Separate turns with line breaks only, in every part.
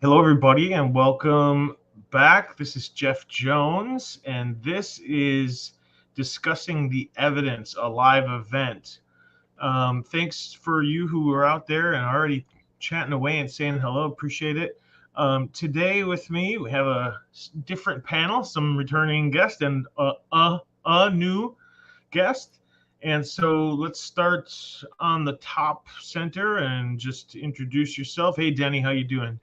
Hello, everybody, and welcome back. This is Jeff Jones, and this is Discussing the Evidence, a live event. Thanks for you who are out there and already chatting away and saying hello. Appreciate it. Today with me, we have a different panel, some returning guests, and a new guest. And so let's start on the top center and just introduce yourself. Hey, Denny, how you doing?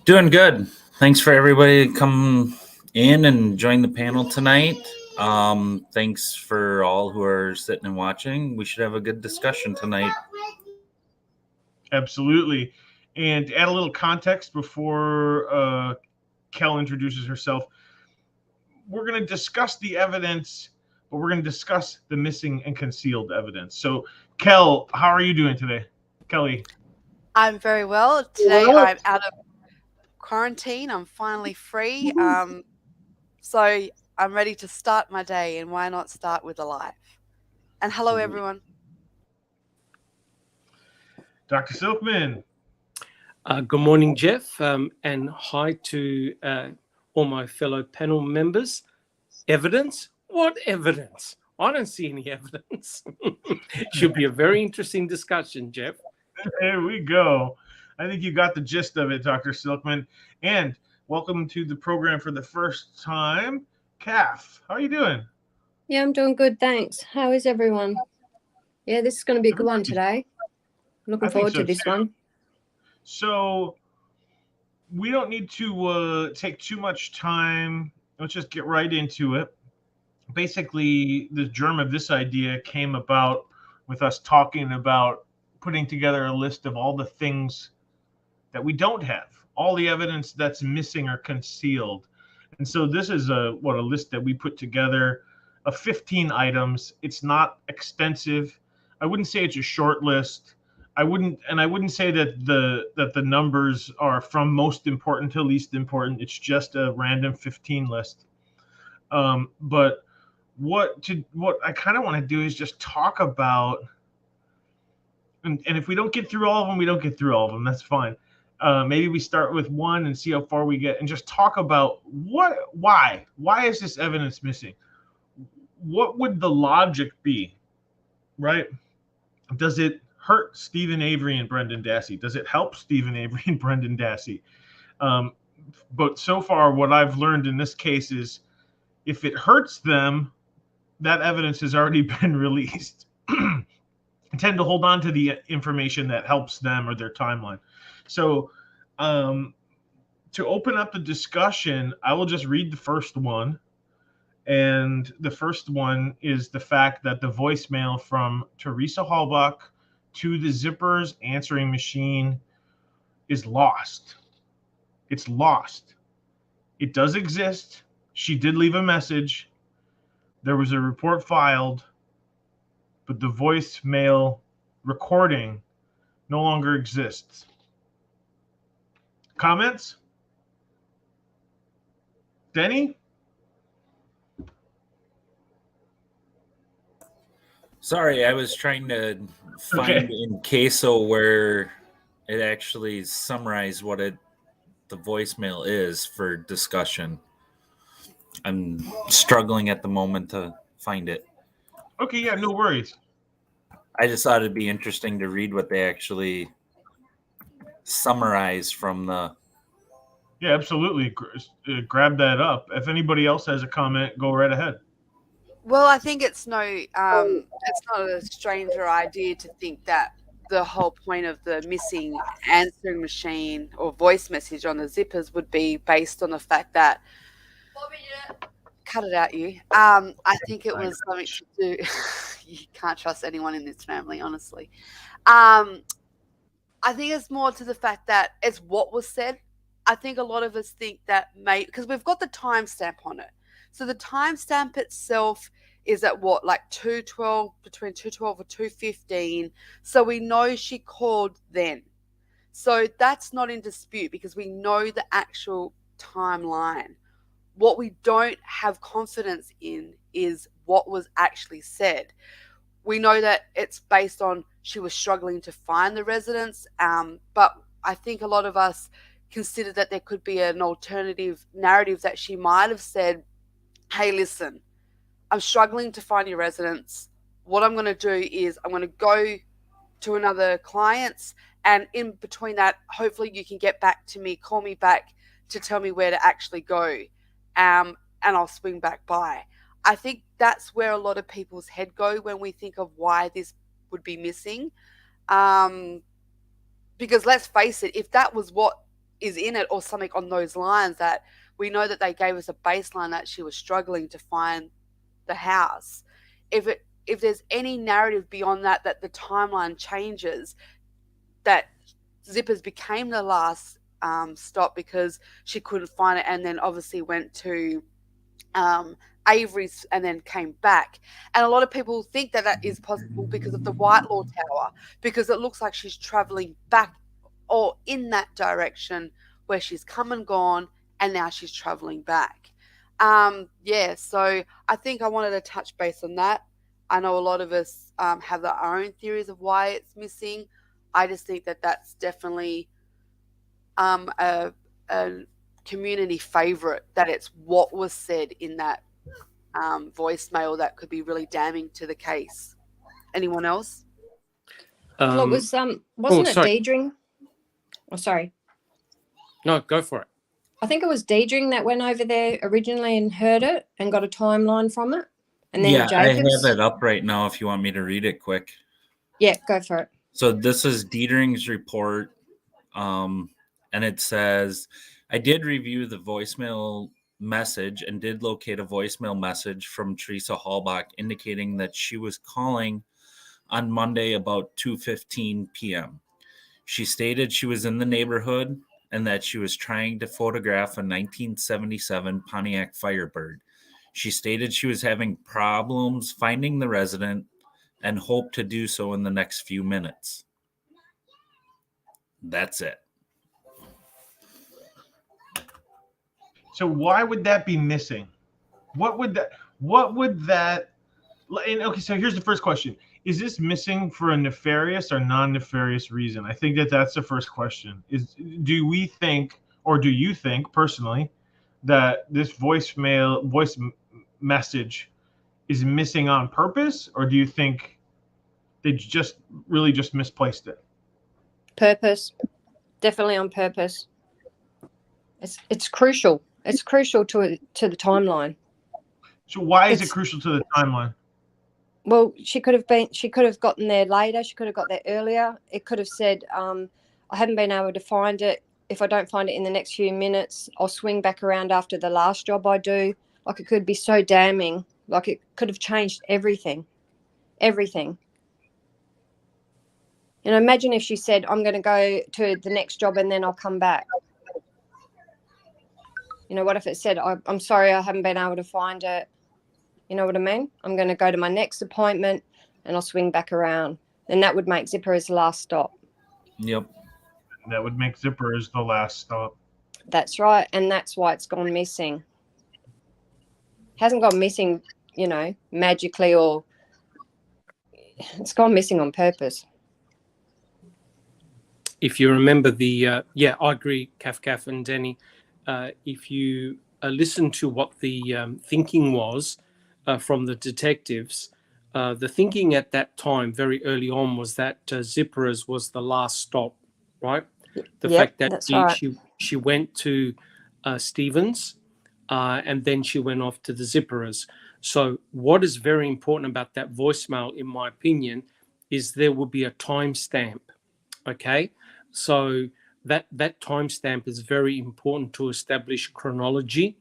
Doing good. Thanks for everybody coming in and join the panel tonight. Thanks for all who are sitting and watching. We should have a good discussion tonight.
Absolutely. And to add a little context before Kel introduces herself, we're going to discuss the evidence, but we're going to discuss the missing and concealed evidence. So, Kel, how are you doing today? Kelly.
I'm very well. Today I'm out of quarantine. I'm finally free. So I'm ready to start my day, and why not start with a live? And hello, everyone.
Dr. Silkman.
Good morning, Jeff, and hi to all my fellow panel members. Evidence? What evidence? I don't see any evidence. Should be a very interesting discussion, Jeff.
There we go. I think you got the gist of it, Dr. Silkman. And welcome to the program for the first time, Kath. How are you doing?
Yeah, I'm doing good, thanks. How is everyone? Yeah, this is going to be a good one today. Looking forward to this one.
So we don't need to take too much time. Let's just get right into it. Basically, the germ of this idea came about with us talking about putting together a list of all the things that we don't have, all the evidence that's missing or concealed. And so this is a list that we put together of 15 items. It's not extensive. I wouldn't say it's a short list. I wouldn't say that the numbers are from most important to least important. It's just a random 15 list. But what I kind of want to do is just talk about, and if we don't get through all of them, we don't get through all of them. That's fine. Maybe we start with one and see how far we get, and just talk about why is this evidence missing? What would the logic be, right? Does it hurt Stephen Avery and Brendan Dassey? Does it help Stephen Avery and Brendan Dassey? But so far, what I've learned in this case is if it hurts them, that evidence has already been released. I tend to hold on to the information that helps them or their timeline. So to open up the discussion, I will just read the first one. And the first one is the fact that the voicemail from Teresa Halbach to the Zippers answering machine is lost. It's lost. It does exist. She did leave a message. There was a report filed, but the voicemail recording no longer exists. Comments? Denny?
Sorry, I was trying to find in Queso where it actually summarized what the voicemail is for discussion. I'm struggling at the moment to find it.
Okay, yeah, no worries.
I just thought it'd be interesting to read what they actually summarize from the...
Yeah, absolutely. Grab that up. If anybody else has a comment, go right ahead.
Well, I think it's not a stranger idea to think that the whole point of the missing answering machine or voice message on the Zippers would be based on the fact that cut it out, you. I think it was something to do. You can't trust anyone in this family, honestly. I think it's more to the fact that it's what was said. I think a lot of us think that because we've got the timestamp on it. So the timestamp itself is at what, like 2:12, between 2:12 or 2:15. So we know she called then. So that's not in dispute because we know the actual timeline. What we don't have confidence in is what was actually said. We know that it's based on she was struggling to find the residents, but I think a lot of us consider that there could be an alternative narrative that she might have said, hey, listen, I'm struggling to find your residence. What I'm going to do is I'm going to go to another client's, and in between that, hopefully you can get back to me, call me back to tell me where to actually go, and I'll swing back by. I think that's where a lot of people's head go when we think of why this would be missing. Because let's face it, if that was what is in it or something on those lines, that we know that they gave us a baseline that she was struggling to find the house. If there's any narrative beyond that, that the timeline changes, that Zippers became the last stop because she couldn't find it, and then obviously went to Avery's and then came back. And a lot of people think that that is possible because of the Whitelaw Tower, because it looks like she's traveling back or in that direction where she's come and gone, and now she's traveling back. So I think I wanted to touch base on that. I know a lot of us have our own theories of why it's missing. I just think that that's definitely a community favorite, that it's what was said in that voicemail that could be really damning to the case. Anyone else?
Well, it was wasn't it Deidre? Oh, sorry.
No, go for it.
I think it was Deidre that went over there originally and heard it and got a timeline from it. And then
I have
Jacobs.
it up right now if you want me to read it quick.
Yeah, go for it.
So this is Dietering's report, and it says, I did review the voicemail message and did locate a voicemail message from Teresa Hallbach indicating that she was calling on Monday about 2:15 p.m. She stated she was in the neighborhood and that she was trying to photograph a 1977 Pontiac Firebird. She stated she was having problems finding the resident and hoped to do so in the next few minutes. That's it.
So why would that be missing? What would that, and okay, so here's the first question. Is this missing for a nefarious or non-nefarious reason? I think that's the first question. Do we think, or do you think personally, that this voice message is missing on purpose, or do you think they just misplaced it?
Purpose. Definitely on purpose. It's crucial. It's crucial to the timeline.
So why is it crucial to the timeline?
Well, she could have gotten there later. She could have got there earlier. It could have said, I haven't been able to find it. If I don't find it in the next few minutes, I'll swing back around after the last job I do. Like, it could be so damning. Like, it could have changed everything. Everything. You know, imagine if she said, I'm going to go to the next job and then I'll come back. You know, what if it said, I'm sorry, I haven't been able to find it. You know what I mean? I'm going to go to my next appointment and I'll swing back around. And that would make Zipper as the last stop.
Yep.
That would make Zipper as the last stop.
That's right. And that's why it's gone missing. It hasn't gone missing, you know, magically, or it's gone missing on purpose.
If you remember I agree, Kaf and Danny. If you listen to what the thinking was from the detectives, the thinking at that time, very early on, was that Zipper's was the last stop, right? The fact that she went to Stevens and then she went off to the Zipper's. So what is very important about that voicemail, in my opinion, is there will be a timestamp, okay? So that timestamp is very important to establish chronology,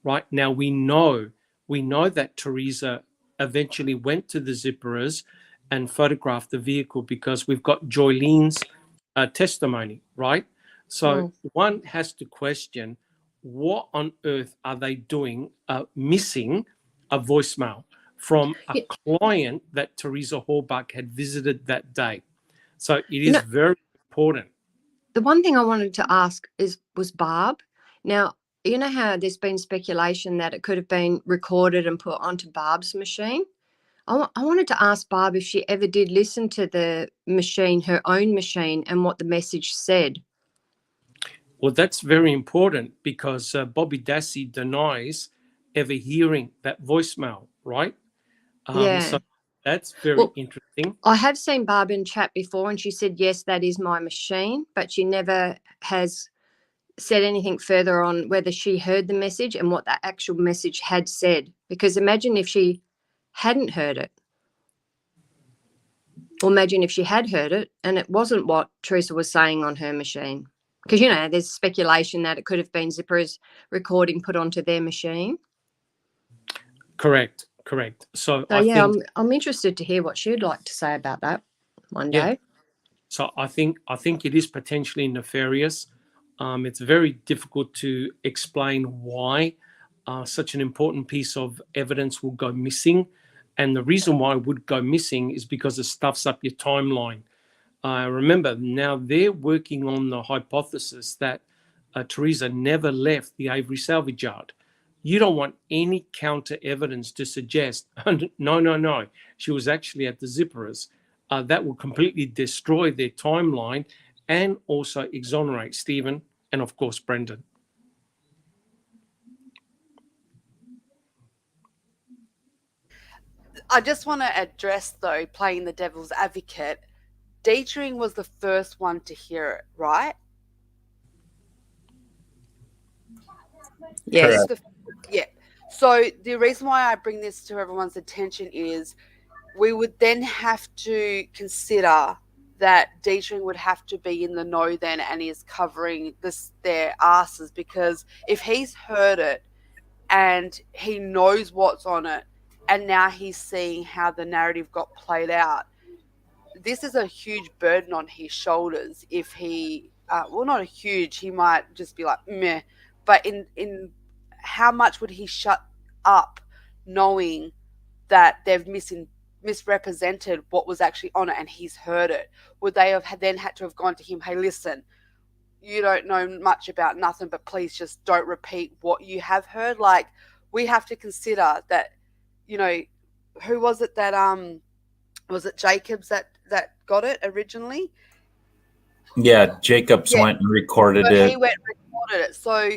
right? Now we know that Teresa eventually went to the Zipper's and photographed the vehicle because we've got Joylene's testimony, right? So one has to question, what on earth are they doing missing a voicemail from a client that Teresa Hallbach had visited that day? So it is very important.
The one thing I wanted to ask was Barb. Now, you know how there's been speculation that it could have been recorded and put onto Barb's machine? I wanted to ask Barb if she ever did listen to the machine, her own machine, and what the message said.
Well, that's very important because Bobby Dassey denies ever hearing that voicemail, right?
Yeah.
So that's very
Well,
interesting.
I have seen Barb in chat before, and she said, yes, that is my machine, but she never has said anything further on whether she heard the message and what that actual message had said. Because imagine if she hadn't heard it. Or imagine if she had heard it and it wasn't what Teresa was saying on her machine. Because, you know, there's speculation that it could have been Zipporah's recording put onto their machine.
Correct. So I
yeah,
think,
I'm interested to hear what she'd like to say about that one day.
Yeah. So I think it is potentially nefarious. It's very difficult to explain why such an important piece of evidence will go missing. And the reason why it would go missing is because it stuffs up your timeline. Remember, now they're working on the hypothesis that Teresa never left the Avery salvage yard. You don't want any counter evidence to suggest, no, she was actually at the Zipporahs. That will completely destroy their timeline and also exonerate Stephen and, of course, Brendan.
I just want to address, though, playing the devil's advocate, Dietrich was the first one to hear it, right?
Yes.
Yeah. So the reason why I bring this to everyone's attention is we would then have to consider that Dietrich would have to be in the know then and is covering their asses, because if he's heard it and he knows what's on it and now he's seeing how the narrative got played out, this is a huge burden on his shoulders. If he, well, not a huge, he might just be like, meh, but in how much would he shut up knowing that they've misrepresented what was actually on it and he's heard it? Would they have then had to have gone to him, hey, listen, you don't know much about nothing, but please just don't repeat what you have heard? Like, we have to consider that, you know, who was it that was it Jacobs that got it originally?
Yeah, Jacobs went and recorded it.
He went and recorded it. So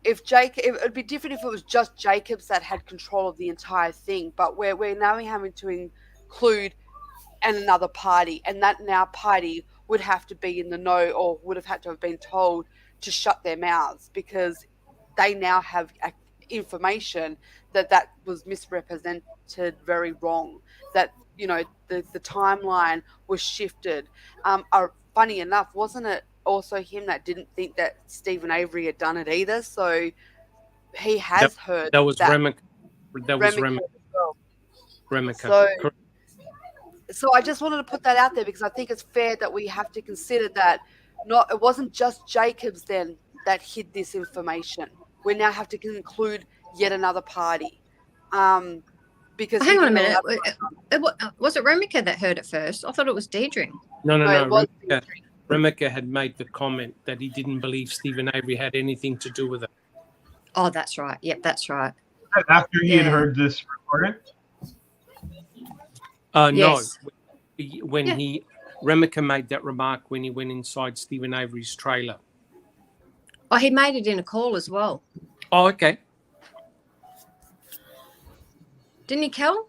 if it would be different if it was just Jacobs that had control of the entire thing, but we're now having to include another party, and that now party would have to be in the know, or would have had to have been told to shut their mouths, because they now have information that was misrepresented very wrong, that, you know, the timeline was shifted. Funny enough, wasn't it also him that didn't think that Stephen Avery had done it either? So he has heard
that was
that.
Remick. That was Remick.
Remick. So I just wanted to put that out there, because I think it's fair that we have to consider that it wasn't just Jacobs then that hid this information. We now have to include yet another party. Because
hang on a minute, was it Remick that heard it first? I thought it was Deirdre.
No. Remick had made the comment that he didn't believe Stephen Avery had anything to do with it.
Oh, that's right. Yep, that's right.
After he had heard this recording?
Yes.
No. When Remick made that remark when he went inside Stephen Avery's trailer.
Oh, he made it in a call as well.
Oh, okay.
Didn't he, Kel?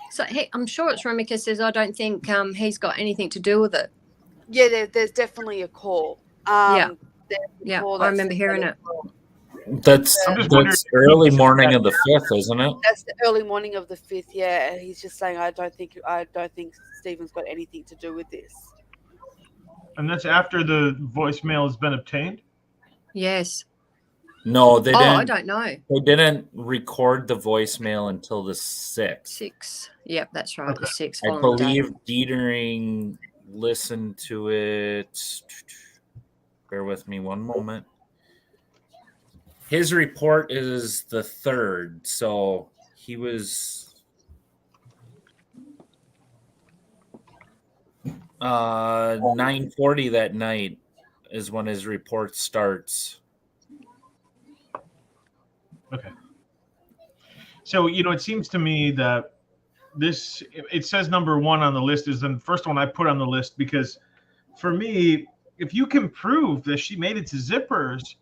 So I'm sure it's Remick says, I don't think he's got anything to do with it.
Yeah, there's definitely a call.
I remember hearing it.
That's early morning of the 5th, isn't it?
That's the early morning of the 5th. Yeah, he's just saying, I don't think Stephen's got anything to do with this.
And that's after the voicemail has been obtained?
Yes.
No, they didn't.
I don't know.
They didn't record the voicemail until the 6th.
6. Yep, that's right.
Okay.
The 6th.
I believe Dietrich listened to it. Bear with me one moment. His report is the 3rd, so he was 9:40 that night is when his report starts.
Okay. So, it seems to me that it says number 1 on the list is the first one I put on the list, because for me, if you can prove that she made it to Zippers,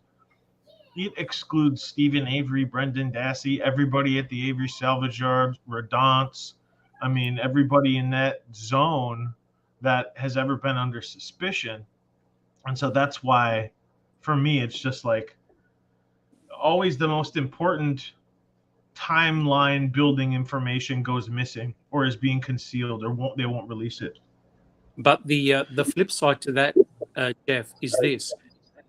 it excludes Stephen Avery, Brendan Dassey, everybody at the Avery Salvage Yard, Redance. I mean, everybody in that zone that has ever been under suspicion. And so that's why, for me, it's just like always the most important timeline building information goes missing or is being concealed, or they won't release it.
But the flip side to that, Jeff, is this: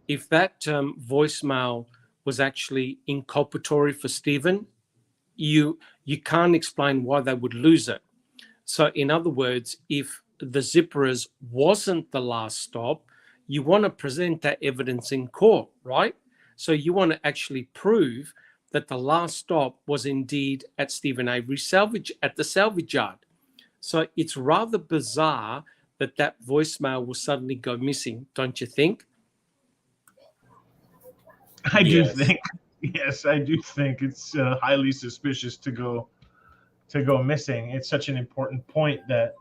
if that voicemail was actually inculpatory for Stephen, you can't explain why they would lose it. So, in other words, if the Zippers wasn't the last stop, you want to present that evidence in court, right? So you want to actually prove that the last stop was indeed at Stephen Avery at the salvage yard. So it's rather bizarre that voicemail will suddenly go missing, don't you think?
I do think it's highly suspicious to go missing. It's such an important point that,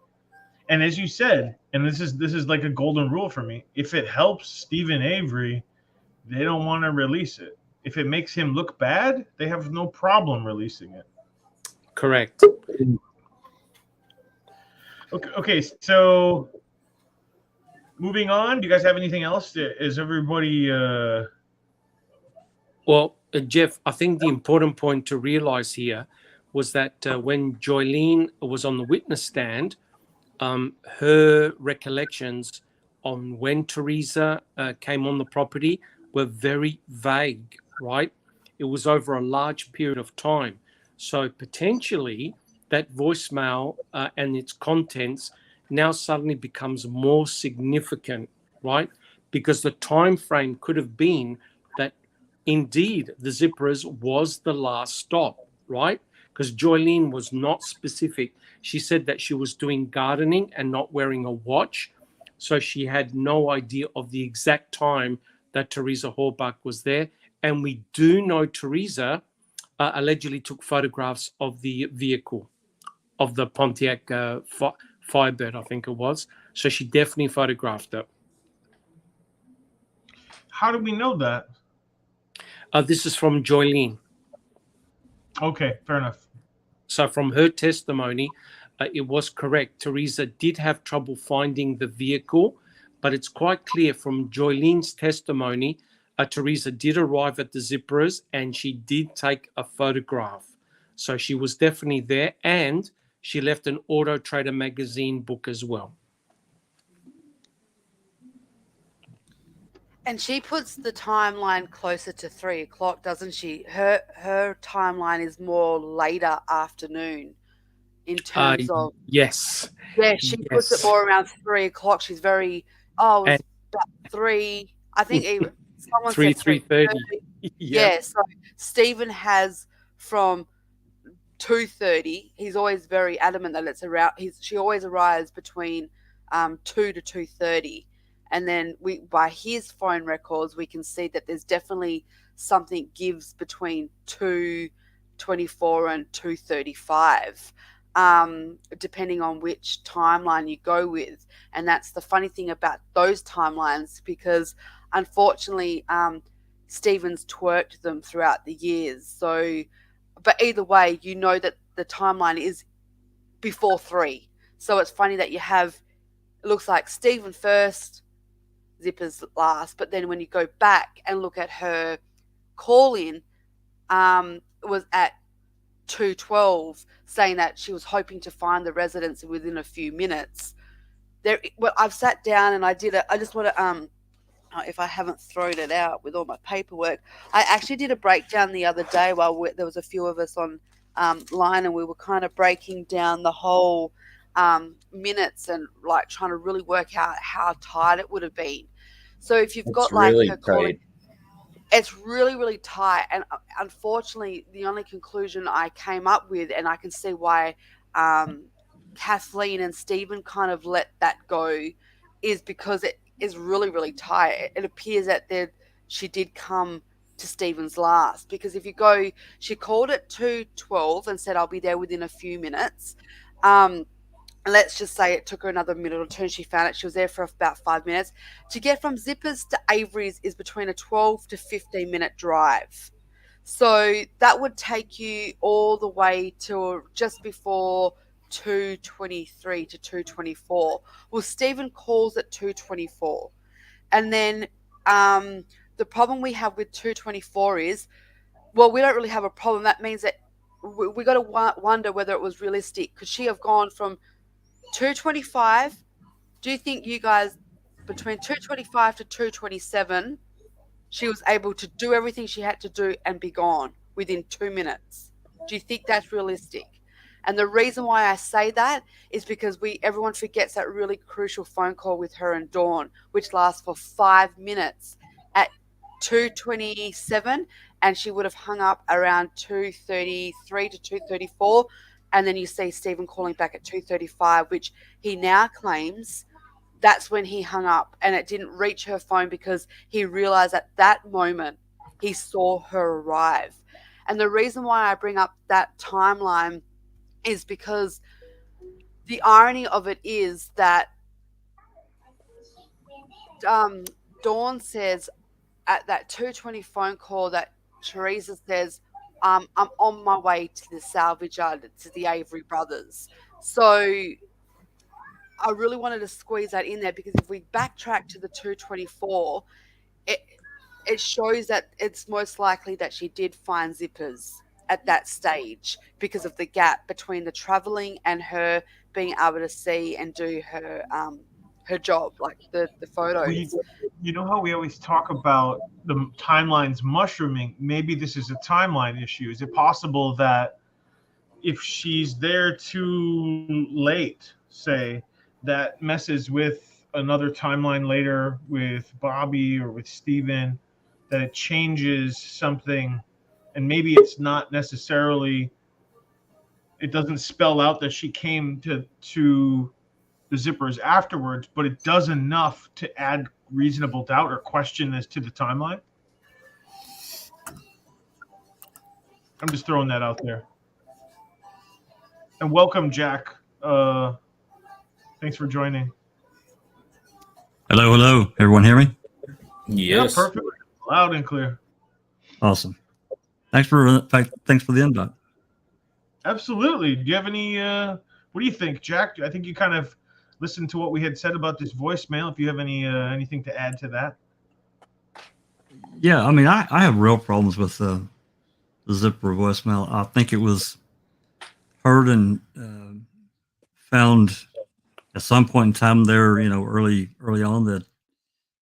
and as you said, and this is like a golden rule for me, if it helps Stephen Avery, they don't want to release it. If it makes him look bad, they have no problem releasing it.
Correct.
Okay, so moving on, do you guys have anything else? Is everybody
Well, Jeff, I think the important point to realize here was that when Joylene was on the witness stand, her recollections on when Teresa came on the property were very vague, right? It was over a large period of time. So potentially that voicemail and its contents now suddenly becomes more significant, right? Because the time frame could have been that indeed the Zippers was the last stop, right? Because Joylene was not specific. She said that she was doing gardening and not wearing a watch. So she had no idea of the exact time that Teresa Halbach was there. And we do know Teresa allegedly took photographs of the vehicle, of the Pontiac Firebird, I think it was. So she definitely photographed it.
How do we know that?
This is from Joylene.
Okay, fair enough.
So from her testimony, it was correct. Teresa did have trouble finding the vehicle, but it's quite clear from Joylene's testimony, Teresa did arrive at the Zippers and she did take a photograph. So she was definitely there, and she left an Auto Trader magazine book as well.
And she puts the timeline closer to 3 o'clock, doesn't she? Her timeline is more later afternoon in terms of...
Yes.
Yeah, she puts it more around 3 o'clock. She's very... Oh, it was about 3... I think even... Someone
3:30.
Yeah, so Stephen has from 2:30. He's always very adamant that it's around... She always arrives between 2 to 2:30. And then by his phone records, we can see that there's definitely something gives between 2:24 and 2:35, depending on which timeline you go with. And that's the funny thing about those timelines, because unfortunately, Stephen's twerked them throughout the years. So, but either way, you know that the timeline is before 3. So it's funny that you have, it looks like Stephen first, Zippers last, but then when you go back and look at her call-in, it was at 2:12, saying that she was hoping to find the residents within a few minutes. Well, I've sat down and I just want to, if I haven't thrown it out with all my paperwork, I actually did a breakdown the other day while there was a few of us on line, and we were kind of breaking down the whole minutes and like trying to really work out how tight it would have been. So if you've got like
really
her calling, it's really, really tight. And unfortunately, the only conclusion I came up with, and I can see why Kathleen and Stephen kind of let that go, is because it is really, really tight. It appears that she did come to Stephen's last, because if you go, she called at 2:12 and said, I'll be there within a few minutes. let's just say it took her another minute or two and she found it. She was there for about 5 minutes. To get from Zippers to Avery's is between a 12 to 15 minute drive. So that would take you all the way to just before 2:23 to 2:24. Well, Stephen calls at 2:24. And then the problem we have with 2:24 is, well, we don't really have a problem. That means that we got to wonder whether it was realistic. Could she have gone from 2:25? Do you think you guys, between 2:25 to 2:27, she was able to do everything she had to do and be gone within 2 minutes? Do you think that's realistic? And the reason why I say that is because everyone forgets that really crucial phone call with her and Dawn, which lasts for 5 minutes at 2:27, and she would have hung up around 2:33 to 2:34. And then you see Stephen calling back at 2:35, which he now claims that's when he hung up, and it didn't reach her phone because he realized at that moment he saw her arrive. And the reason why I bring up that timeline is because the irony of it is that Dawn says at that 2:20 phone call that Teresa says, I'm on my way to the salvage yard, to the Avery brothers. So I really wanted to squeeze that in there, because if we backtrack to the 2:24, it shows that it's most likely that she did find Zippers at that stage because of the gap between the traveling and her being able to see and do her job, like the photos.
You know how we always talk about the timelines mushrooming? Maybe this is a timeline issue. Is it possible that if she's there too late, say, that messes with another timeline later with Bobby or with Steven, that it changes something, and maybe it's not necessarily, it doesn't spell out that she came to the Zippers afterwards, but it does enough to add reasonable doubt or question as to the timeline? I'm just throwing that out there. And welcome, Jack. Thanks for joining.
Hello. Everyone hear me?
Yes.
Yeah, perfect. Loud and clear.
Awesome. Thanks for the invite.
Absolutely. Do you have any, what do you think, Jack? I think you kind of listened to what we had said about this voicemail. If you have anything to add to that.
Yeah, I mean, I have real problems with the Zipper voicemail. I think it was heard and found at some point in time there, early on, that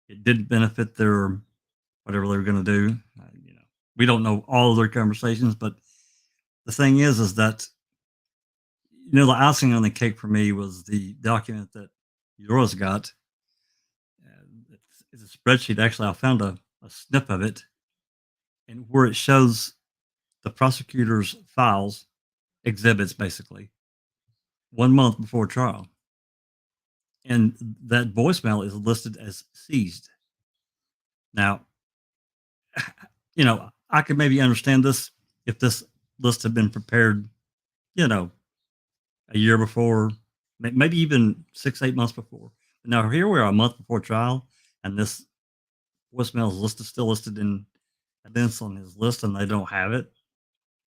it didn't benefit their whatever they were going to do. We don't know all of their conversations, but the thing is that the icing on the cake for me was the document that Yora's got. It's a spreadsheet. Actually, I found a snip of it, and where it shows the prosecutor's files, exhibits, basically, 1 month before trial. And that voicemail is listed as seized. Now, I could maybe understand this if this list had been prepared, a year before, maybe even 6-8 months before. Now here we are a month before trial, and this voicemail is still listed in events on his list, and they don't have it.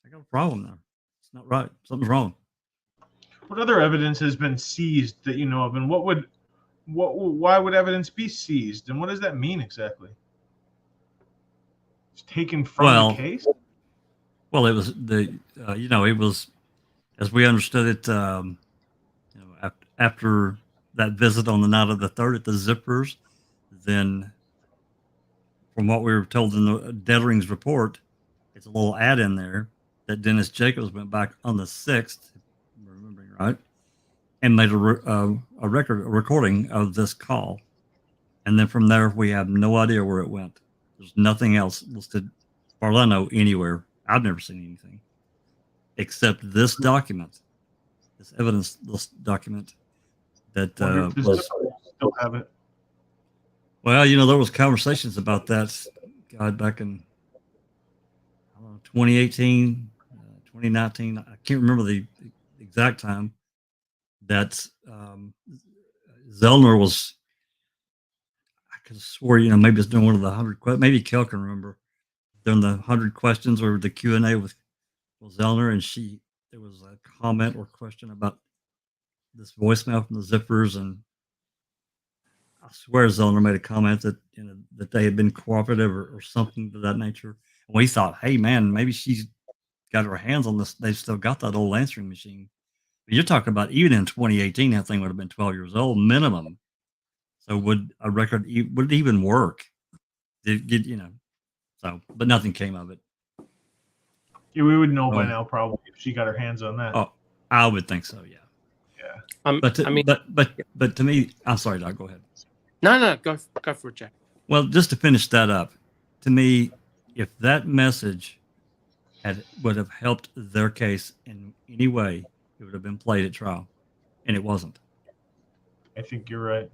I got a problem there. It's not right. Something's wrong.
What other evidence has been seized that you know of, and why would evidence be seized, and what does that mean exactly? It's taken from the case?
Well, it was it was, as we understood it, after that visit on the night of the 3rd at the Zippers, then from what we were told in the Dettering's report, it's a little ad in there that Dennis Jacobs went back on the 6th, if I'm remembering right, and made a recording of this call. And then from there, we have no idea where it went. There's nothing else listed, as far as I know, anywhere. I've never seen anything except this document, this evidence list document that was.
Still have it.
Well, there was conversations about that, God, back in 2018, 2019. I can't remember the exact time that Zellner was, I could have swore, maybe it's doing one of the 100, maybe Kel can remember, during the 100 questions or the Q&A with Zellner, and there was a comment or question about this voicemail from the Zippers, and I swear Zellner made a comment that that they had been cooperative or something to that nature. And we thought, hey man, maybe she's got her hands on this. They've still got that old answering machine. But you're talking about even in 2018, that thing would have been 12 years old minimum. So would a record would it even work? So, but nothing came of it.
Yeah, we would know by now probably if she got her hands on that.
Oh, I would think so. Yeah.
Yeah.
But to me, I'm sorry, Doc. Go ahead.
No, go for it, Jack.
Well, just to finish that up, to me, if that message would have helped their case in any way, it would have been played at trial, and it wasn't.
I think you're right.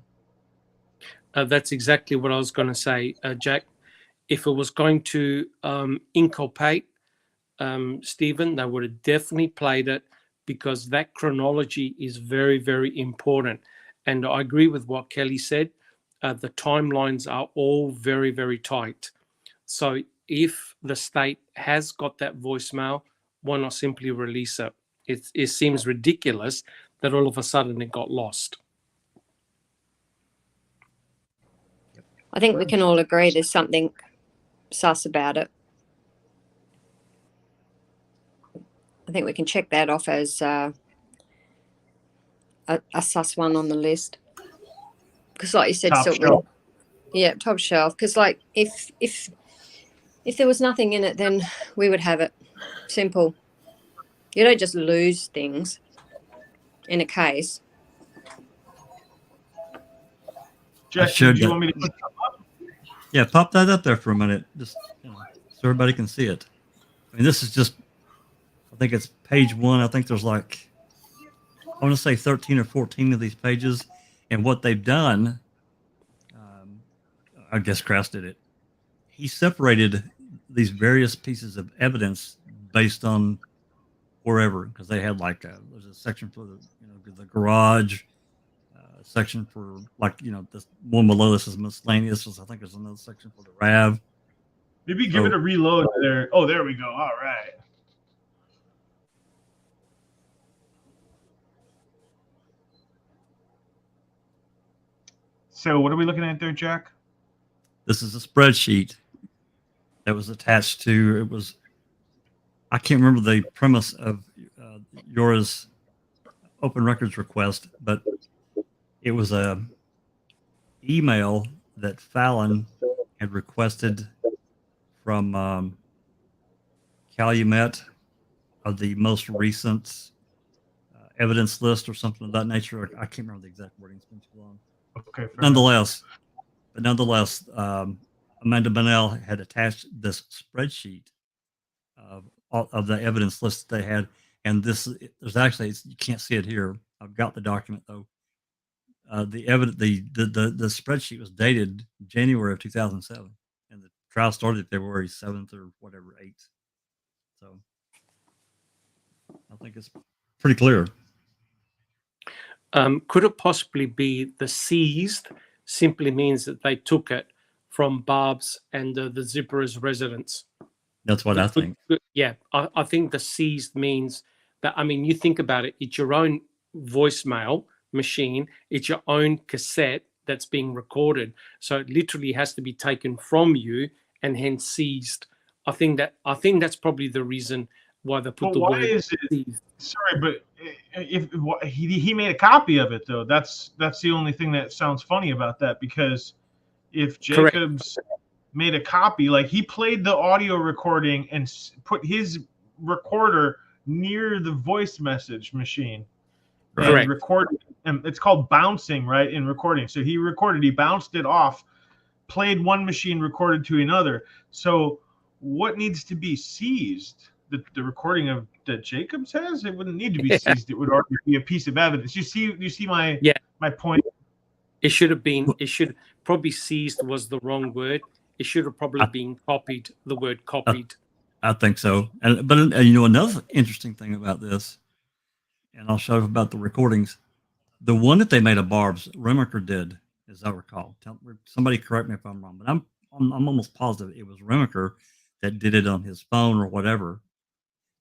That's exactly what I was going to say, Jack. If it was going to inculpate Stephen, they would have definitely played it, because that chronology is very, very important. And I agree with what Kelly said. The timelines are all very, very tight. So if the state has got that voicemail, why not simply release it? It seems ridiculous that all of a sudden it got lost.
I think we can all agree there's something sus about it. I think we can check that off as a sus one on the list. Because like you said,
Top shelf.
Yeah, top shelf. Because like if there was nothing in it, then we would have it. Simple. You don't just lose things in a case.
Jeff, did you want me to put something up?
Yeah, pop that up there for a minute, just so everybody can see it. I mean, this is just, I think it's page 1. I think there's like, I want to say 13 or 14 of these pages. And what they've done, I guess Krauss did it. He separated these various pieces of evidence based on wherever, because they had like there's a section for the garage, section for this one below this is miscellaneous. I think there's another section for the RAV.
Maybe give it a reload there. Oh, there we go. All right. So what are we looking at there, Jack?
This is a spreadsheet that was attached to, I can't remember the premise of Yora's open records request, but it was a email that Fallon had requested from Calumet of the most recent evidence list or something of that nature. I can't remember the exact wording. It's been too long.
Okay.
Nonetheless, Amanda Bonnell had attached this spreadsheet of the evidence list they had, and there's actually, you can't see it here. I've got the document though. The spreadsheet was dated January of 2007, and the trial started February 7th or whatever 8th. So I think it's pretty clear.
Could it possibly be the seized simply means that they took it from Barb's and the Zipper's residence?
That's what I think.
Yeah, I think the seized means that, I mean, you think about it, it's your own voicemail machine, it's your own cassette that's being recorded. So it literally has to be taken from you and hence seized. I think that's probably the reason why they put the word seized.
Sorry, but if he made a copy of it though, that's the only thing that sounds funny about that, because if Jacobs made a copy, like he played the audio recording and put his recorder near the voice message machine and recorded, and it's called bouncing, right, in recording. So he bounced it off, played one machine, recorded to another. So what needs to be seized? The recording of that Jacobs has? It wouldn't need to be seized. It would already be a piece of evidence. You see my point?
It should probably seized was the wrong word. It should have probably been copied, the word copied.
I think so. But another interesting thing about this, and I'll show you about the recordings, The one that they made of Barb's, Remaker did, as I recall. Somebody correct me if I'm wrong, but I'm almost positive it was Remaker that did it on his phone or whatever.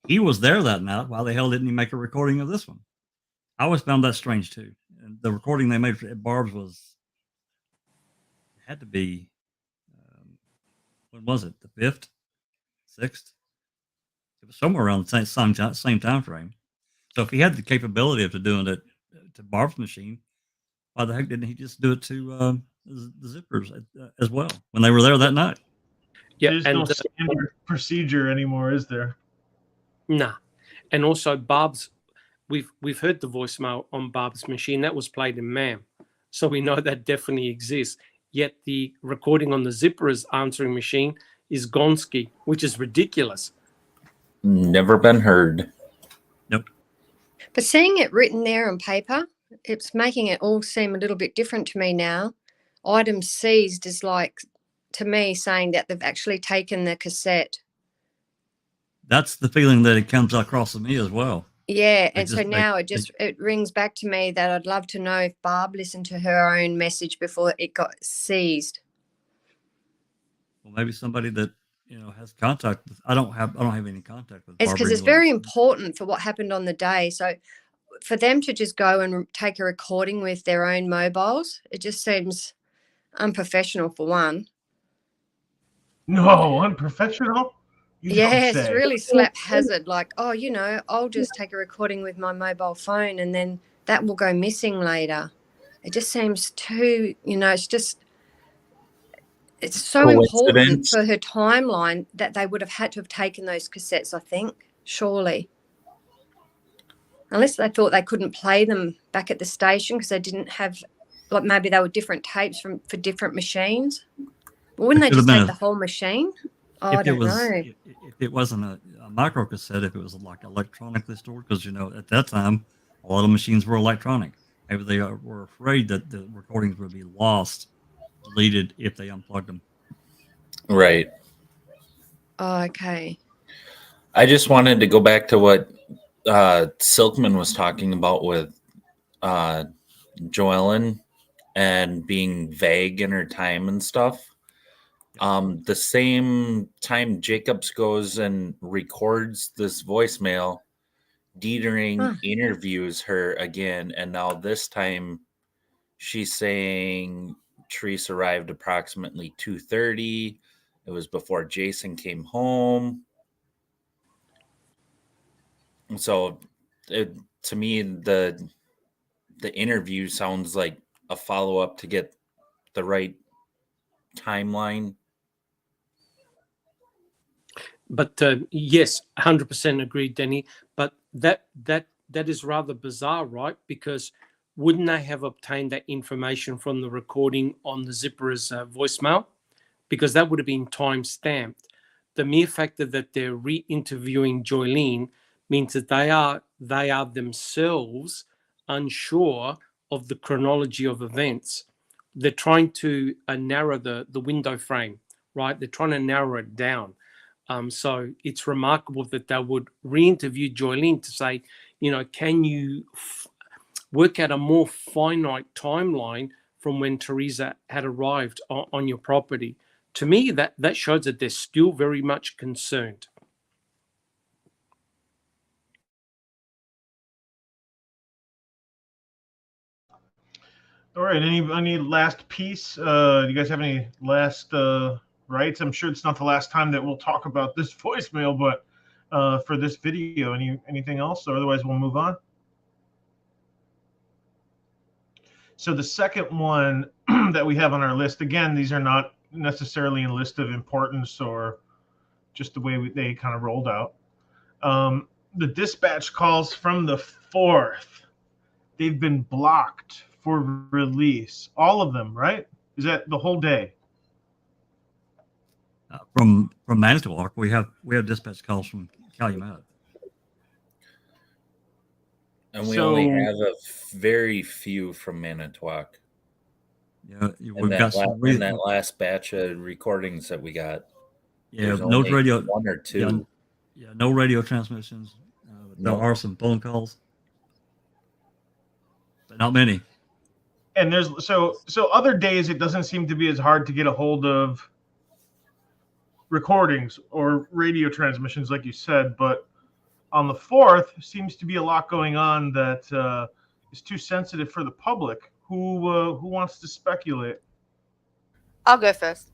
He was there that night. Why the hell didn't he make a recording of this one? I always found that strange too. And the recording they made at Barb's had to be, when was it? The 5th, 6th? It was somewhere around the same time frame. So if he had the capability of doing it to Barb's machine, why the heck didn't he just do it to the Zippers as well when they were there that night?
Yeah,
There's no standard procedure anymore, is there?
Nah. And also Barb's, we've heard the voicemail on Barb's machine that was played in MAM, so we know that definitely exists. Yet the recording on the Zipper's answering machine is Gonski, which is ridiculous.
Never been heard.
Nope.
But seeing it written there on paper, it's making it all seem a little bit different to me now. Items seized is like, to me, saying that they've actually taken the cassette.
That's the feeling that it comes across to me as well.
Yeah, and so now it rings back to me that I'd love to know if Barb listened to her own message before it got seized.
Well, maybe somebody that has contact with. I don't have any contact with.
It's because it's very important for what happened on the day. So for them to just go and take a recording with their own mobiles, it just seems unprofessional for one.
No, unprofessional.
It's really slap hazard. Like, I'll just take a recording with my mobile phone and then that will go missing later. It just seems too, it's so important for her timeline that they would have had to have taken those cassettes, I think, surely. Unless they thought they couldn't play them back at the station because they didn't have, like maybe they were different tapes for different machines. Wouldn't they just take the whole machine? Oh, I don't know.
If it wasn't a micro cassette, if it was like electronically stored, because at that time a lot of machines were electronic. Maybe they were afraid that the recordings would be lost, deleted if they unplugged them.
Right.
Oh, okay.
I just wanted to go back to what Silkman was talking about with Joellen and being vague in her time and stuff. The same time Jacobs goes and records this voicemail, Dietering interviews her again, and now this time she's saying Therese arrived approximately 2:30. It was before Jason came home. And so to me, the interview sounds like a follow-up to get the right timeline.
But yes, 100% agreed, Denny. But that is rather bizarre, right? Because wouldn't they have obtained that information from the recording on the Zipper's voicemail? Because that would have been time-stamped. The mere fact that they're re-interviewing Joylene means that they are themselves unsure of the chronology of events. They're trying to narrow the window frame, right? They're trying to narrow it down. So it's remarkable that they would re-interview Joylene to say, can you work out a more finite timeline from when Teresa had arrived on your property? To me, that shows that they're still very much concerned.
All right. Any last piece? Do you guys have any last rights? I'm sure it's not the last time that we'll talk about this voicemail, but for this video, anything else? Or otherwise, we'll move on. So the second one that we have on our list, again, these are not necessarily in list of importance or just the way they kind of rolled out. The dispatch calls from the 4th. They've been blocked for release. All of them, right? Is that the whole day?
From Manitowoc, we have dispatch calls from Calumet.
And we only have a very few from Manitowoc.
Yeah,
we've got in that last batch of recordings that we got.
Yeah, no radio.
1 or 2.
Yeah, no radio transmissions. There are some phone calls. but not many.
And there's so other days it doesn't seem to be as hard to get a hold of recordings or radio transmissions, like you said. But on the 4th, seems to be a lot going on that is too sensitive for the public. Who wants to speculate?
I'll go first.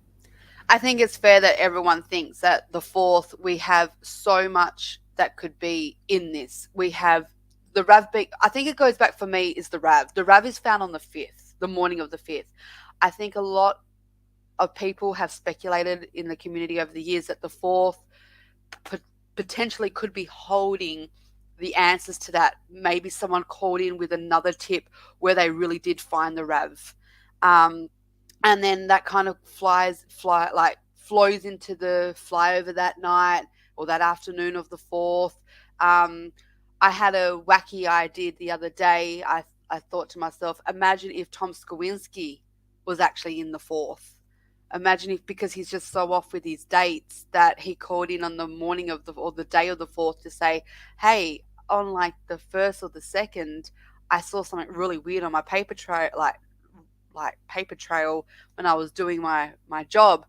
I think it's fair that everyone thinks that the 4th, we have so much that could be in this. We have the RAV. I think it goes back for me is the RAV. The RAV is found on the 5th, the morning of the 5th. I think a lot of people have speculated in the community over the years that the 4th potentially could be holding the answers to that. Maybe someone called in with another tip where they really did find the RAV. And then that kind of flows into the flyover that night or that afternoon of the 4th. I had a wacky idea the other day. I thought to myself, imagine if Tom Skowinski was actually in the 4th. Imagine if, because he's just so off with his dates, that he called in on the morning of the day of the 4th to say, hey, on like the 1st or the 2nd, I saw something really weird on my paper trail, like paper trail when I was doing my job.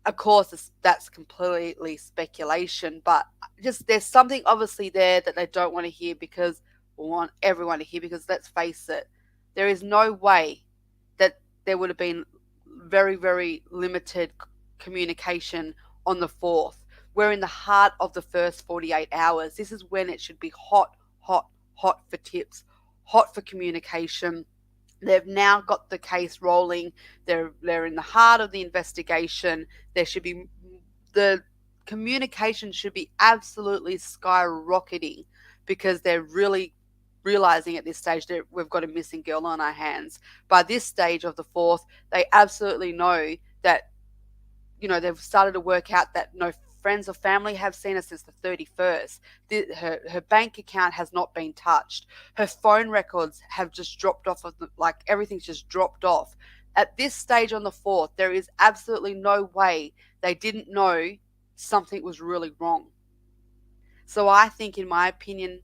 Of course, that's completely speculation, but just there's something obviously there that they don't want to hear because we want everyone to hear, because let's face it, there is no way that there would have been very, very limited communication on the 4th. We're in the heart of the first 48 hours. This is when it should be hot for tips, hot for communication. They've now got the case rolling. They're in the heart of the investigation. There should be, the communication should be absolutely skyrocketing, because they're really realizing at this stage that we've got a missing girl on our hands. By this stage of the 4th, they absolutely know that, they've started to work out that no friends or family have seen her since the 31st. Her bank account has not been touched. Her phone records have just dropped off everything's just dropped off. At this stage on the 4th, there is absolutely no way they didn't know something was really wrong. So I think, in my opinion,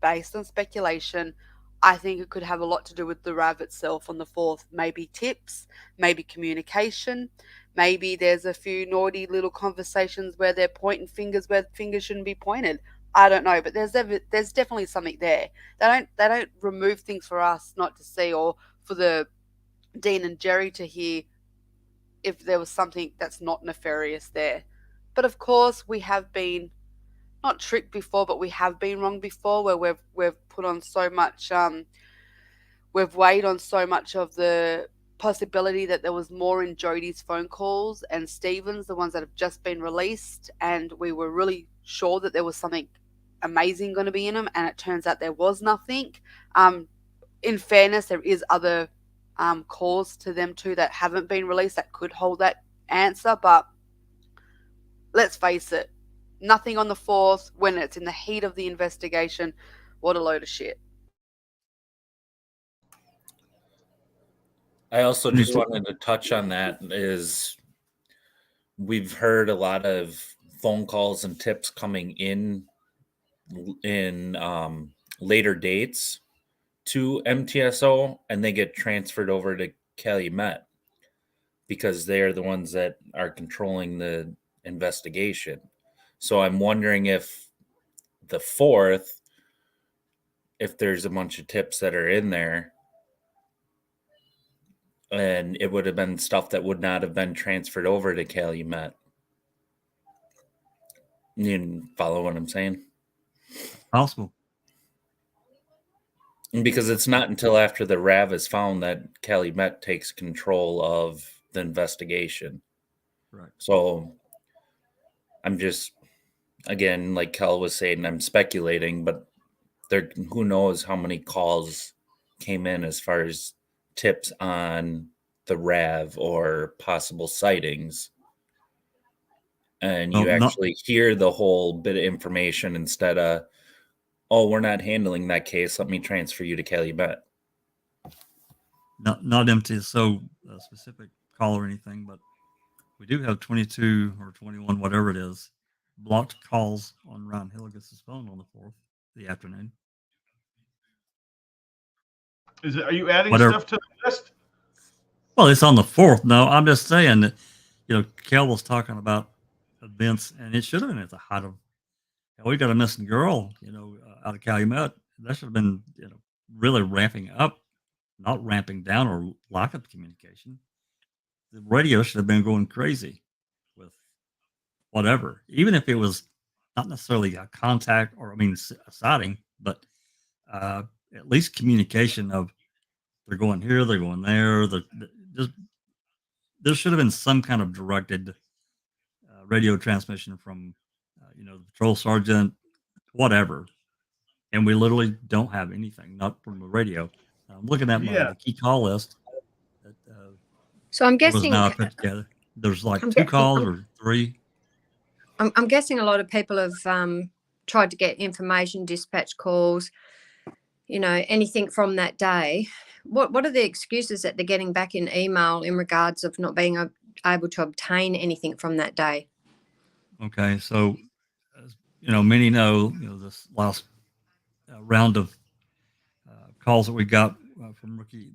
based on speculation, I think it could have a lot to do with the RAV itself on the 4th. Maybe tips, maybe communication, maybe there's a few naughty little conversations where they're pointing fingers where fingers shouldn't be pointed. I don't know, but there's definitely something there. They don't remove things for us not to see, or for the Dean and Jerry to hear if there was something that's not nefarious there. But of course, we have been not tricked before, but we have been wrong before, where we've put on so much, we've weighed on so much of the possibility that there was more in Jodi's phone calls and Stephen's, the ones that have just been released, and we were really sure that there was something amazing going to be in them, and it turns out there was nothing. In fairness, there is other calls to them too that haven't been released that could hold that answer, but let's face it, nothing on the 4th when it's in the heat of the investigation. What a load of shit.
I also just wanted to touch on that, is we've heard a lot of phone calls and tips coming in later dates to MTSO, and they get transferred over to Calumet because they're the ones that are controlling the investigation. So I'm wondering if the 4th, if there's a bunch of tips that are in there, and it would have been stuff that would not have been transferred over to Calumet. You follow what I'm saying?
Possible.
Because it's not until after the RAV is found that Calumet takes control of the investigation.
Right.
So I'm just, again, like Kel was saying, I'm speculating, but who knows how many calls came in as far as tips on the RAV or possible sightings. And you actually hear the whole bit of information instead of, oh, we're not handling that case, let me transfer you to Calumet.
Not MTSO specific call or anything, but we do have 22 or 21, whatever it is, blocked calls on Ryan Hilligus' phone on the 4th, the afternoon.
Are you adding
Whatever.
stuff to the list?
Well, it's on the 4th. No, I'm just saying that, Kel was talking about events, and it should have been at the height of. We got a missing girl, out of Calumet. That should have been, really ramping up, not ramping down or lack of communication. The radio should have been going crazy with whatever, even if it was not necessarily a contact or, a sighting, but at least communication of they're going here, they're going there. There should have been some kind of directed radio transmission from, the patrol sergeant, whatever. And we literally don't have anything, not from the radio. I'm looking at the key call list. That,
So I'm
was
guessing
now put together. There's like
I'm
2
gue-
calls or 3.
I'm guessing a lot of people have tried to get information, dispatch calls, anything from that day. What are the excuses that they're getting back in email in regards of not being able to obtain anything from that day?
Okay, so as many know, this last round of calls that we got from Rookie,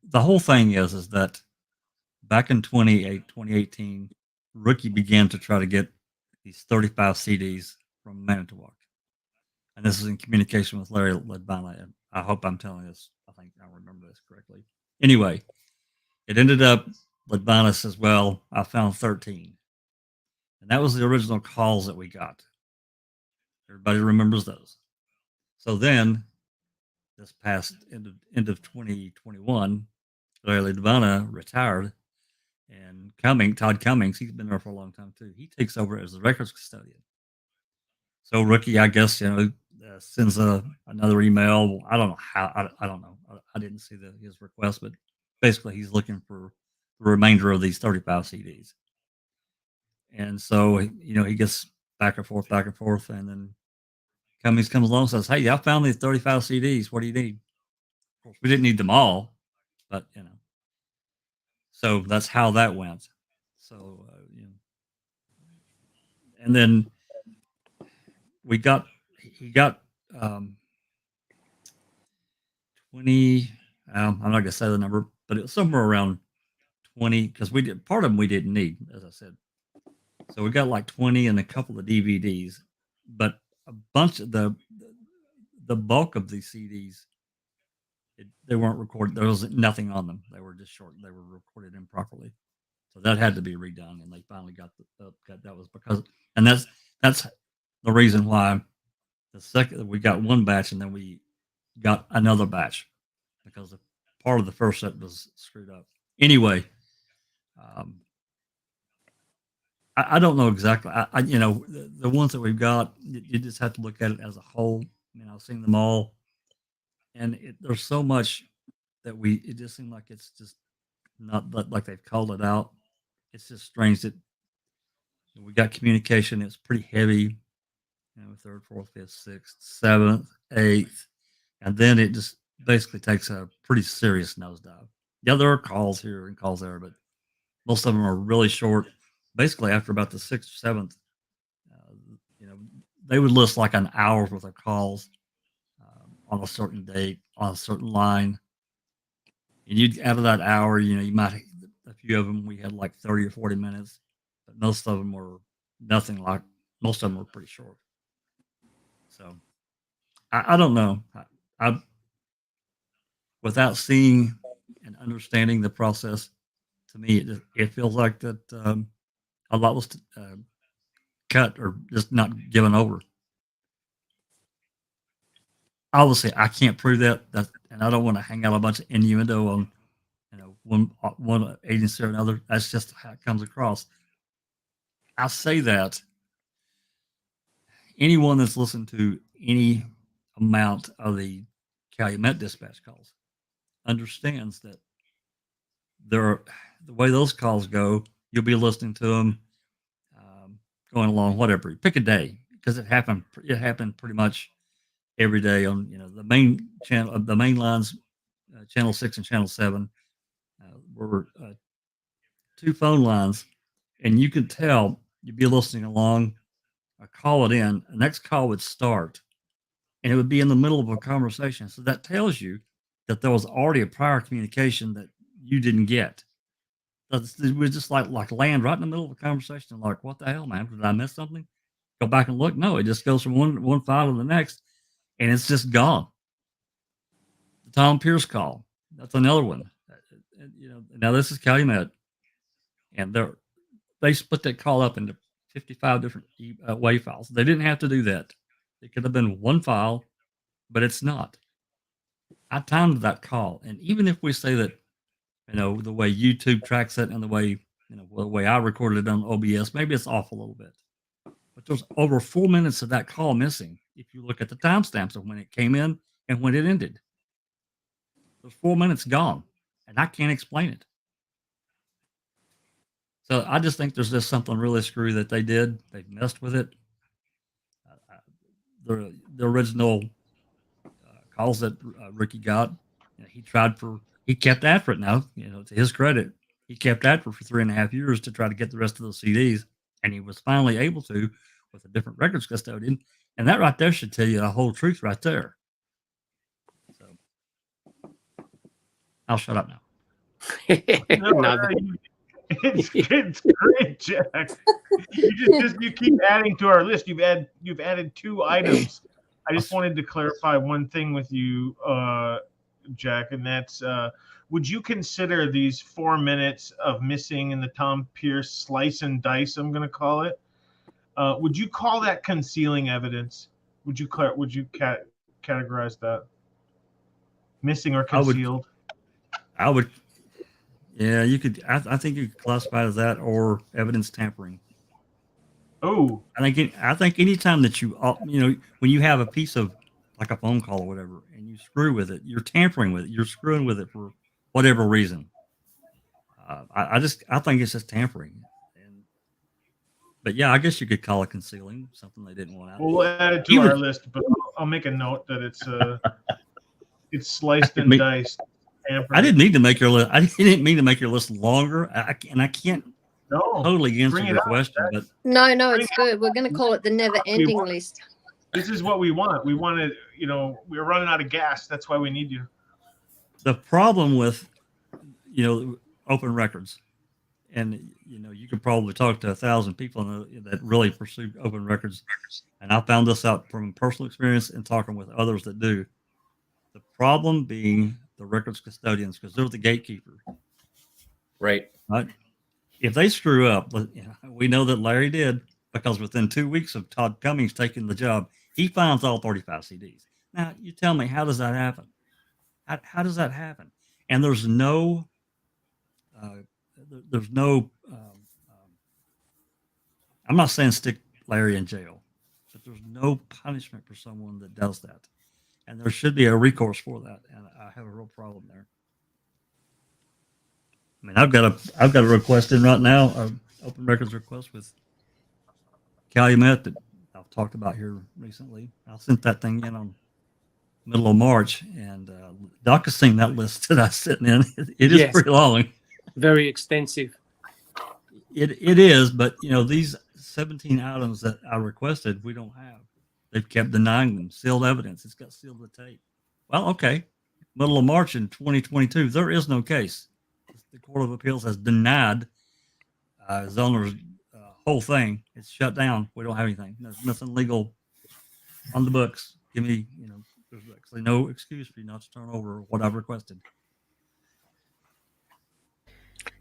the whole thing is that back in 2018, Rookie began to try to get these 35 CDs from Manitowoc, and this is in communication with Larry Ledbana. And I hope I'm telling this. I think I remember this correctly. Anyway, it ended up Ledbana says, "Well, I found 13." And that was the original calls that we got. Everybody remembers those. So then, this past end of 2021, Larry Ledbana retired, and Todd Cummings, he's been there for a long time too. He takes over as the records custodian. So Rookie, I guess, sends another email. I don't know how. I don't know. I didn't see his request, but basically he's looking for the remainder of these 35 CDs. And so, he gets back and forth, and then Cummings comes along and says, "Hey, I found these 35 CDs. What do you need?" Of course, we didn't need them all, but, so that's how that went. So, and then he got 20, I'm not going to say the number, but it was somewhere around 20, because part of them we didn't need, as I said. So we got like 20 and a couple of DVDs, but a bunch of the bulk of these CDs, they weren't recorded. There was nothing on them. They were just short. They were recorded improperly. So that had to be redone. And they finally got that was because, and that's the reason why we got one batch and then we got another batch, because part of the first set was screwed up. Anyway, I don't know exactly. The ones that we've got, you just have to look at it as a whole. I've seen them all, and there's so much that it just seems like it's just not like they've called it out. It's just strange that we got communication. It's pretty heavy, 3rd, 4th, 5th, 6th, 7th, 8th, and then it just basically takes a pretty serious nosedive. Yeah, there are calls here and calls there, but most of them are really short. Basically, after about the 6th or 7th, they would list like an hour worth of calls on a certain date, on a certain line. And you'd out of that hour, you might, a few of them, we had like 30 or 40 minutes, but most of them were nothing like, most of them were pretty short. So I don't know. I without seeing and understanding the process, to me, it feels like that a lot was cut or just not given over. Obviously, I can't prove that, and I don't want to hang out a bunch of innuendo on, one agency or another. That's just how it comes across. I say that anyone that's listened to any amount of the Calumet dispatch calls understands that the way those calls go, you'll be listening to them going along, whatever. Pick a day, because it happened pretty much every day on the main channel, the main lines, channel 6 and channel 7 were 2 phone lines, and you could tell you'd be listening along, call it in, the next call would start, and it would be in the middle of a conversation. So that tells you that there was already a prior communication that you didn't get. It was just like land right in the middle of a conversation. Like, what the hell, man? Did I miss something? Go back and look. No, it just goes from one file to the next, and it's just gone. The Tom Pierce call. That's another one. Now this is Calumet, and they split that call up into 55 different WAV files. They didn't have to do that. It could have been one file, but it's not. I timed that call, and even if we say that, the way YouTube tracks it and the way I recorded it on OBS, maybe it's off a little bit. But there's over 4 minutes of that call missing if you look at the timestamps of when it came in and when it ended. There's 4 minutes gone, and I can't explain it. So I just think there's just something really screwy that they did. They messed with it. The original calls that Ricky got, he kept after it now, to his credit. He kept after it for 3.5 years to try to get the rest of those CDs. And he was finally able to with a different records custodian. And that right there should tell you the whole truth right there. So I'll shut up now.
It's great, Jack. You keep adding to our list. You've added 2 items. I just wanted to clarify one thing with you, Jack, and that's would you consider these 4 minutes of missing in the Tom Pierce slice and dice, I'm going to call it, would you call that concealing evidence? Would you categorize that missing or concealed?
I would. Yeah, you could. I think you could classify it as that or evidence tampering.
Oh,
I think anytime that when you have a piece of like a phone call or whatever, and you screw with it, you're tampering with it. You're screwing with it for whatever reason. I think it's just tampering. But yeah, I guess you could call it concealing, something they didn't want out.
We'll add it to our list, but I'll make a note that it's sliced and diced.
I didn't mean to make your list. I didn't mean to make your list longer. I can't totally answer your question. But
no, it's good. We're going to call it the never-ending list.
This is what we want. We want to, we're running out of gas. That's why we need you.
The problem with, open records, and you could probably talk to 1,000 people that really pursue open records, and I found this out from personal experience and talking with others that do. The problem being the records custodians, because they're the gatekeeper.
Right.
If they screw up, we know that Larry did, because within 2 weeks of Todd Cummings taking the job, he finds all 35 CDs. Now, you tell me, how does that happen? How does that happen? And there's no, I'm not saying stick Larry in jail, but there's no punishment for someone that does that. And there should be a recourse for that. And I have a real problem there. I mean, I've got a request in right now, an open records request with Calumet that I've talked about here recently. I sent that thing in on middle of March, and Doc has seen that list that I'm sitting in. It is pretty long.
Very extensive.
It is, but these 17 items that I requested, we don't have. They've kept denying them. Sealed evidence. It's got sealed the tape. Well, okay. Middle of March in 2022, there is no case. The Court of Appeals has denied Zollner's whole thing. It's shut down. We don't have anything. There's nothing legal on the books. Give me, there's actually no excuse for you not to turn over what I've requested.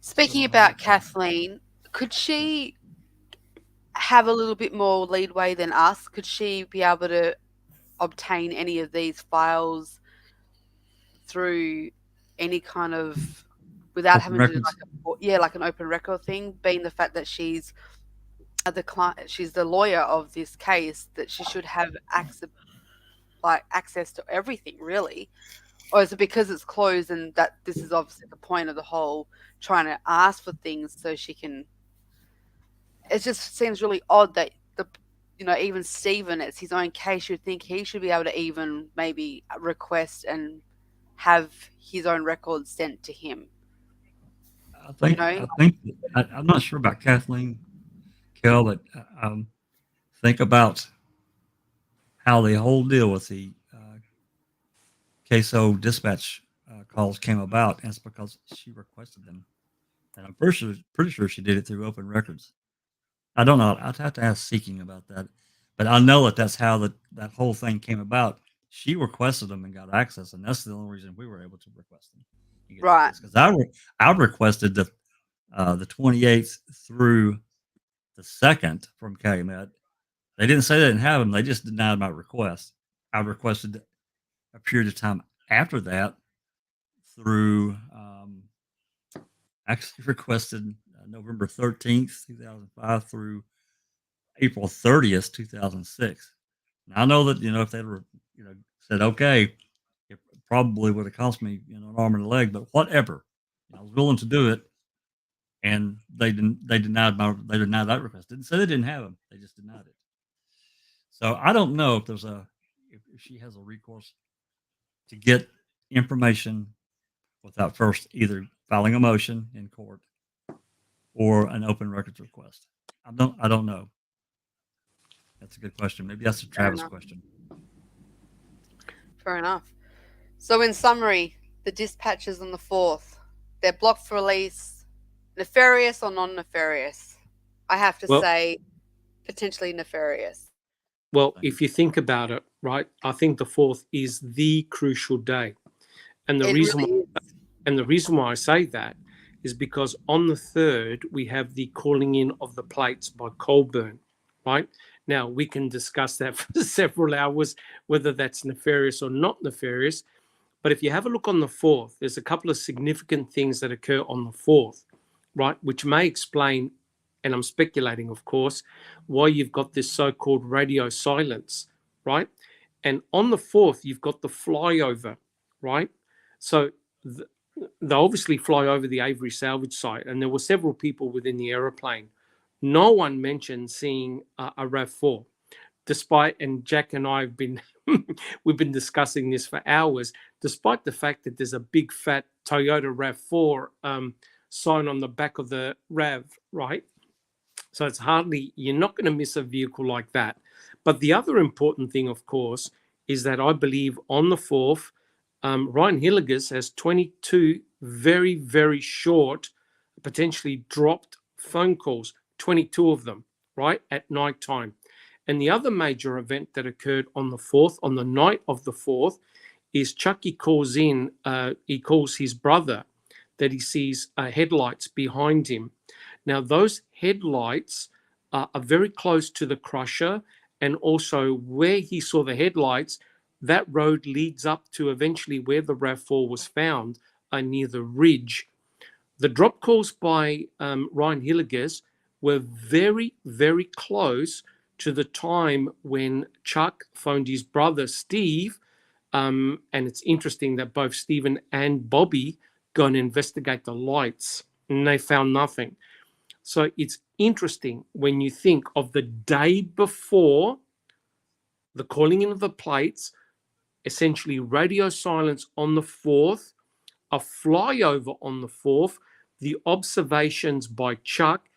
Speaking about Kathleen, could she have a little bit more leadway than us? Could she be able to obtain any of these files through any kind of, without
open
having
records.
to do like an open record thing, being the fact that she's the lawyer of this case, that she should have access to everything, really? Or is it because it's closed and that this is obviously the point of the whole trying to ask for things so she can? It just seems really odd that even Stephen, it's his own case. You'd think he should be able to even maybe request and have his own records sent to him.
I'm not sure about Kathleen, Kel, but think about how the whole deal with the CASO dispatch calls came about, and it's because she requested them. And I'm pretty sure she did it through open records. I don't know. I'd have to ask Seeking about that. But I know that that's how that whole thing came about. She requested them and got access, and that's the only reason we were able to request them.
Right.
Because I requested the 28th through the 2nd from Calumet. They didn't say they didn't have them. They just denied my request. I requested a period of time after that through actually requested November 13th, 2005 through April 30th, 2006. And I know that, if they were, said, okay, it probably would have cost me, an arm and a leg, but whatever. I was willing to do it. And they denied that request. Didn't say they didn't have them. They just denied it. So I don't know if if she has a recourse to get information without first either filing a motion in court or an open records request. I don't know. That's a good question. Maybe that's a Travis question.
Fair enough. So in summary, the dispatches on the 4th, they're blocked for release. Nefarious or non-nefarious? I have to say, potentially nefarious.
Well, if you think about it, right, I think the 4th is the crucial day. And the reason why I say that is because on the 3rd, we have the calling in of the plates by Colburn, right? Now, we can discuss that for several hours, whether that's nefarious or not nefarious. But if you have a look on the 4th, there's a couple of significant things that occur on the 4th, right, which may explain, and I'm speculating, of course, why you've got this so-called radio silence, right? And on the 4th, you've got the flyover, right? So they obviously fly over the Avery salvage site, and there were several people within the aeroplane. No one mentioned seeing a RAV4, despite, and Jack and I have been, we've been discussing this for hours, despite the fact that there's a big fat Toyota RAV4 sign on the back of the RAV, right? So it's you're not going to miss a vehicle like that. But the other important thing, of course, is that I believe on the 4th, Ryan Hilliges has 22 very, very short, potentially dropped phone calls, 22 of them, right, at night time. And the other major event that occurred on the 4th, on the night of the 4th, is Chucky calls in, he calls his brother that he sees headlights behind him. Now, those headlights are very close to the crusher, and also where he saw the headlights, that road leads up to eventually where the RAV4 was found, near the ridge. The drop calls by Ryan Hilliges were very, very close to the time when Chuck phoned his brother, Steve, and it's interesting that both Stephen and Bobby go and investigate the lights, and they found nothing. So it's interesting when you think of the day before the calling in of the plates, essentially radio silence on the 4th, a flyover on the 4th, the observations by Chuck,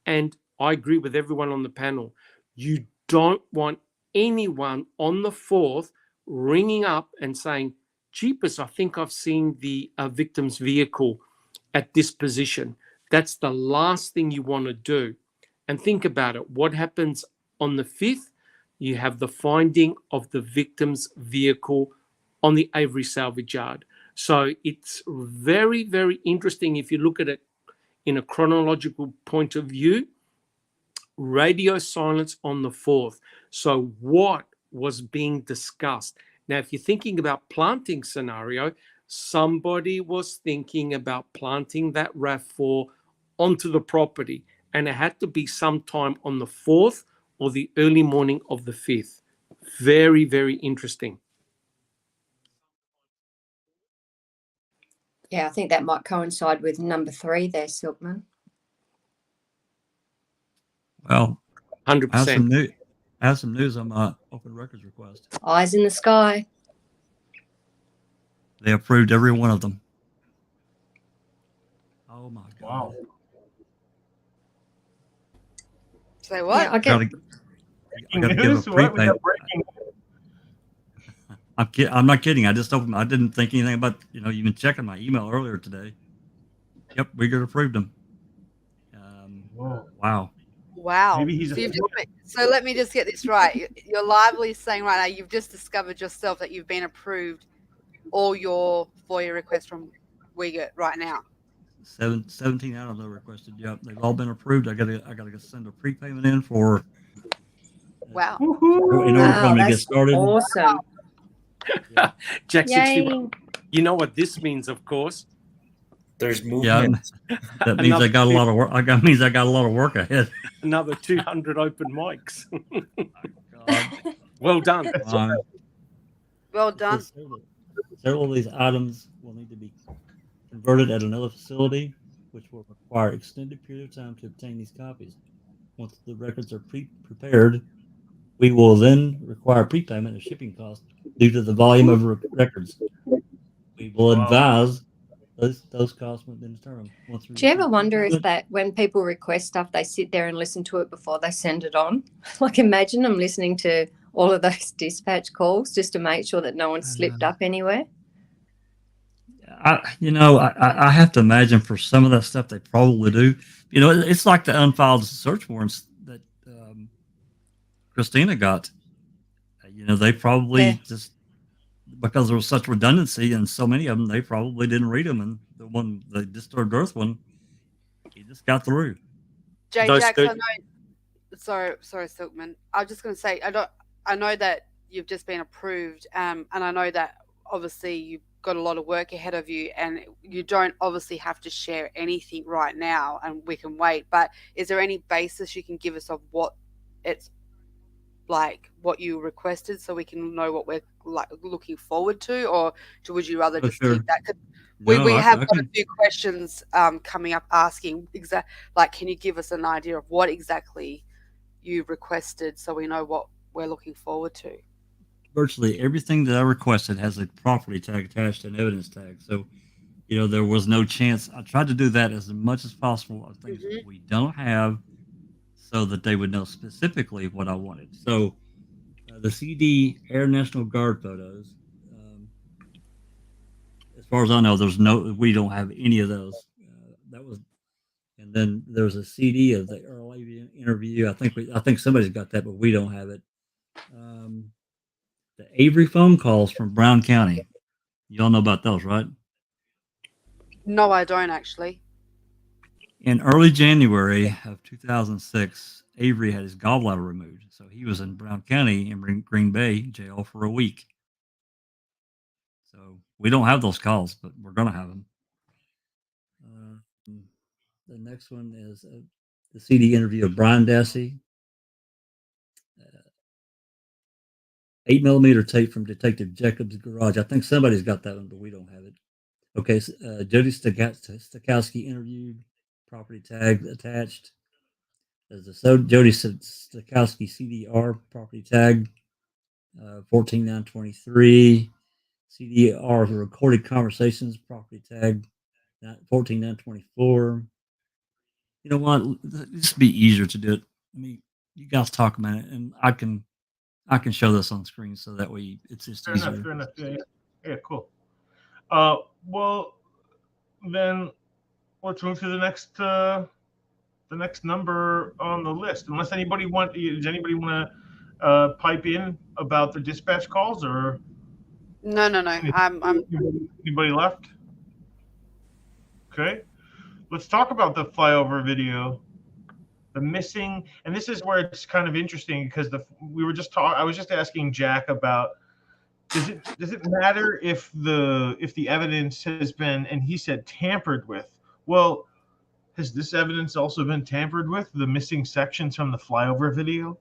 and I agree with everyone on the panel. You don't want anyone on the 4th ringing up and saying, jeepers, I think I've seen the victim's vehicle at this position. That's the last thing you want to do. And think about it. What happens on the 5th? You have the finding of the victim's vehicle on the Avery salvage yard. So it's very, very interesting if you look at it in a chronological point of view. Radio silence on the 4th. So what was being discussed? Now, if you're thinking about planting scenario, somebody was thinking about planting that RAV4 onto the property, and it had to be sometime on the 4th or the early morning of the 5th. Very, very interesting.
Yeah, I think that might coincide with number 3 there, Silkman.
Well,
100%.
I have some news on my open records request.
Eyes in the sky.
They approved every one of them. Oh my God.
Wow.
Say what?
Yeah, I get,
I gotta give a
News? What? We
prepaid.
got breaking.
I'm not kidding. I just opened. I didn't think anything about even checking my email earlier today. Yep, we got approved them.
Whoa.
Wow.
Wow.
Maybe he's
So let me just get this right. You're lively saying right now you've just discovered yourself that you've been approved all your FOIA requests from Wiget right now.
17 items I requested. Yep, they've all been approved. I gotta send a prepayment in for.
Wow.
In order for them to get started.
Awesome.
Jack
Yay.
61. You know what this means, of course.
There's
Yeah,
movement.
that means I got a lot of work. That means I got a lot of work ahead.
Another 200 open mics.
God.
Well done.
Well done.
Several of these items will need to be converted at another facility, which will require extended period of time to obtain these copies. Once the records are prepared, we will then require prepayment of shipping costs due to the volume of records. We will advise those costs when then determined.
Do you ever wonder if that when people request stuff, they sit there and listen to it before they send it on? Like, imagine them listening to all of those dispatch calls just to make sure that no one slipped up anywhere.
I have to imagine for some of that stuff they probably do. It's like the unfiled search warrants that Christina got. They probably just because there was such redundancy and so many of them, they probably didn't read them. And the Disturbed Earth one, he just got through.
Jay Jax, I know. Sorry, Silkman. I was just going to say, I know that you've just been approved, and I know that obviously you've got a lot of work ahead of you, and you don't obviously have to share anything right now, and we can wait. But is there any basis you can give us of what it's like, what you requested, so we can know what we're like looking forward to, or would you rather just keep that? Cause we have got a few questions coming up asking can you give us an idea of what exactly you requested so we know what we're looking forward to?
Virtually everything that I requested has a property tag attached and evidence tag. So, there was no chance. I tried to do that as much as possible of things that we don't have, so that they would know specifically what I wanted. So the CD Air National Guard photos, as far as I know, we don't have any of those. And then there's a CD of the Earl Avey interview. I think somebody's got that, but we don't have it. The Avery phone calls from Brown County. You all know about those, right?
No, I don't actually.
In early January of 2006, Avery had his gallbladder removed. So he was in Brown County in Green Bay jail for a week. So we don't have those calls, but we're going to have them. The next one is the CD interview of Brian Dassey. 8mm tape from Detective Jacobs' garage. I think somebody's got that one, but we don't have it. Okay, Jody Stokowski interviewed. Property tag attached. There's a Jody Stokowski CDR property tag, 14923. CDR recorded conversations property tag, 14924. You know what? This would be easier to do it. You guys talk about it, and I can show this on screen so that way it's just easier.
Fair enough. Yeah, cool. Well, then let's move to the next number on the list. Unless does anybody want to pipe in about the dispatch calls, or
no. I'm
anybody left? Okay, let's talk about the flyover video. The missing, and this is where it's kind of interesting because I was just asking Jack about does it matter if the evidence has been, and he said tampered with. Well, has this evidence also been tampered with? The missing sections from the flyover video?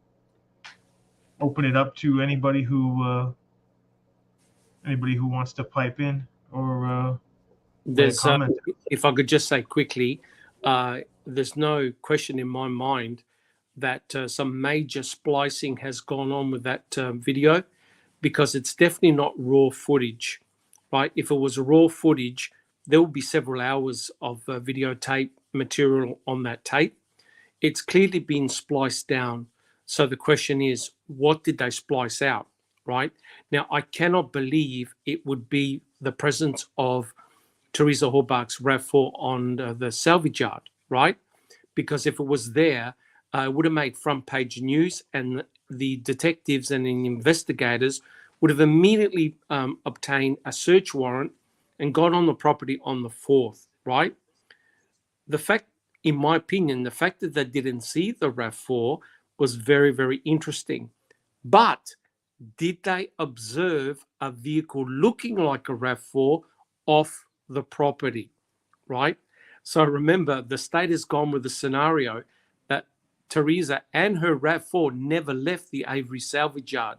Open it up to anybody who wants to pipe in or
there's if I could just say quickly, there's no question in my mind that some major splicing has gone on with that video, because it's definitely not raw footage, right? If it was raw footage, there will be several hours of videotape material on that tape. It's clearly been spliced down. So the question is, what did they splice out? right? Now, I cannot believe it would be the presence of Teresa Horbach's RAV4 on the salvage yard, right? Because if it was there, it would have made front page news, and the detectives and the investigators would have immediately obtained a search warrant and got on the property on the 4th, right? The fact, in my opinion, the fact that they didn't see the RAV4 was very, very interesting. But did they observe a vehicle looking like a RAV4 off the property, right? So remember, the state has gone with the scenario that Teresa and her RAV4 never left the Avery salvage yard.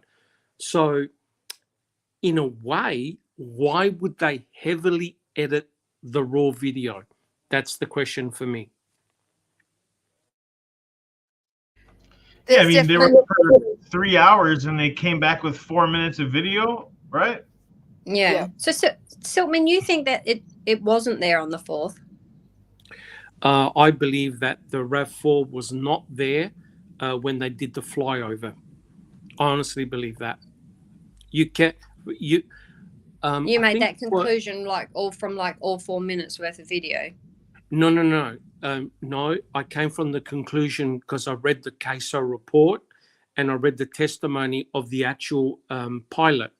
So in a way, why would they heavily edit the raw video? That's the question for me.
Yeah, I
There's
mean, they were
definitely-
for 3 hours and they came back with 4 minutes of video, right?
Yeah.
Yeah.
So Siltman, you think that it wasn't there on the 4th?
I believe that the RAV4 was not there when they did the flyover. I honestly believe that. You made
That conclusion all 4 minutes worth of video.
No. No, I came from the conclusion because I read the CASO report and I read the testimony of the actual pilot.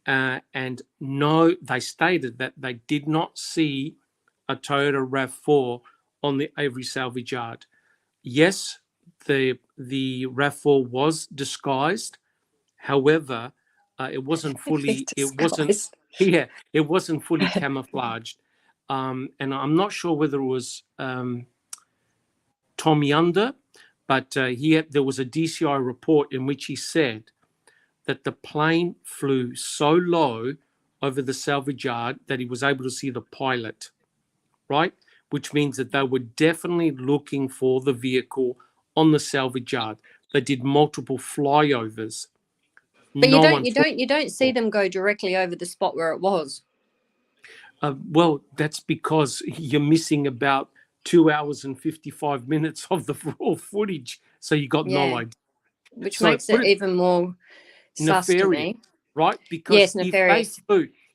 And no, they stated that they did not see a Toyota RAV4 on the Avery salvage yard. Yes, the RAV4 was disguised. However, it wasn't fully. It wasn't fully camouflaged. And I'm not sure whether it was Tommy Under, but there was a DCI report in which he said that the plane flew so low over the salvage yard that he was able to see the pilot, right? Which means that they were definitely looking for the vehicle on the salvage yard. They did multiple flyovers.
But you don't see them go directly over the spot where it was.
Well, that's because you're missing about 2 hours and 55 minutes of the raw footage. So you got no idea.
Which makes it even more sus to me.
Right? Because
yes, nefarious.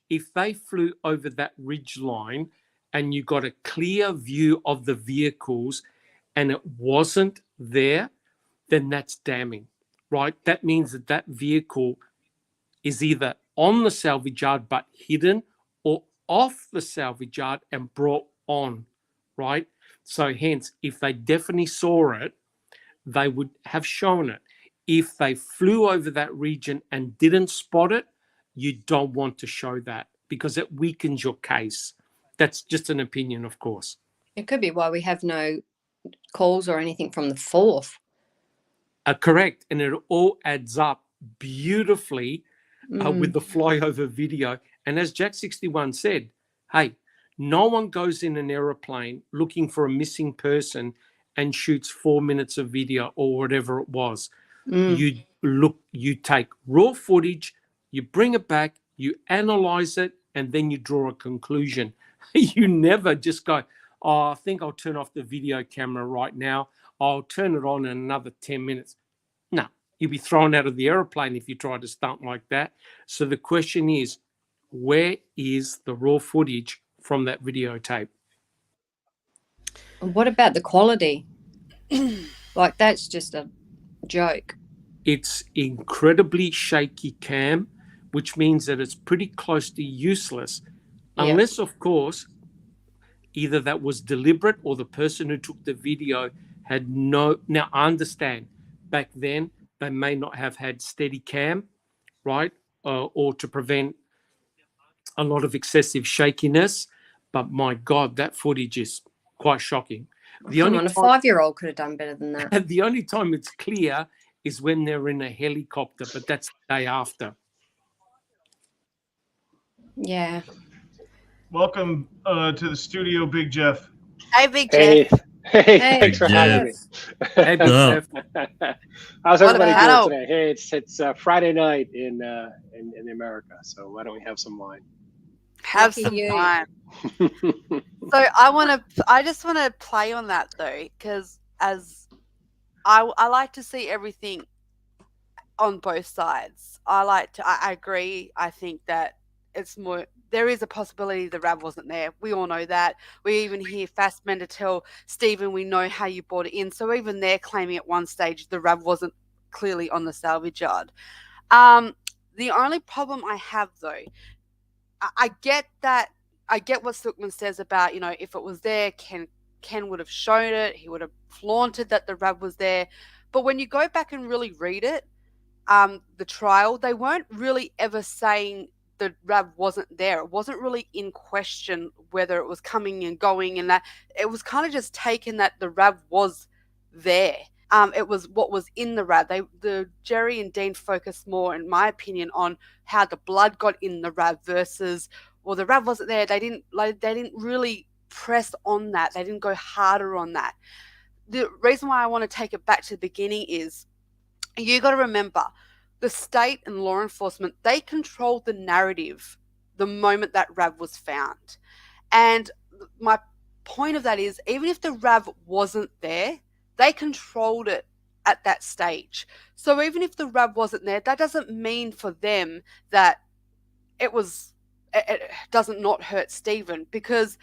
If they flew over that ridge line and you got a clear view of the vehicles and it wasn't there, then that's damning, right? That means that vehicle is either on the salvage yard but hidden or off the salvage yard and brought on, right? So hence, if they definitely saw it, they would have shown it. If they flew over that region and didn't spot it, you don't want to show that because it weakens your case. That's just an opinion, of course.
It could be why we have no calls or anything from the 4th.
Correct. And it all adds up beautifully with the flyover video. And as Jack 61 said, hey, no one goes in an aeroplane looking for a missing person and shoots 4 minutes of video or whatever it was. You take raw footage, you bring it back, you analyze it, and then you draw a conclusion. You never just go, oh, I think I'll turn off the video camera right now. I'll turn it on in another 10 minutes. No, you'll be thrown out of the aeroplane if you try to stunt like that. So the question is, where is the raw footage from that videotape?
What about the quality? Like, that's just a joke.
It's incredibly shaky cam, which means that it's pretty close to useless. Unless, of course, either that was deliberate or the person who took the video had no... Now, I understand back then they may not have had steady cam, right? Or to prevent a lot of excessive shakiness. But my God, that footage is quite shocking.
A 5-year-old could have done better than that.
The only time it's clear is when they're in a helicopter, but that's the day after.
Yeah.
Welcome to the studio, Big Jeff.
Hey, Big Jeff.
Hey, thanks for having me.
Hey, Big Jeff.
How's
What
everybody
about-
doing today? Hey, it's Friday night in America, so why don't we have some wine?
Have
Lucky
some
you.
wine. So I just want to play on that though, because as I like to see everything on both sides. I agree. I think that it's more. There is a possibility the Rav wasn't there. We all know that. We even hear Fassbender tell Stephen, "We know how you brought it in." So even they're claiming at one stage the Rav wasn't clearly on the salvage yard. The only problem I have though, I get that. I get what Silkman says about, if it was there, Ken would have shown it. He would have flaunted that the Rav was there. But when you go back and really read it, the trial, they weren't really ever saying the Rav wasn't there. It wasn't really in question whether it was coming and going, and that it was kind of just taken that the Rav was there. It was what was in the Rav. The Jerry and Dean focused more, in my opinion, on how the blood got in the Rav versus, well, the Rav wasn't there. They didn't really press on that. They didn't go harder on that. The reason why I want to take it back to the beginning is you got to remember the state and law enforcement, they controlled the narrative the moment that Rav was found. And my point of that is, even if the Rav wasn't there, they controlled it at that stage. So even if the Rav wasn't there, that doesn't mean for them that it doesn't not hurt Stephen, because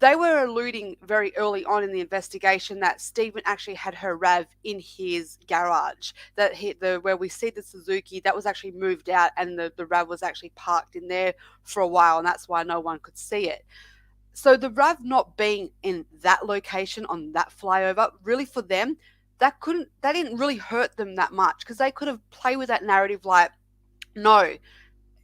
they were alluding very early on in the investigation that Stephen actually had her Rav in his garage. That where we see the Suzuki, that was actually moved out, and the Rav was actually parked in there for a while, and that's why no one could see it. So the Rav not being in that location on that flyover, really for them, that didn't really hurt them that much, because they could have played with that narrative like, no,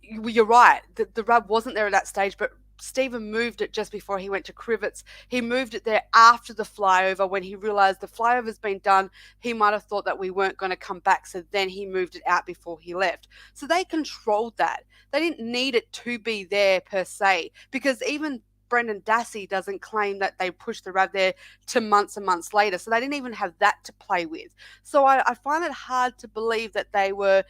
you're right, the Rav wasn't there at that stage, but Stephen moved it just before he went to Crivets. He moved it there after the flyover. When he realized the flyover's been done, he might have thought that we weren't going to come back, so then he moved it out before he left. So they controlled that. They didn't need it to be there per se, because even Brendan Dassey doesn't claim that they pushed the Rav there to months and months later, so they didn't even have that to play with. So I find it hard to believe that they were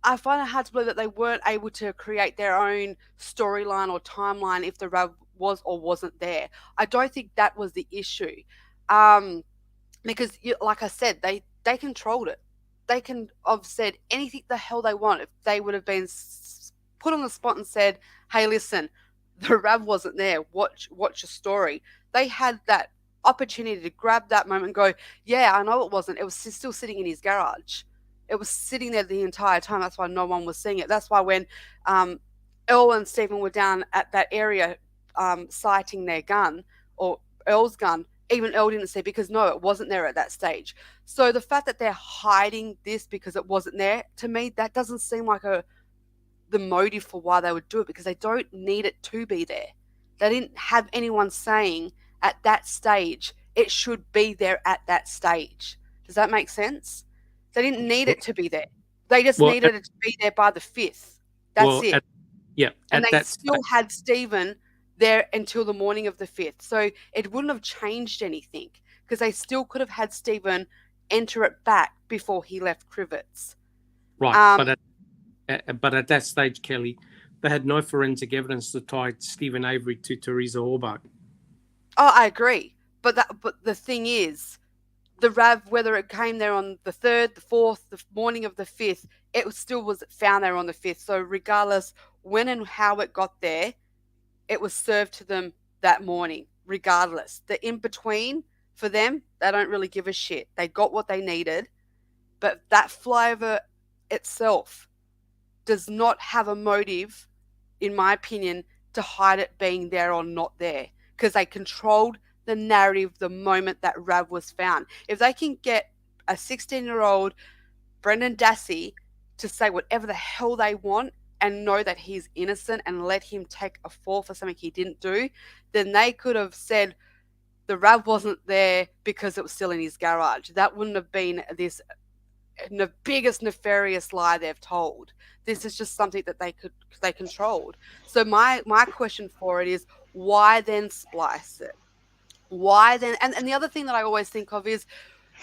I find it hard to believe that they weren't able to create their own storyline or timeline if the Rav was or wasn't there. I don't think that was the issue, because, like I said, they controlled it. They can have said anything the hell they want. If they would have been put on the spot and said, "Hey, listen, the Rav wasn't there. Watch your story." They had that opportunity to grab that moment and go, "Yeah, I know it wasn't. It was still sitting in his garage. It was sitting there the entire time. That's why no one was seeing it." That's why when Earl and Stephen were down at that area sighting their gun, or Earl's gun, even Earl didn't see, because no, it wasn't there at that stage. So the fact that they're hiding this because it wasn't there, to me, that doesn't seem like the motive for why they would do it, because they don't need it to be there. They didn't have anyone saying at that stage it should be there at that stage. Does that make sense? They didn't need it to be there. They just needed it to be there by the 5th. That's it. And they still had Stephen there until the morning of the 5th. So it wouldn't have changed anything, because they still could have had Stephen enter it back before he left Crivets.
Right. But at that stage, Kelly, they had no forensic evidence to tie Stephen Avery to Teresa Orbach.
Oh, I agree. But the thing is, the Rav, whether it came there on the 3rd, the 4th, the morning of the 5th, it still was found there on the 5th. So regardless when and how it got there, it was served to them that morning, regardless. The in-between, for them, they don't really give a shit. They got what they needed. But that flyover itself does not have a motive, in my opinion, to hide it being there or not there, because they controlled the narrative the moment that Rav was found. If they can get a 16-year-old Brendan Dassey to say whatever the hell they want and know that he's innocent and let him take a fall for something he didn't do, then they could have said the Rav wasn't there because it was still in his garage. That wouldn't have been the biggest nefarious lie they've told. This is just something that they controlled. So my question for it is, why then splice it? Why then? And the other thing that I always think of is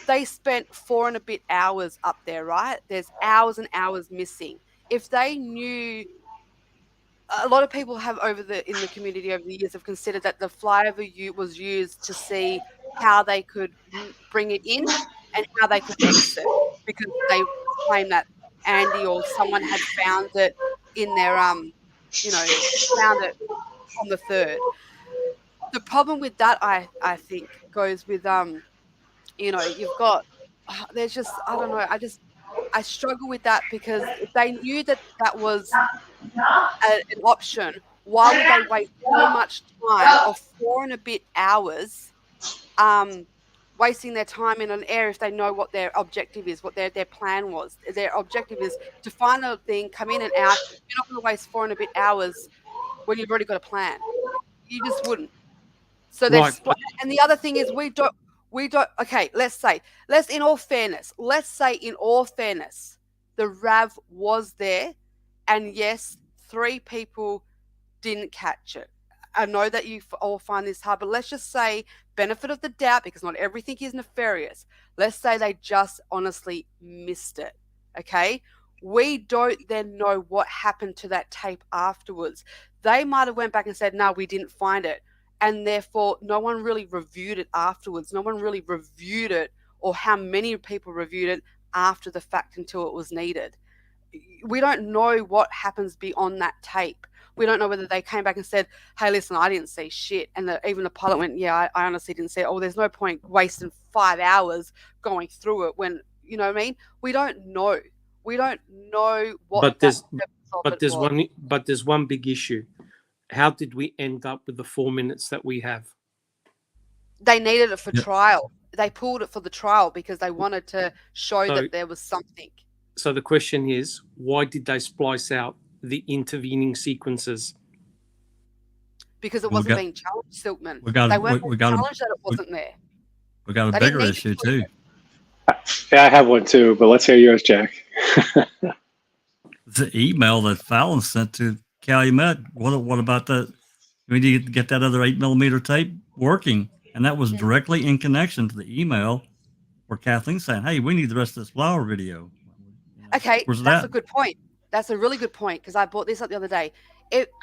they spent 4 and a bit hours up there, right? There's hours and hours missing. If they knew, a lot of people have in the community over the years have considered that the flyover was used to see how they could bring it in. and how they could exit, because they claim that Andy or someone had found it in their found it on the 3rd. The problem with that, I think, goes with you've got there's just, I don't know, I struggle with that, because if they knew that was an option, why would they waste so much time, or 4 and a bit hours, wasting their time in an area if they know what their objective is, what their plan was? Their objective is to find a thing, come in and out. You're not going to waste 4 and a bit hours when you've already got a plan. You just wouldn't. So
Right.
and the other thing is we don't. Okay, let's say in all fairness, the RAV was there, and yes, 3 people didn't catch it. I know that you all find this hard, but let's just say, benefit of the doubt, because not everything is nefarious. Let's say they just honestly missed it. Okay, we don't then know what happened to that tape afterwards. They might have went back and said, no, we didn't find it. And therefore, no one really reviewed it afterwards. No one really reviewed it, or how many people reviewed it after the fact until it was needed. We don't know what happens beyond that tape. We don't know whether they came back and said, hey, listen, I didn't see shit. And even the pilot went, yeah, I honestly didn't see it. Oh, there's no point wasting 5 hours going through it when, you know what I mean? We don't know. We don't know what.
But there's one big issue. How did we end up with the 4 minutes that we have?
They needed it for trial. They pulled it for the trial because they wanted to show that there was something.
So the question is, why did they splice out the intervening sequences?
Because it wasn't being challenged, Silkman.
We got
challenged that it wasn't there.
We got a bigger issue too.
Yeah, I have one too, but let's hear yours, Jack.
The email that Fallon sent to Calumet. What about that? We need to get that other 8mm tape working, and that was directly in connection to the email where Kathleen saying, "Hey, we need the rest of this flower video."
Okay, that's a good point. That's a really good point, because I brought this up the other day.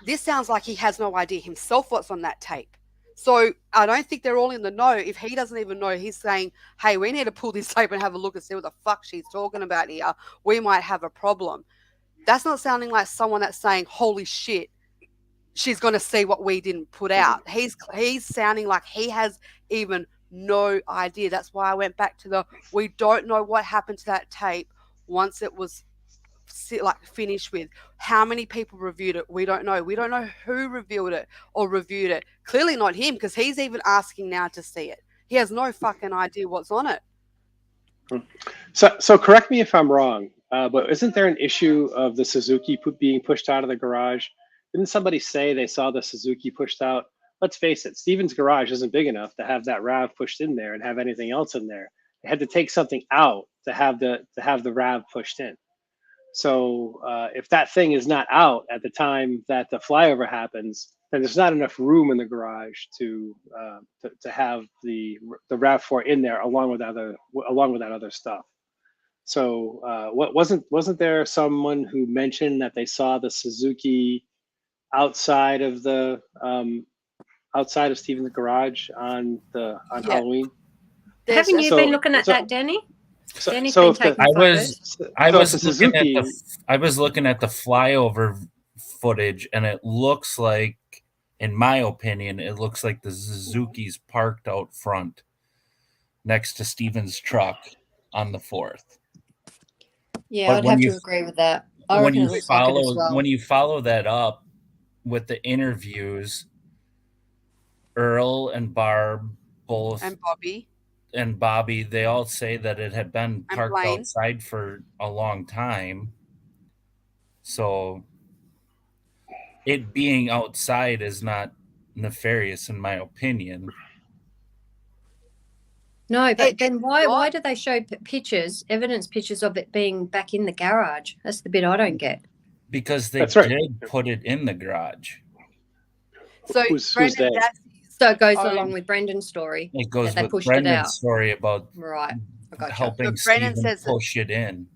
This sounds like he has no idea himself what's on that tape. So I don't think they're all in the know. If he doesn't even know, he's saying, hey, we need to pull this tape and have a look and see what the fuck she's talking about here. We might have a problem. That's not sounding like someone that's saying, holy shit, she's going to see what we didn't put out. He's sounding like he has even no idea. That's why I went back to we don't know what happened to that tape once it was finished with. How many people reviewed it? We don't know. We don't know who reviewed it or reviewed it. Clearly not him, because he's even asking now to see it. He has no fucking idea what's on it.
So correct me if I'm wrong, but isn't there an issue of the Suzuki being pushed out of the garage? Didn't somebody say they saw the Suzuki pushed out? Let's face it, Steven's garage isn't big enough to have that RAV pushed in there and have anything else in there. They had to take something out to have the RAV pushed in. So if that thing is not out at the time that the flyover happens, then there's not enough room in the garage to have the RAV4 in there along with that other stuff. So wasn't there someone who mentioned that they saw the Suzuki outside of Steven's garage on Halloween?
Haven't you been looking at that, Danny?
I was looking at the flyover footage, and it looks like, in my opinion, it looks like the Suzuki's parked out front next to Steven's truck on the 4th.
Yeah, I'd have to agree with that.
When you follow that up with the interviews, Earl and Barb both, and Bobby, they all say that it had been parked outside for a long time. So it being outside is not nefarious, in my opinion.
No, but then why do they show evidence pictures of it being back in the garage? That's the bit I don't get.
Because they did put it in the garage.
So
So it goes along with Brendan's story.
It goes with Brendan's story about helping Steven push it in.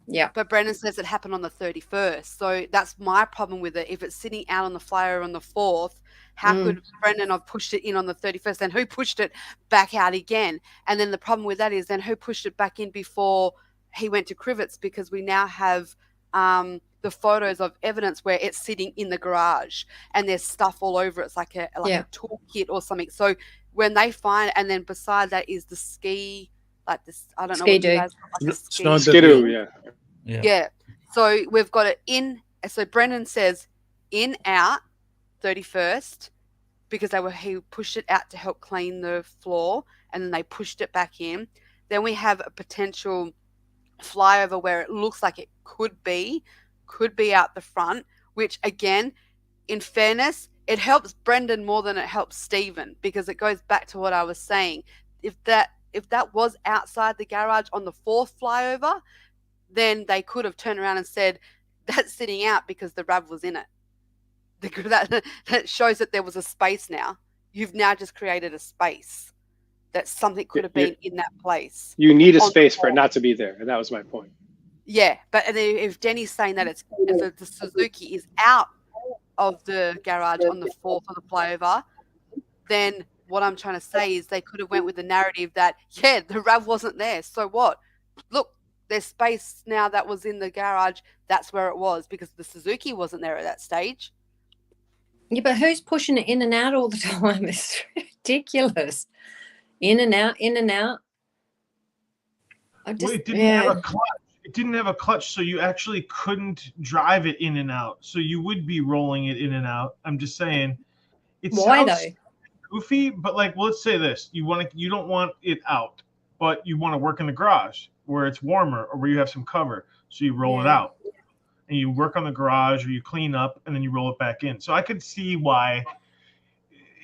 Yeah.
But Brendan says it happened on the 31st. So that's my problem with it. If it's sitting out on the flyer on the 4th, How could Brendan have pushed it in on the 31st? Then who pushed it back out again? And then the problem with that is then who pushed it back in before he went to Crivets, because we now have the photos of evidence where it's sitting in the garage and there's stuff all over it. It's like a toolkit or something. So when they find, and then beside that is the ski, like this, I don't know what you guys call, like
Skidoo,
yeah. So we've got it in. So Brendan says in, out, 31st, because he pushed it out to help clean the floor, and then they pushed it back in. Then we have a potential flyover where it looks like it could be out the front, which again, in fairness, it helps Brendan more than it helps Stephen, because it goes back to what I was saying. If that was outside the garage on the 4th flyover, then they could have turned around and said that's sitting out because the RAV was in it. That shows that there was a space now. You've now just created a space that something could have been in that place.
You need a space for it not to be there, and that was my point.
Yeah, but if Denny's saying that the Suzuki is out of the garage on the 4th of the flyover, then what I'm trying to say is they could have went with the narrative that, the RAV wasn't there. So what? Look, there's space now that was in the garage. That's where it was, because the Suzuki wasn't there at that stage.
Yeah, but who's pushing it in and out all the time? It's ridiculous. In and out, in and out.
It didn't have a clutch. It didn't have a clutch, so you actually couldn't drive it in and out. So you would be rolling it in and out. I'm just saying.
Why though?
Goofy, but like, let's say this: you don't want it out, but you want to work in the garage where it's warmer or where you have some cover. So you roll it out, and you work on the garage, or you clean up, and then you roll it back in. So I could see why.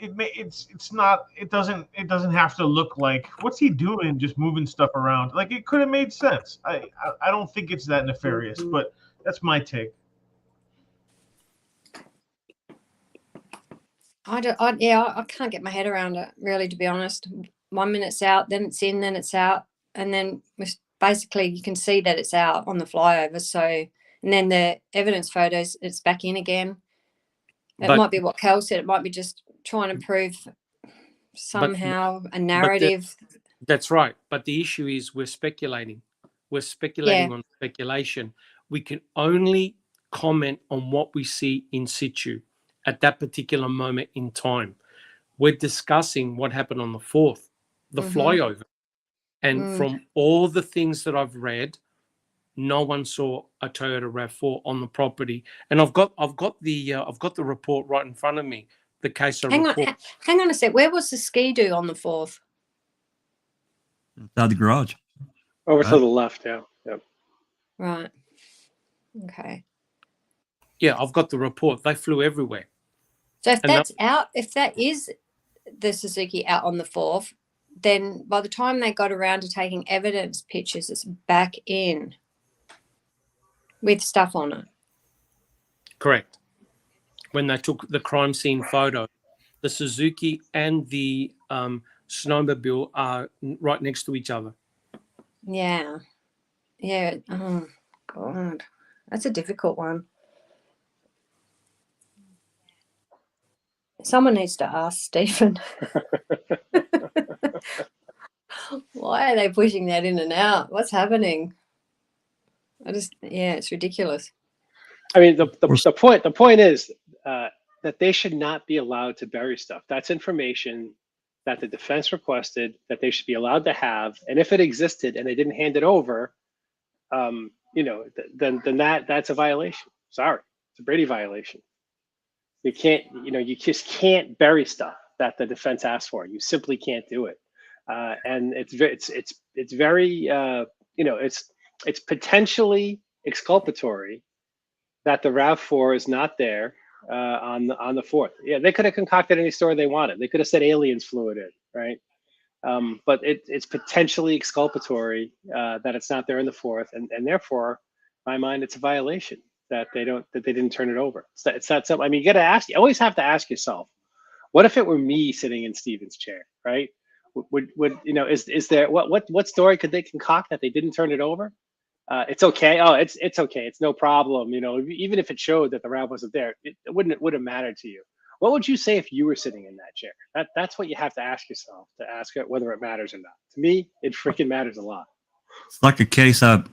It doesn't have to look like, what's he doing just moving stuff around? Like, it could have made sense. I don't think it's that nefarious, but that's my take.
I can't get my head around it, really, to be honest. 1 minute it's out, then it's in, then it's out, and then basically you can see that it's out on the flyover. So, and then the evidence photos, it's back in again. It might be what Kel said. It might be just trying to prove somehow a narrative.
That's right. But the issue is we're speculating. We're speculating on speculation. We can only comment on what we see in situ at that particular moment in time. We're discussing what happened on the 4th, the flyover. And from all the things that I've read, no one saw a Toyota RAV4 on the property. And I've got the report right in front of me. The case report.
Hang on a sec. Where was the Skidoo on the 4th?
Inside the garage.
Over to the left, yeah. Yep.
Right. Okay.
Yeah, I've got the report. They flew everywhere.
So if that's out, if that is the Suzuki out on the 4th, then by the time they got around to taking evidence pictures, it's back in with stuff on it.
Correct. When they took the crime scene photo, the Suzuki and the snowmobile are right next to each other.
Yeah. Yeah. Oh, God. That's a difficult one. Someone needs to ask Stephen. Why are they pushing that in and out? What's happening? It's ridiculous.
I mean, the point is that they should not be allowed to bury stuff. That's information that the defense requested that they should be allowed to have. And if it existed and they didn't hand it over, then that's a violation. Sorry, it's a Brady violation. You can't, you just can't bury stuff that the defense asked for. You simply can't do it. And it's very, it's potentially exculpatory that the RAV4 is not there on the 4th. Yeah, they could have concocted any story they wanted. They could have said aliens flew it in, right? But it's potentially exculpatory that it's not there in the 4th, and therefore, in my mind, it's a violation that they didn't turn it over. It's that simple. I mean, you always have to ask yourself, what if it were me sitting in Stephen's chair, right? Is there what story could they concoct that they didn't turn it over? It's okay. Oh, it's okay. It's no problem. Even if it showed that the RAV wasn't there, it wouldn't matter to you. What would you say if you were sitting in that chair? That's what you have to ask yourself to ask it whether it matters or not. To me, it freaking matters a lot.
It's like a case I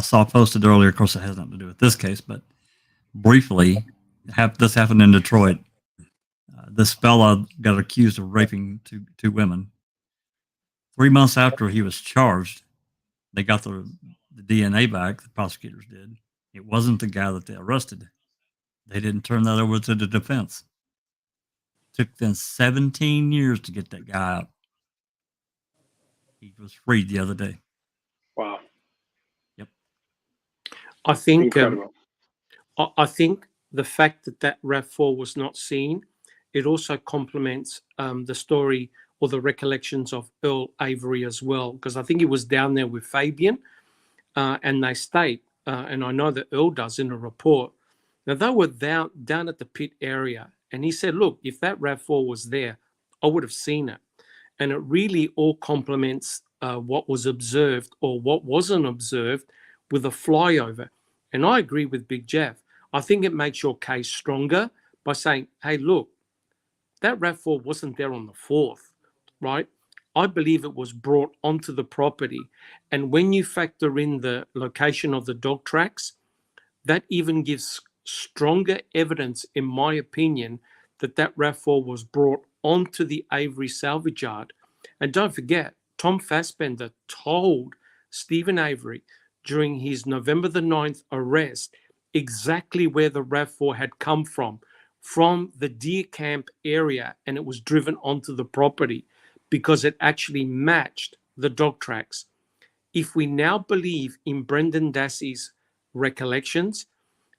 saw posted earlier. Of course, it has nothing to do with this case, but briefly, this happened in Detroit. This fella got accused of raping two women. 3 months after he was charged, they got the DNA back. The prosecutors did. It wasn't the guy that they arrested. They didn't turn that over to the defense. Took them 17 years to get that guy out. He was freed the other day.
Wow.
Yep.
I think
Incredible.
I think the fact that RAV4 was not seen, it also complements the story or the recollections of Earl Avery as well, because I think he was down there with Fabian, and they state, and I know that Earl does in a report, now they were down at the pit area, and he said, look, if that RAV4 was there, I would have seen it. And it really all complements what was observed or what wasn't observed with a flyover. And I agree with Big Jeff. I think it makes your case stronger by saying, hey, look, that RAV4 wasn't there on the 4th, right? I believe it was brought onto the property. And when you factor in the location of the dog tracks, that even gives stronger evidence, in my opinion, that RAV4 was brought onto the Avery salvage yard. And don't forget, Tom Fassbender told Stephen Avery during his November the 9th arrest exactly where the RAV4 had come from the deer camp area, and it was driven onto the property because it actually matched the dog tracks. If we now believe in Brendan Dassey's recollections,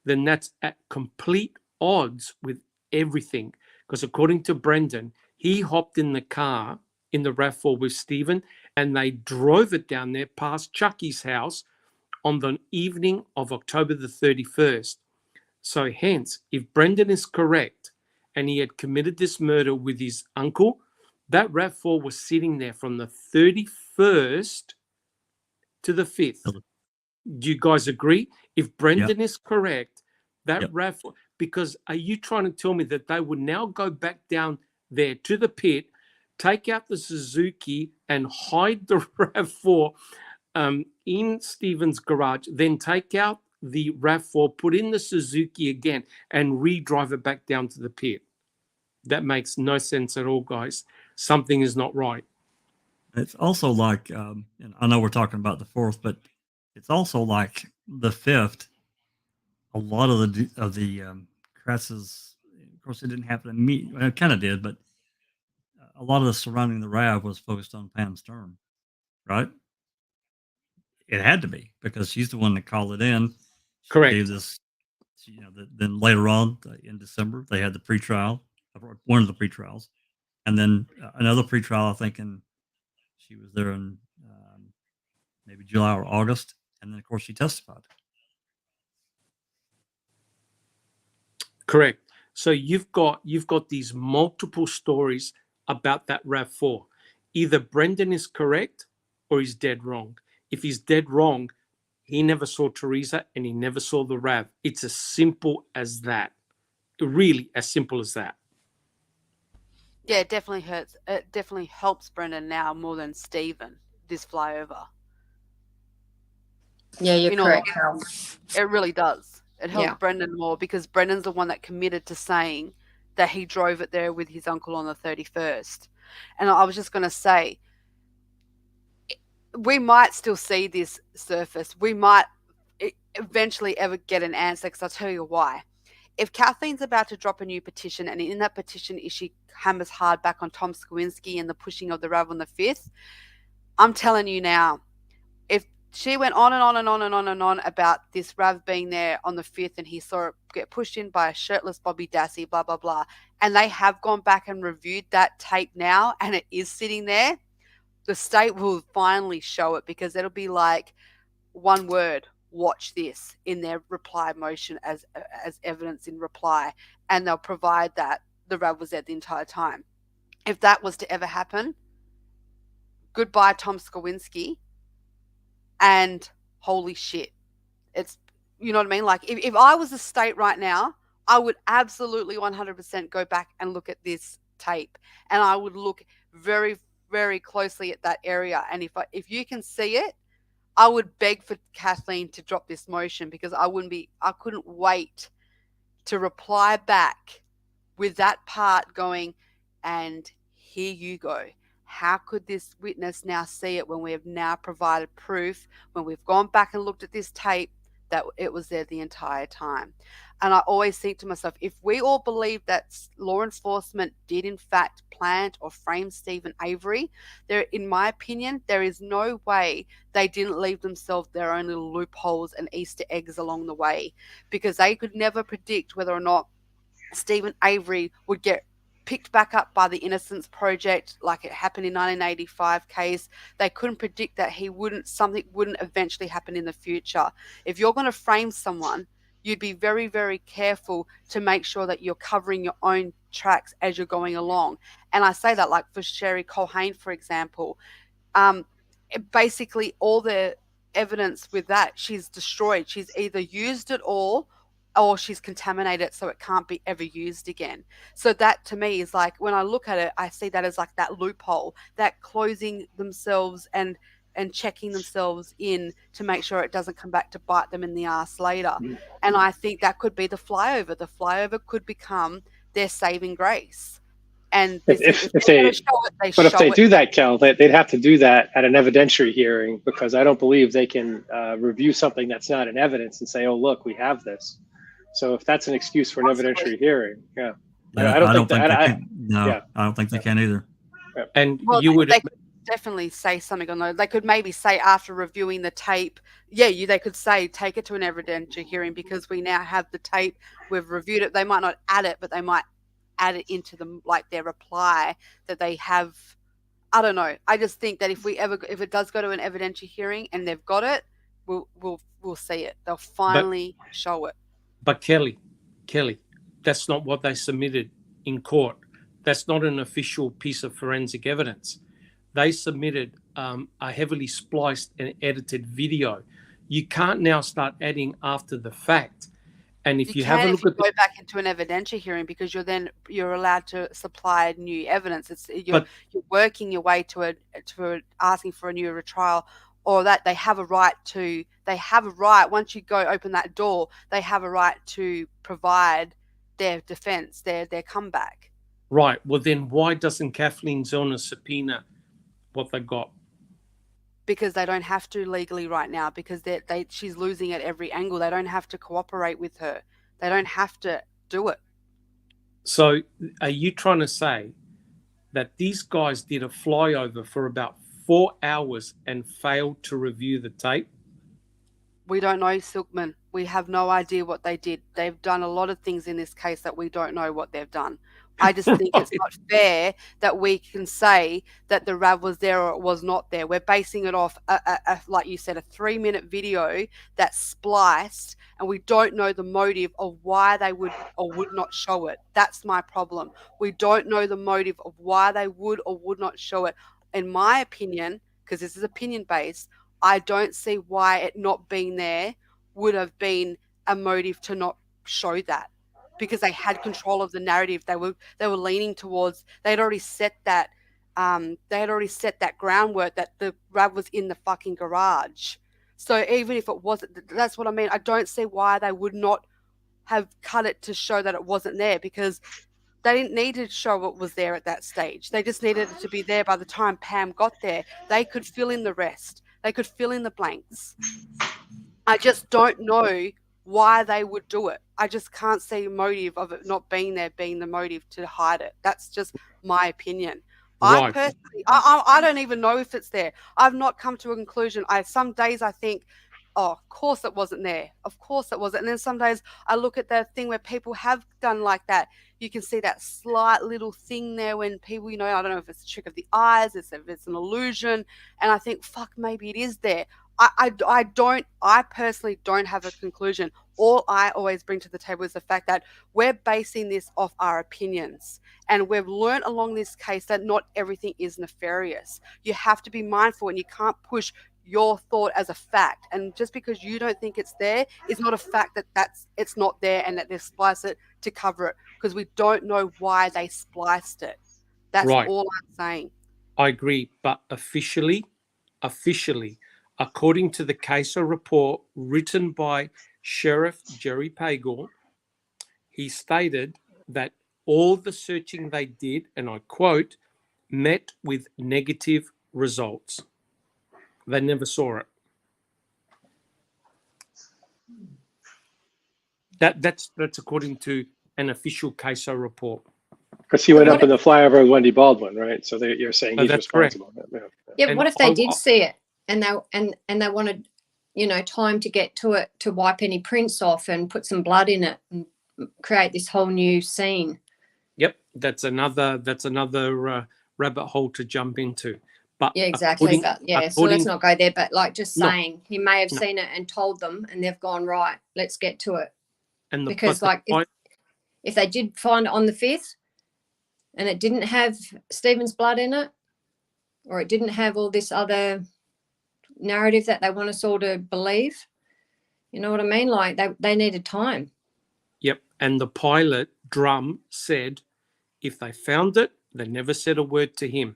then that's at complete odds with everything. Because according to Brendan, he hopped in the car in the RAV4 with Stephen, and they drove it down there past Chucky's house on the evening of October the 31st. So hence, if Brendan is correct and he had committed this murder with his uncle, that RAV4 was sitting there from the 31st to the 5th. Do you guys agree? If Brendan is correct, that RAV4, because are you trying to tell me that they would now go back down there to the pit, take out the Suzuki and hide the RAV4 in Stephen's garage, then take out the RAV4, put in the Suzuki again, and re-drive it back down to the pit? That makes no sense at all, guys. Something is not right.
It's also like, and I know we're talking about the 4th, but it's also like the 5th. A lot of the crashes, of course, it didn't happen to me. Well, it kind of did, but a lot of the surrounding the RAV was focused on Pam Stern, right? It had to be because she's the one that called it in. She
Correct.
gave this, then later on in December, they had the pretrial, one of the pretrials, and then another pretrial, I think, she was there in maybe July or August, and then of course she testified.
Correct. So you've got these multiple stories about that RAV4. Either Brendan is correct or he's dead wrong. If he's dead wrong, he never saw Teresa and he never saw the RAV. It's as simple as that. Really as simple as that.
Yeah, it definitely hurts. It definitely helps Brendan now more than Stephen, this flyover.
Yeah, you're correct.
It really does. It helps
Yeah.
Brendan more because Brendan's the one that committed to saying that he drove it there with his uncle on the 31st. And I was just going to say, we might still see this surface. We might eventually ever get an answer, because I'll tell you why. If Kathleen's about to drop a new petition, and in that petition she hammers hard back on Tom Skowinski and the pushing of the RAV on the 5th, I'm telling you now, if she went on and on and on and on and on about this RAV being there on the 5th and he saw it get pushed in by a shirtless Bobby Dassey, blah, blah, blah, and they have gone back and reviewed that tape now and it is sitting there, the state will finally show it, because it'll be like one word, watch this, in their reply motion as evidence in reply, and they'll provide that the RAV was there the entire time. If that was to ever happen, goodbye Tom Skowinski, and holy shit. It's, you know what I mean? Like if I was the state right now, I would absolutely 100% go back and look at this tape, and I would look very, very closely at that area. And if you can see it, I would beg for Kathleen to drop this motion, because I couldn't wait to reply back with that part going, and here you go. How could this witness now see it when we have now provided proof, when we've gone back and looked at this tape, that it was there the entire time? And I always think to myself, if we all believe that law enforcement did in fact plant or frame Steven Avery, in my opinion, there is no way they didn't leave themselves their own little loopholes and Easter eggs along the way, because they could never predict whether or not Steven Avery would get picked back up by the Innocence Project like it happened in 1985 case. They couldn't predict that something wouldn't eventually happen in the future. If you're going to frame someone, you'd be very, very careful to make sure that you're covering your own tracks as you're going along. And I say that, like for Sherry Culhane, for example, basically all the evidence with that, she's destroyed. She's either used it all or she's contaminated it so it can't be ever used again. So that to me is like, when I look at it, I see that as like that loophole, that closing themselves and checking themselves in to make sure it doesn't come back to bite them in the ass later. And I think that could be the flyover. The flyover could become their saving grace. And if they
do that, Kel, they'd have to do that at an evidentiary hearing, because I don't believe they can review something that's not in evidence and say, oh, look, we have this. So if that's an excuse for an evidentiary hearing, I don't think
they can either.
And
they could definitely say something on those. They could maybe say after reviewing the tape, they could say take it to an evidentiary hearing because we now have the tape, we've reviewed it. They might not add it, but they might add it into them, like their reply that they have. I don't know. I just think that if it does go to an evidentiary hearing and they've got it, we'll see it. They'll finally show it.
But Kelly, that's not what they submitted in court. That's not an official piece of forensic evidence. They submitted a heavily spliced and edited video. You can't now start adding after the fact. And if you have a look at
go back into an evidentiary hearing, because you're allowed to supply new evidence. You're working your way to asking for a new retrial, or that they have a right once you go open that door, they have a right to provide their defense, their comeback.
Right. Well, then why doesn't Kathleen Zellner subpoena what they got?
Because they don't have to legally right now, because she's losing at every angle. They don't have to cooperate with her. They don't have to do it.
So are you trying to say that these guys did a flyover for about 4 hours and failed to review the tape?
We don't know, Silkman. We have no idea what they did. They've done a lot of things in this case that we don't know what they've done. I just think it's not fair that we can say that the RAV was there or it was not there. We're basing it off, like you said, a 3-minute video that's spliced, and we don't know the motive of why they would or would not show it. That's my problem. We don't know the motive of why they would or would not show it. In my opinion, because this is opinion-based, I don't see why it not being there would have been a motive to not show that, because they had control of the narrative. They were leaning towards. They'd already set that. Groundwork that the RAV was in the fucking garage. So even if it wasn't, that's what I mean. I don't see why they would not have cut it to show that it wasn't there, because they didn't need to show what was there at that stage. They just needed it to be there by the time Pam got there. They could fill in the rest. They could fill in the blanks. I just don't know why they would do it. I just can't see a motive of it not being there being the motive to hide it. That's just my opinion. Right. I personally, I don't even know if it's there. I've not come to a conclusion. Some days I think, oh, of course it wasn't there. Of course it wasn't. And then some days I look at the thing where people have done like that. You can see that slight little thing there when people, I don't know if it's a trick of the eyes, if it's an illusion. And I think, fuck, maybe it is there. I personally don't have a conclusion. All I always bring to the table is the fact that we're basing this off our opinions. And we've learned along this case that not everything is nefarious. You have to be mindful, and you can't push your thought as a fact. And just because you don't think it's there is not a fact that it's not there and that they spliced it to cover it, because we don't know why they spliced it. That's
Right.
all I'm saying.
I agree, but officially, according to the CASO report written by Sheriff Jerry Pagel, he stated that all the searching they did, and I quote, met with negative results. They never saw it. That's according to an official CASO report.
Because he went up in the flyover with Wendy Baldwin, right? So you're saying he's
that's correct.
responsible. Yeah.
Yeah, but
And
what if they did see it and they wanted, time to get to it, to wipe any prints off and put some blood in it and create this whole new scene?
Yep, that's another rabbit hole to jump into. But
Yeah, exactly. So let's not go there. But like just
No.
saying, he may have seen it and told them, and they've gone, right, let's get to it.
And
Because if they did find it on the 5th and it didn't have Stephen's blood in it, or it didn't have all this other narrative that they want us all to believe, you know what I mean? Like they needed time.
Yep, and the pilot, Drum, said if they found it, they never said a word to him.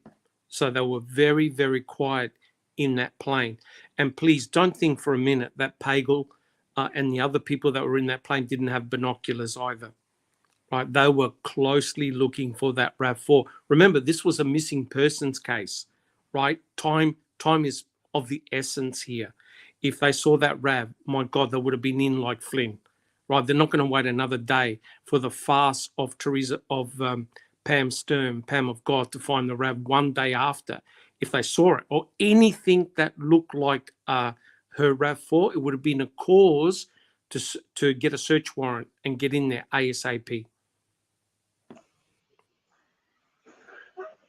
So they were very, very quiet in that plane. And please don't think for a minute that Pagel and the other people that were in that plane didn't have binoculars either. Right? They were closely looking for that RAV4. Remember, this was a missing persons case, right? Time is of the essence here. If they saw that RAV, my God, they would have been in like Flynn, right? They're not going to wait another day for the farce of Pam Sturm, Pam of God, to find the RAV one day after. If they saw it or anything that looked like her RAV4, it would have been a cause to get a search warrant and get in there ASAP.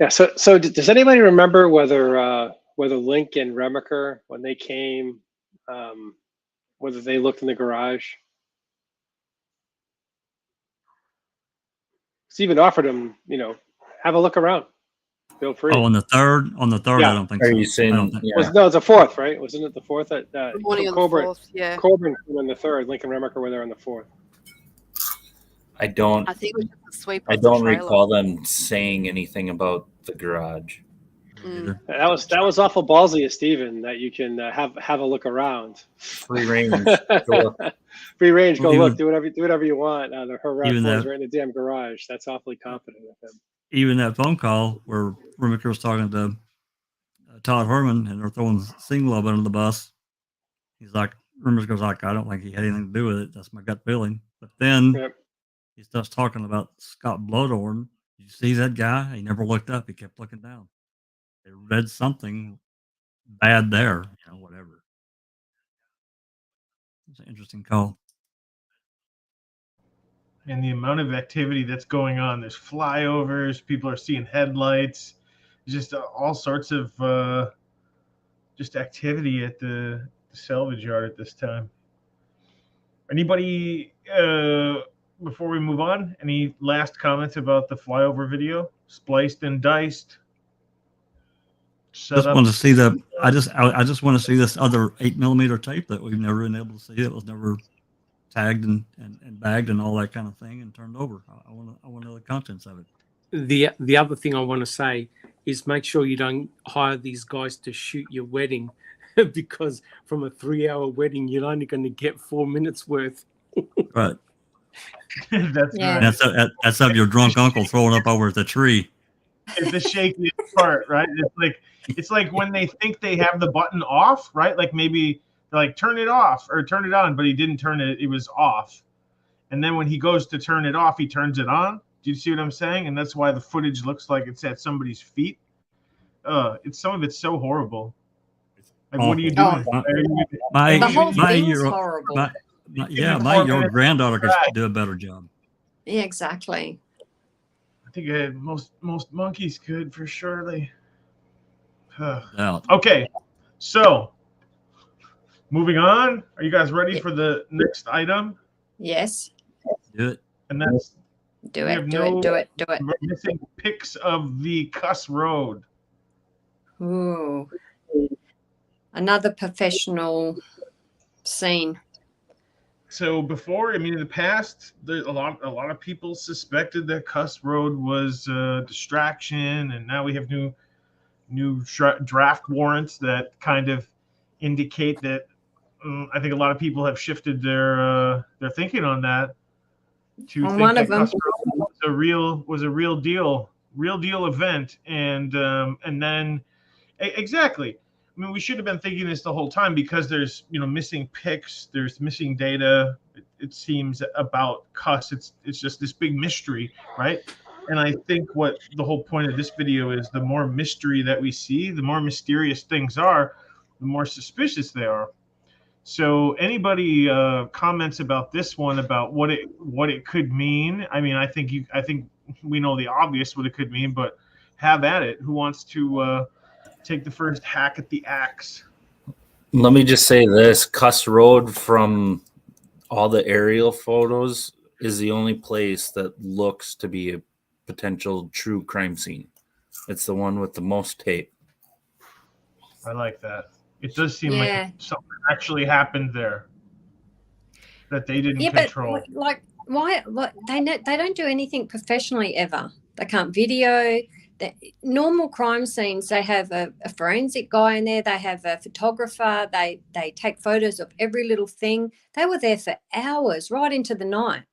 Yeah. So does anybody remember whether Link and Remacher, when they came, whether they looked in the garage? Stephen offered him, have a look around. Feel free.
Oh, on the third,
Yeah.
I don't think
Are
so.
you
I
saying?
don't think-
Yeah.
No, it's the 4th, right? Wasn't it the 4th?
The morning of the
Coburn
4th, yeah.
came on the 3rd. Link and Remacher were there on the 4th.
I don't.
I think it was just a sweep.
I
of the
don't
trailer.
recall them saying anything about the garage.
Mm.
That was awful ballsy of Stephen that you can have a look around.
Free range. Sure.
Free range. Go
Well,
look. Do whatever you want. Her
even
RAV4 is
that-
right in the damn garage. That's awfully confident of him.
Even that phone call where Remacher was talking to Todd Herman and they're throwing Singlove under the bus. He's like, Remacher goes like, I don't think he had anything to do with it. That's my gut feeling. But then
Yep.
he starts talking about Scott Bloodhorn. Did you see that guy? He never looked up. He kept looking down. They read something bad there, whatever. It's an interesting call.
And the amount of activity that's going on. There's flyovers. People are seeing headlights. Just all sorts of just activity at the salvage yard at this time. Anybody, before we move on, any last comments about the flyover video? Spliced and diced.
Just want to see I just want to see this other 8mm tape that we've never been able to see. It was never tagged and bagged and all that kind of thing and turned over. I want to know the contents of it.
The other thing I want to say is make sure you don't hire these guys to shoot your wedding because from a 3-hour wedding, you're only going to get 4 minutes worth.
Right.
That's
Yeah.
right.
That's of your drunk uncle throwing up over at the tree.
It's the shakiest part, right? It's like when they think they have the button off, right? Like maybe they're like turn it off or turn it on, but he didn't turn it. It was off. And then when he goes to turn it off, he turns it on. Do you see what I'm saying? And that's why the footage looks like it's at somebody's feet. Some of it's so horrible. Like, what are you doing?
Oh.
My
The whole
my
thing's
year
horrible.
my granddaughter could do a better job.
Yeah, exactly.
I think most monkeys could for surely.
Doubt.
Okay, so moving on. Are you guys ready for the next item?
Yes.
Do it.
And that's
Do
We
it.
have
Do
no-
it. Do it. Do it.
we're missing pics of the Cuss Road.
Ooh. another professional scene.
So before, I mean, in the past, there a lot of people suspected that Cuss Road was a distraction, and now we have new draft warrants that kind of indicate that. I think a lot of people have shifted their thinking on that to
On
think
one
that
of them.
Cuss Road was a real deal event, and then exactly. I mean, we should have been thinking this the whole time because there's missing pics, there's missing data. It seems about Cuss. It's just this big mystery, right? And I think what the whole point of this video is: the more mystery that we see, the more mysterious things are, the more suspicious they are. So anybody comments about this one, about what it could mean? I mean, I think we know the obvious what it could mean, but have at it. Who wants to take the first hack at the axe?
Let me just say this: Cuss Road, from all the aerial photos, is the only place that looks to be a potential true crime scene. It's the one with the most tape.
I like that. It does seem
Yeah.
like something actually happened there that they didn't
Yeah,
control.
but like, why? What they don't do anything professionally ever. They can't video. Normal crime scenes, they have a forensic guy in there. They have a photographer. They take photos of every little thing. They were there for hours, right into the night.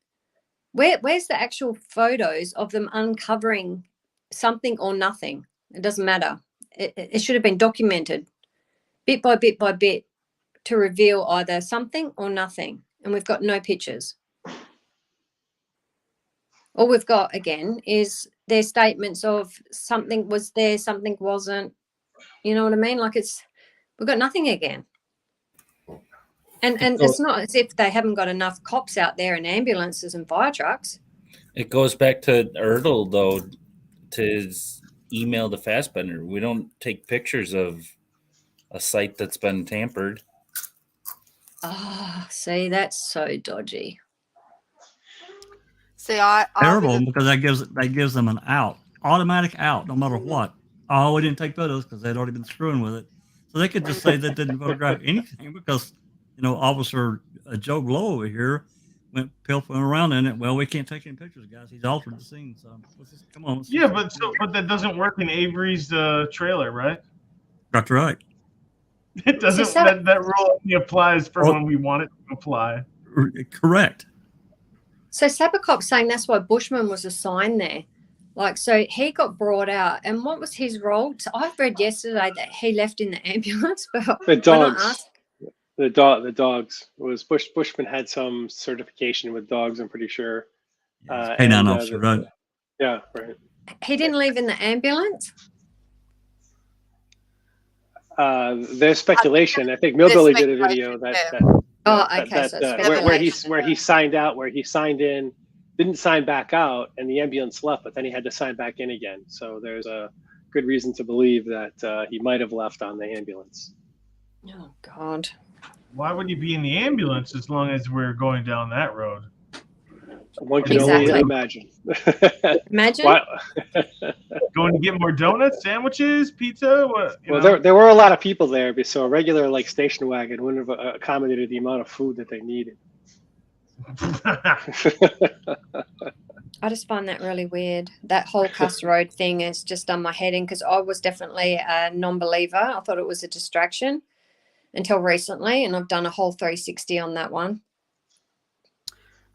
Where's the actual photos of them uncovering something or nothing? It doesn't matter. It should have been documented, bit by bit by bit, to reveal either something or nothing. And we've got no pictures. All we've got, again, is their statements of something was there, something wasn't. You know what I mean? Like, we've got nothing again. And it's not as if they haven't got enough cops out there and ambulances and fire trucks.
It goes back to Erdl, though, to his email to Fassbender. We don't take pictures of a site that's been tampered.
Oh, see, that's so dodgy.
See, I
Terrible, because that gives them an out, automatic out, no matter what. Oh, we didn't take photos because they'd already been screwing with it, so they could just say they didn't photograph anything because Officer Joe Blow over here went pilfering around in it. Well, we can't take any pictures, guys. He's altered the scene, so let's just come on.
Yeah, but that doesn't work in Avery's trailer, right?
That's right.
It doesn't. That rule only applies for when we want it to apply.
Correct.
So Sabacop's saying that's why Bushman was assigned there. Like, so he got brought out, and what was his role? So I've read yesterday that he left in the ambulance, but
The dogs. The dogs. It was Bushman had some certification with dogs, I'm pretty sure.
Canine officer, right?
Yeah, right.
He didn't leave in the ambulance?
There's speculation. I think Millbilly did a video where he signed out, where he signed in, didn't sign back out, and the ambulance left, but then he had to sign back in again. So there's a good reason to believe that he might have left on the ambulance.
Oh, God.
Why would you be in the ambulance as long as we're going down that road?
One can only imagine.
Imagine.
Going to get more donuts, sandwiches, pizza?
There were a lot of people there, so a regular station wagon wouldn't have accommodated the amount of food that they needed.
I just find that really weird. That whole Cuss Road thing has just done my head in, because I was definitely a non-believer. I thought it was a distraction until recently, and I've done a whole 360 on that one.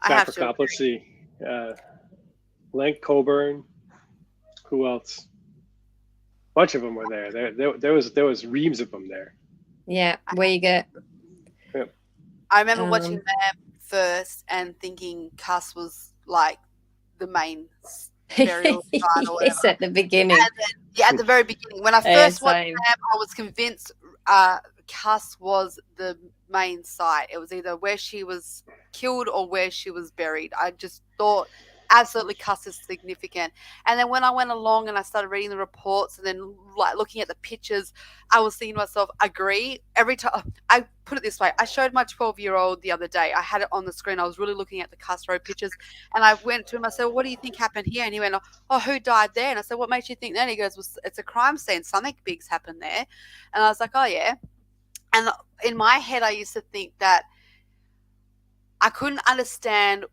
Cop, let's see. Link, Coburn. Who else? A bunch of them were there. There was reams of them there.
Yeah, where you get.
Yep.
I remember watching them first and thinking Cuss was like the main burial site or whatever.
Yes, at the beginning.
And then, at the very beginning. When I first watched them, I was convinced Cuss was the main site. It was either where she was killed or where she was buried. I just thought absolutely Cuss is significant. And then when I went along and I started reading the reports and then looking at the pictures, I was thinking to myself, agree. Every time, I put it this way, I showed my 12-year-old the other day. I had it on the screen. I was really looking at the Cuss Road pictures, and I went to him. I said, what do you think happened here? And he went, oh, who died there? And I said, what makes you think that? He goes, well, it's a crime scene. Something big's happened there. And I was like, oh, yeah. And in my head, I used to think that I couldn't understand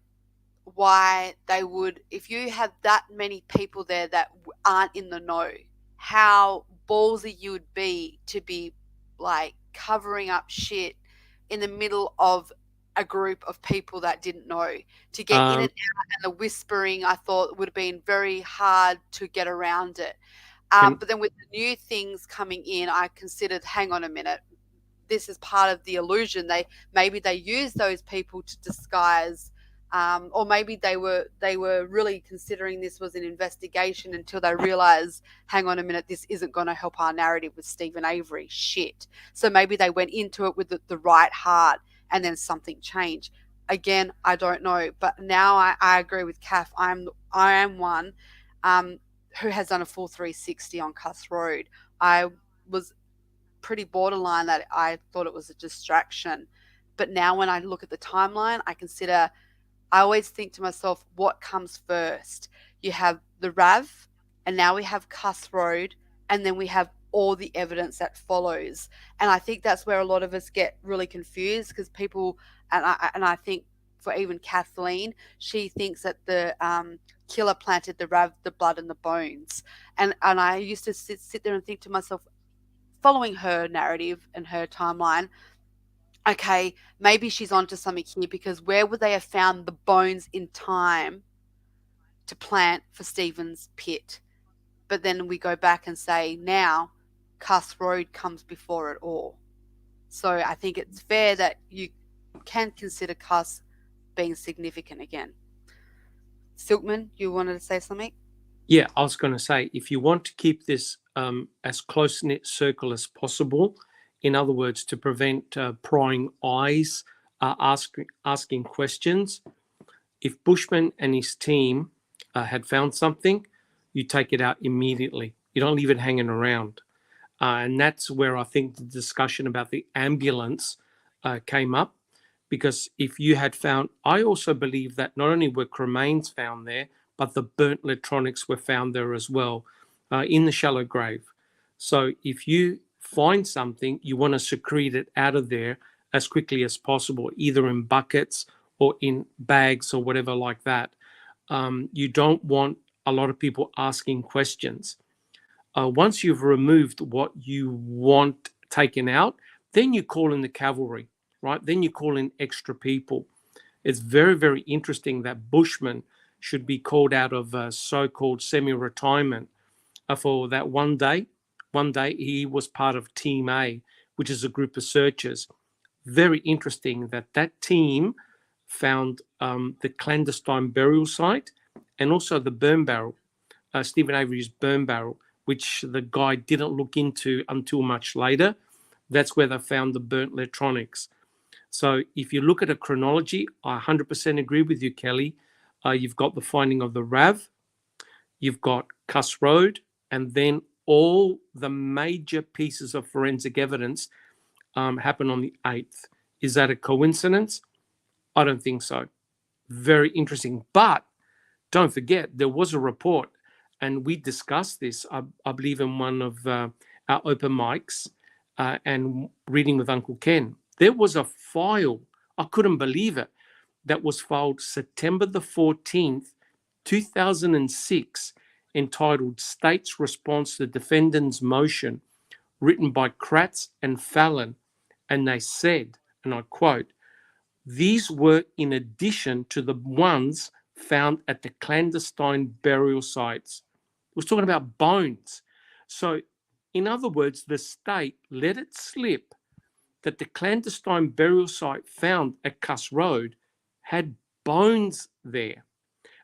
why they would, if you have that many people there that aren't in the know, how ballsy you would be to be like covering up shit in the middle of a group of people that didn't know, to get in and out, and the whispering I thought would have been very hard to get around it. But then with the new things coming in, I considered, hang on a minute, this is part of the illusion. Maybe they use those people to disguise, or maybe they were really considering this was an investigation until they realized, hang on a minute, this isn't going to help our narrative with Stephen Avery. Shit. So maybe they went into it with the right heart, and then something changed. Again, I don't know, but now I agree with Kath. I am one who has done a full 360 on Cuss Road. I was pretty borderline that I thought it was a distraction, but now when I look at the timeline, I always think to myself, what comes first? You have the RAV, and now we have Cuss Road, and then we have all the evidence that follows. And I think that's where a lot of us get really confused, because people, and I think for even Kathleen, she thinks that the killer planted the RAV, the blood and the bones. And I used to sit there and think to myself, following her narrative and her timeline, okay, maybe she's onto something here, because where would they have found the bones in time to plant for Stephen's pit? But then we go back and say, now Cuss Road comes before it all. So I think it's fair that you can consider Cuss being significant again. Silkman, you wanted to say something?
Yeah, I was going to say, if you want to keep this as close-knit circle as possible, in other words, to prevent prying eyes, asking questions, if Bushman and his team had found something, you take it out immediately. You don't leave it hanging around. And that's where I think the discussion about the ambulance came up, because if you had found, I also believe that not only were cremains found there, but the burnt electronics were found there as well, in the shallow grave. So if you find something, you want to secrete it out of there as quickly as possible, either in buckets or in bags or whatever like that. You don't want a lot of people asking questions. Once you've removed what you want taken out, then you call in the cavalry, right? Then you call in extra people. It's very, very interesting that Bushman should be called out of so-called semi-retirement for that one day. One day he was part of Team A, which is a group of searchers. Very interesting that that team found the clandestine burial site and also the burn barrel, Stephen Avery's burn barrel, which the guy didn't look into until much later. That's where they found the burnt electronics. So if you look at a chronology, I 100% agree with you, Kelly. You've got the finding of the RAV, you've got Cuss Road, and then all the major pieces of forensic evidence happen on the 8th. Is that a coincidence? I don't think so. Very interesting. But don't forget, there was a report, and we discussed this, I believe, in one of our open mics and reading with Uncle Ken. There was a file, I couldn't believe it, that was filed September the 14th, 2006, entitled State's Response to the Defendant's Motion, written by Kratz and Fallon. And they said, and I quote, "These were in addition to the ones found at the clandestine burial sites." It was talking about bones. So, in other words, the state let it slip that the clandestine burial site found at Cuss Road had bones there.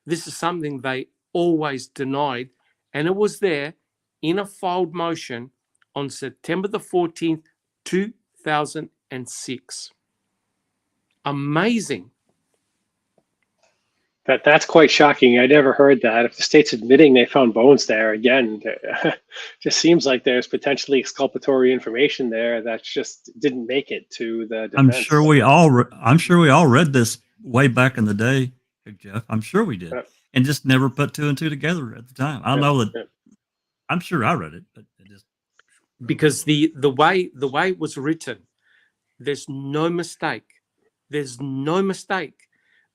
This is something they always denied, and it was there in a filed motion on September the 14th, 2006. Amazing.
That's quite shocking. I never heard that. If the state's admitting they found bones there, again, just seems like there's potentially exculpatory information there that just didn't make it to the defense.
I'm sure we all read this way back in the day, Jeff. I'm sure we did, and just never put two and two together at the time. I know that. I'm sure I read it, but it just
because the way it was written, there's no mistake. There's no mistake,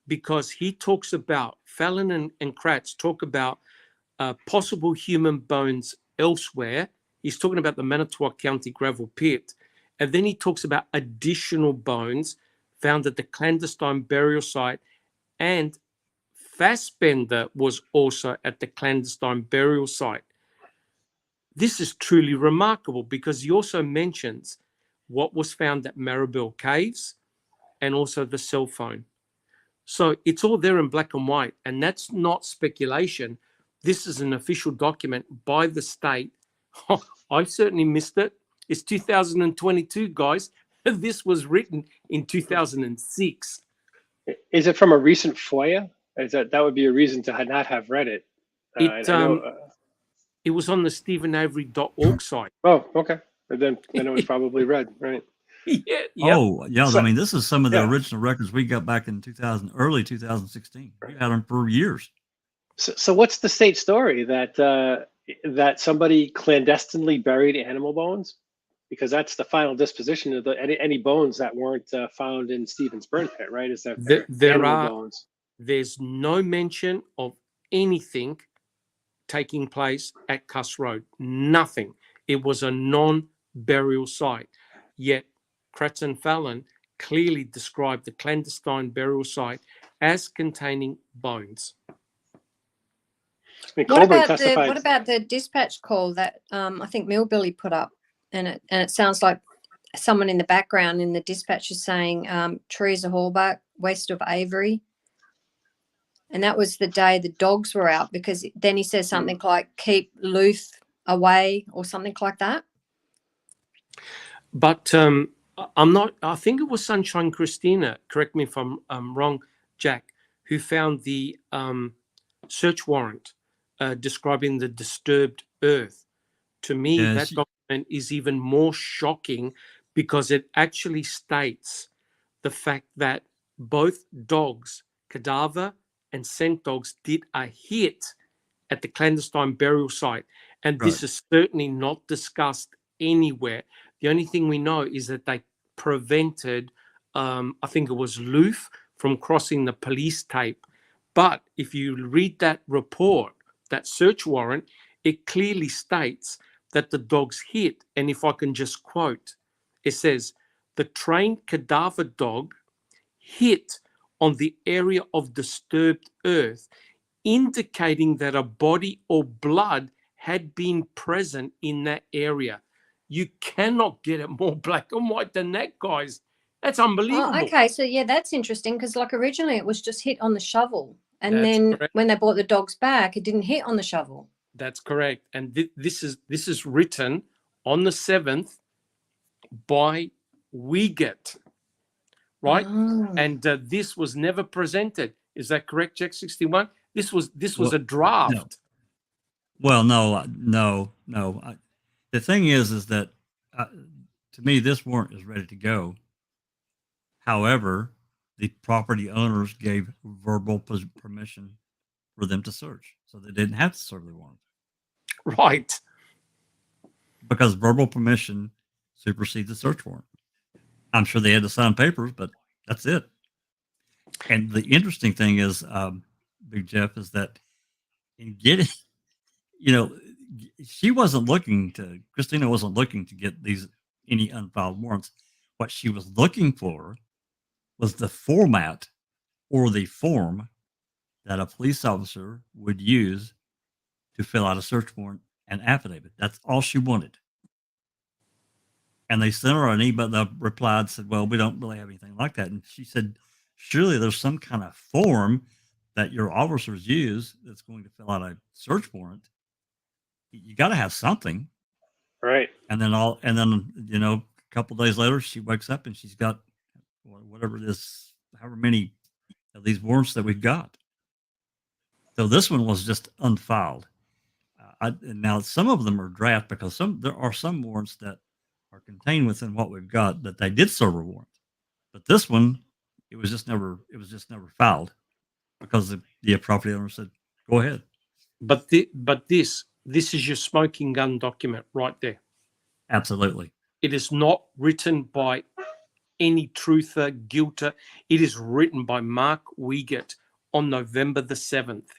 because he talks about, Fallon and Kratz talk about possible human bones elsewhere. He's talking about the Manitowoc County gravel pit. And then he talks about additional bones found at the clandestine burial site, and Fassbender was also at the clandestine burial site. This is truly remarkable, because he also mentions what was found at Maribel Caves and also the cell phone. So it's all there in black and white, and that's not speculation. This is an official document by the state. I certainly missed it. It's 2022, guys. This was written in 2006.
Is it from a recent FOIA? That would be a reason to not have read it.
It was on the StephenAvery.org site.
Oh, okay. Then it was probably read, right?
Yeah.
Oh, yeah.
So-
I mean, this is some of the
Yeah.
original records we got back in early 2016. We had them for years.
So what's the state story that somebody clandestinely buried animal bones? Because that's the final disposition of any bones that weren't found in Stevens burn pit, right? Is that bones?
There's no mention of anything taking place at Cuss Road. Nothing. It was a non-burial site. Yet Kratz and Fallon clearly described the clandestine burial site as containing bones.
I mean,
What
Colburn
about
testified.
the dispatch call that I think Millbilly put up, and it sounds like someone in the background in the dispatch is saying Teresa Hallback west of Avery, and that was the day the dogs were out, because then he says something like keep Luth away or something like that.
But I'm not. I think it was Sunshine Christina. Correct me if I'm wrong, Jack, who found the search warrant describing the disturbed earth. To me, that document is even more shocking, because it actually states the fact that both dogs, cadaver and scent dogs, did a hit at the clandestine burial site. And this is certainly not discussed anywhere. The only thing we know is that they prevented, I think it was Luth, from crossing the police tape. But if you read that report, that search warrant, it clearly states that the dogs hit. And if I can just quote, it says, the trained cadaver dog hit on the area of disturbed earth, indicating that a body or blood had been present in that area. You cannot get it more black and white than that, guys. That's unbelievable.
Oh, okay, so yeah, that's interesting, because like originally it was just hit on the shovel, and
That's
then
correct.
when they brought the dogs back, it didn't hit on the shovel.
That's correct. And this is written on the 7th by Wiegert, right?
Oh.
And this was never presented. Is that correct, Jack 61? This was a draft.
No. Well, no. The thing is that to me, this warrant is ready to go. However, the property owners gave verbal permission for them to search, so they didn't have to serve the warrant.
Right.
Because verbal permission supersedes the search warrant. I'm sure they had to sign papers, but that's it. And the interesting thing is, Big Jeff, is that in getting, Christina wasn't looking to get any unfiled warrants. What she was looking for was the format or the form that a police officer would use to fill out a search warrant and affidavit. That's all she wanted. And they sent her an email that replied, said, well, we don't really have anything like that. And she said, surely there's some kind of form that your officers use that's going to fill out a search warrant. You got to have something.
Right.
And then a couple of days later, she wakes up and she's got whatever it is, however many of these warrants that we've got. So this one was just unfiled. Now some of them are draft, because there are some warrants that are contained within what we've got that they did serve a warrant, but this one, it was just never filed, because the property owner said, "Go ahead."
But this is your smoking gun document right there.
Absolutely.
It is not written by any truther, guilter. It is written by Mark Wiegert on November the 7th.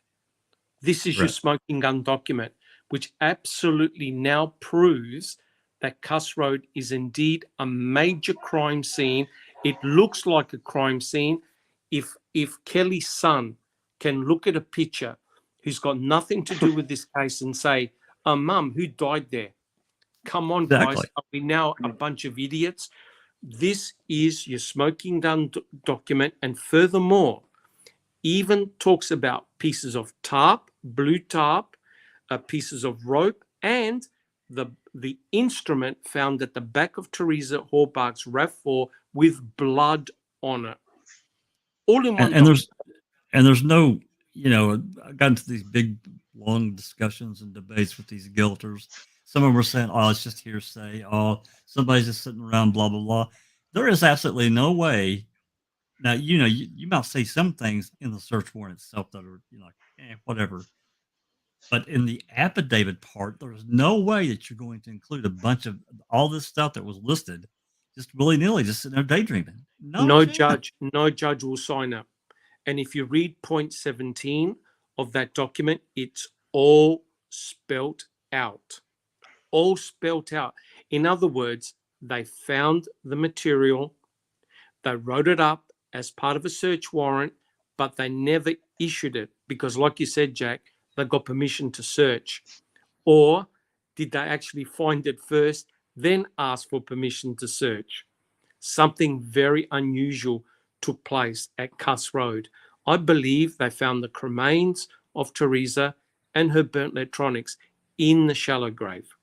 This is your
Right.
smoking gun document, which absolutely now proves that Cuss Road is indeed a major crime scene. It looks like a crime scene. If Kelly's son can look at a picture who's got nothing to do with this case and say, Mum, who died there? Come on, guys.
Exactly.
Are we now a bunch of idiots? This is your smoking gun document. And furthermore, even talks about pieces of tarp, blue tarp, pieces of rope, and the instrument found at the back of Teresa Horbach's RAV4 with blood on it. All in one.
And there's no, I got into these big, long discussions and debates with these guilters. Some of them were saying, oh, it's just hearsay. Oh, somebody's just sitting around, blah, blah, blah. There is absolutely no way. Now, you might say some things in the search warrant itself that are, whatever. But in the affidavit part, there's no way that you're going to include a bunch of all this stuff that was listed just willy-nilly, just sitting there daydreaming.
No
chance.
judge will sign up. And if you read point 17 of that document, it's all spelt out. All spelt out. In other words, they found the material, they wrote it up as part of a search warrant, but they never issued it because, like you said, Jack, they got permission to search. Or did they actually find it first, then ask for permission to search? Something very unusual took place at Cuss Road. I believe they found the cremains of Teresa and her burnt electronics in the shallow grave.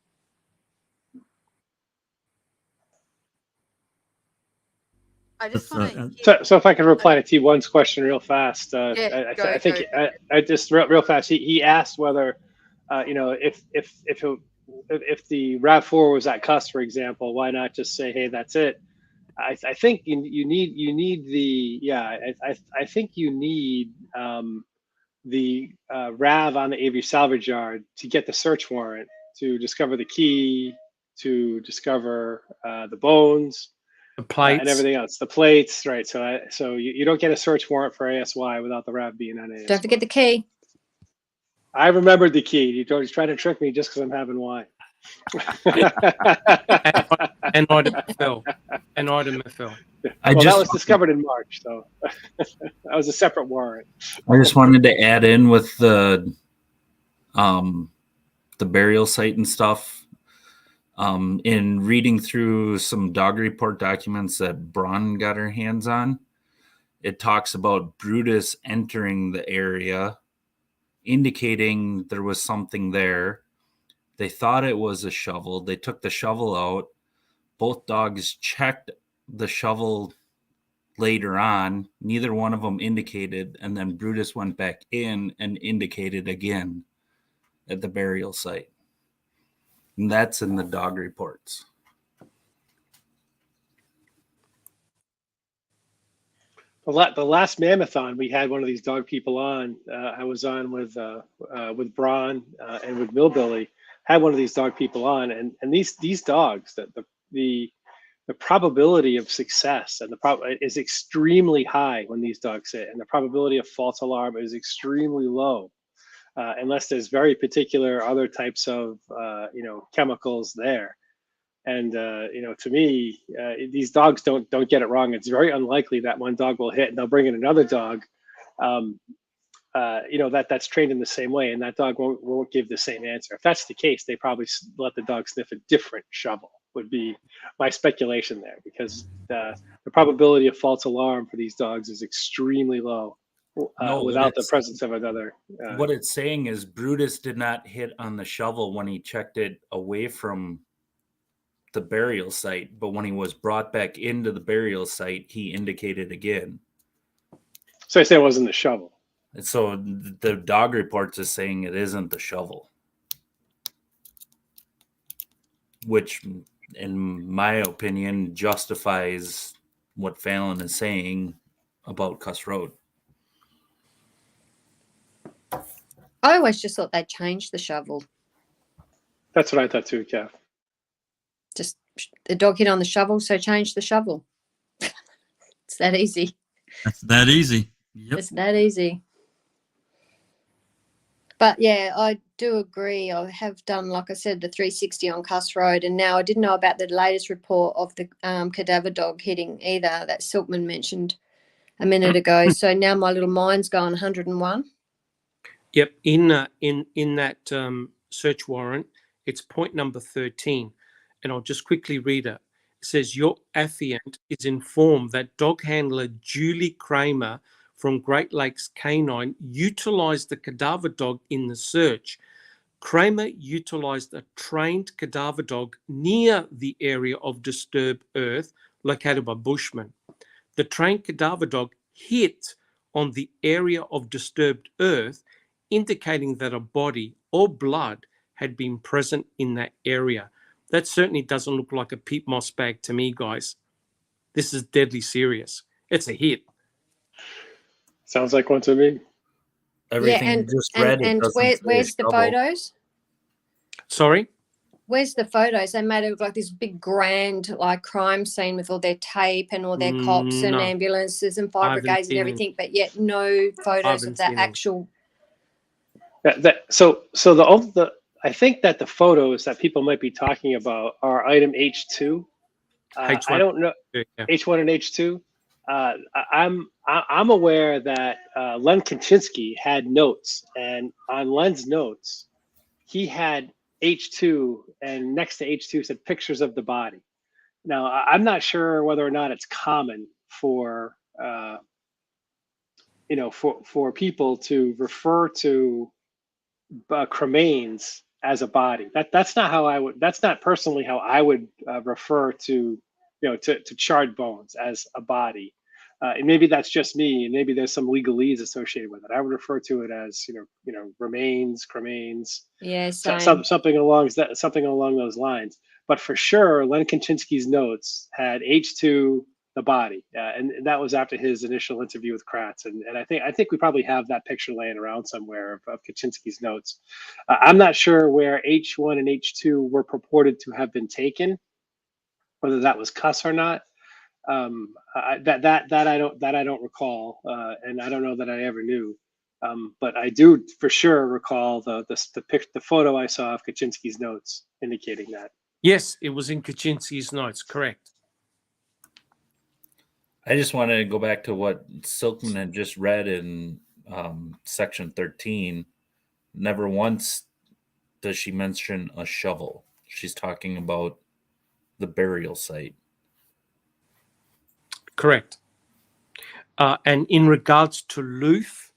I just want to.
So if I can reply to T1's question real fast, I think just real fast. He asked whether, if the RAV4 was at Cuss, for example, why not just say, hey, that's it? I think you need the RAV on the Avery salvage yard to get the search warrant to discover the key, to discover the bones.
The plates
and everything else, the plates, right? So you don't get a search warrant for ASY without the RAV being on ASY.
Don't forget the key.
I remembered the key. You don't try to trick me just because I'm having Y.
An item fell. An item fell.
That was discovered in March, so that was a separate warrant.
I just wanted to add in with the burial site and stuff. In reading through some dog report documents that Braun got her hands on, it talks about Brutus entering the area, indicating there was something there. They thought it was a shovel. They took the shovel out. Both dogs checked the shovel later on. Neither one of them indicated, and then Brutus went back in and indicated again at the burial site. And that's in the dog reports.
The last Mammothon, we had one of these dog people on. I was on with Braun and with Millbilly. Had one of these dog people on, and these dogs, that the probability of success and is extremely high when these dogs hit, and the probability of false alarm is extremely low. Unless there's very particular other types of chemicals there, and to me, these dogs don't get it wrong. It's very unlikely that one dog will hit and they'll bring in another dog, that's trained in the same way, and that dog won't give the same answer. If that's the case, they probably let the dog sniff a different shovel. Would be my speculation there, because the probability of false alarm for these dogs is extremely low. Without the presence of another.
What it's saying is Brutus did not hit on the shovel when he checked it away from the burial site, but when he was brought back into the burial site, he indicated again.
So I say it wasn't the shovel.
And so the dog reports is saying it isn't the shovel, which, in my opinion, justifies what Fallon is saying about Cuss Road.
I always just thought they'd change the shovel.
That's what I thought too, Kev.
Just the dog hit on the shovel, so change the shovel. It's that easy.
That's that easy. Yep.
It's that easy. But yeah, I do agree. I have done, like I said, the 360 on Cuss Road, and now I didn't know about the latest report of the cadaver dog hitting either that Silkman mentioned a minute ago. So now my little mind's gone 101.
Yep, in that search warrant, it's point number 13, and I'll just quickly read it. It says your affiant is informed that dog handler Julie Kramer from Great Lakes Canine utilized the cadaver dog in the search. Kramer utilized a trained cadaver dog near the area of disturbed earth located by Bushman. The trained cadaver dog hit on the area of disturbed earth, indicating that a body or blood had been present in that area. That certainly doesn't look like a peat moss bag to me, guys. This is deadly serious. It's a hit.
Sounds like one to me.
Everything
and,
you just read.
and where's the photos?
Sorry?
Where's the photos? They made it look like this big grand like crime scene with all their tape and all their cops and
No.
ambulances and fire
I haven't
brigades and
seen
everything, but yet no photos
haven't
of that
seen them.
actual.
So the I think that the photos that people might be talking about are item H2.
H1.
I don't know.
Yeah.
H1 and H2. I'm aware that Len Kaczynski had notes, and on Len's notes, he had H2, and next to H2 said pictures of the body. Now, I'm not sure whether or not it's common for for people to refer to cremains as a body. That's not how I would. That's not personally how I would refer to to charred bones as a body. And maybe that's just me, and maybe there's some legalese associated with it. I would refer to it as remains, cremains,
Yeah, same.
something along those lines. But for sure, Len Kaczynski's notes had H2 the body, and that was after his initial interview with Kratz. And I think we probably have that picture laying around somewhere of Kaczynski's notes. I'm not sure where H1 and H2 were purported to have been taken, whether that was Cuss or not. That I don't recall, and I don't know that I ever knew. But I do for sure recall the photo I saw of Kaczynski's notes indicating that.
Yes, it was in Kaczynski's notes, correct.
I just wanted to go back to what Silkman had just read in section 13. Never once does she mention a shovel. She's talking about the burial site.
Correct. And in regards to Luth,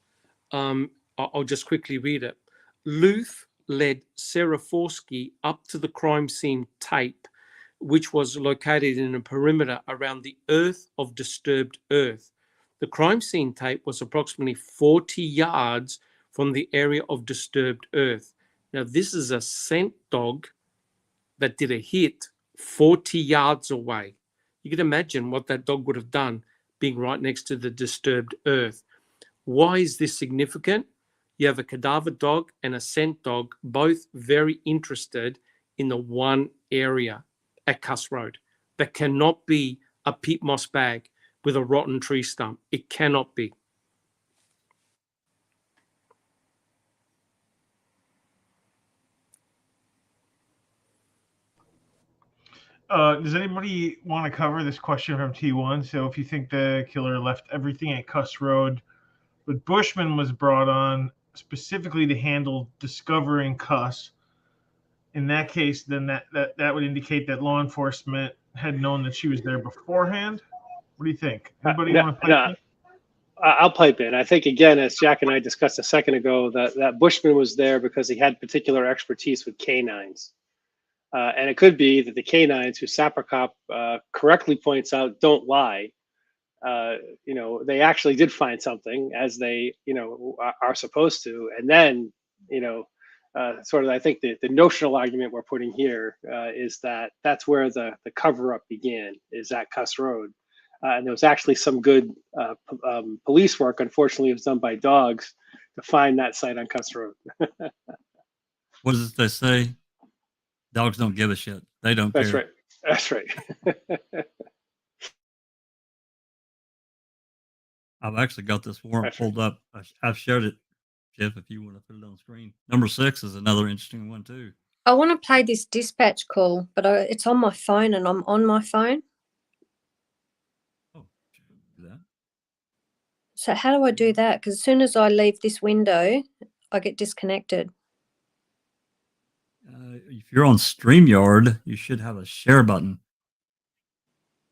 I'll just quickly read it. Luth led Sarah Forsky up to the crime scene tape, which was located in a perimeter around the earth of disturbed earth. The crime scene tape was approximately 40 yards from the area of disturbed earth. Now, this is a scent dog that did a hit 40 yards away. You can imagine what that dog would have done being right next to the disturbed earth. Why is this significant? You have a cadaver dog and a scent dog, both very interested in the one area at Cuss Road. That cannot be a peat moss bag with a rotten tree stump. It cannot be.
Does anybody want to cover this question from T1? So if you think the killer left everything at Cuss Road, but Bushman was brought on specifically to handle discovering Cuss, in that case, then that would indicate that law enforcement had known that she was there beforehand. What do you think? Anybody want to pipe in?
I'll pipe in. I think, again, as Jack and I discussed a second ago, that Bushman was there because he had particular expertise with canines. And it could be that the canines, who Sapricop correctly points out don't lie, they actually did find something, as they, are supposed to. And then, sort of, I think the notional argument we're putting here is that that's where the cover-up began, is at Cuss Road. And there was actually some good police work, unfortunately, it was done by dogs, to find that site on Cuss Road.
What does they say? Dogs don't give a shit. They don't care.
That's right. That's right.
I've actually got this warrant
Gotcha.
pulled up. I've shared it, Jeff, if you want to put it on the screen. Number 6 is another interesting one, too.
I want to play this dispatch call, but it's on my phone and I'm on my phone.
Oh, do that.
So how do I do that? Because as soon as I leave this window, I get disconnected.
If you're on StreamYard, you should have a share button.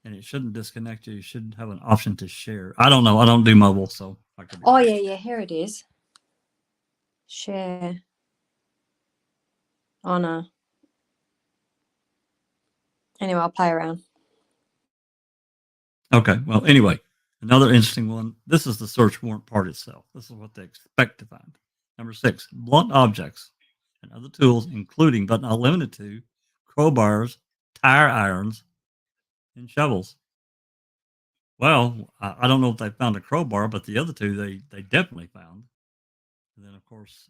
And it shouldn't disconnect you. You should have an option to share. I don't know. I don't do mobile, so I could be
Oh,
wrong.
yeah, here it is. Share. Oh, no. Anyway, I'll play around.
Okay. Well, anyway, another interesting one. This is the search warrant part itself. This is what they expect to find. Number 6, blunt objects and other tools, including but not limited to crowbars, tire irons, and shovels. Well, I don't know if they found a crowbar, but the other two they definitely found. And then, of course,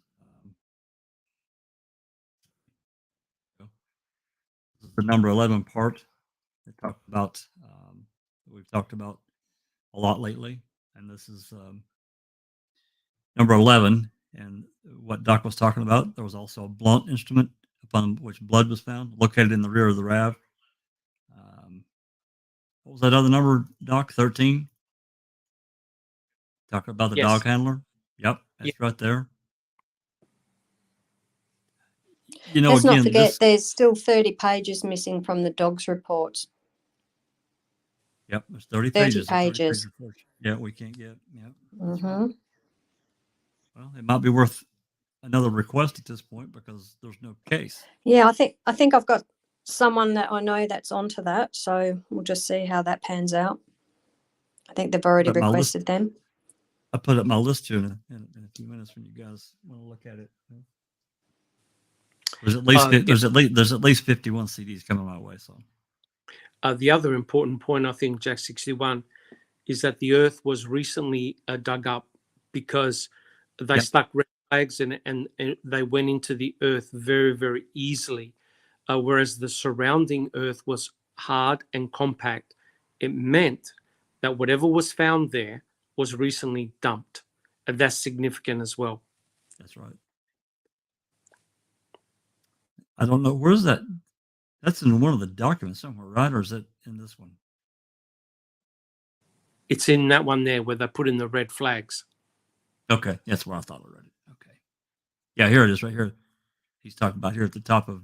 this is the number 11 part. They talked about we've talked about a lot lately, and this is number 11. And what Doc was talking about, there was also a blunt instrument upon which blood was found, located in the rear of the RAV. What was that other number, Doc? 13. Talking about the
Yes.
dog handler. Yep, that's right there. You know,
Let's not
again,
forget,
this.
there's still 30 pages missing from the dog's reports.
Yep, there's 30
30
pages.
pages.
Reports. Yeah, we can't get. Yeah.
Mm-hmm.
Well, it might be worth another request at this point because there's no case.
Yeah, I think I've got someone that I know that's onto that, so we'll just see how that pans out. I think they've already
But my
requested them.
I put up my list here in a few minutes when you guys want to look at it. There's at least 51 CDs coming my way. So
The other important point, I think, Jack 61, is that the earth was recently dug up because they
Yep.
stuck red flags and they went into the earth very, very easily, whereas the surrounding earth was hard and compact. It meant that whatever was found there was recently dumped, and that's significant as well.
that's right. I don't know. Where's that? That's in one of the documents somewhere, right? Or is it in this one?
It's in that one there where they put in the red flags.
Okay, that's where I thought I read it. Okay, yeah, here it is, right here. He's talking about here at the top of,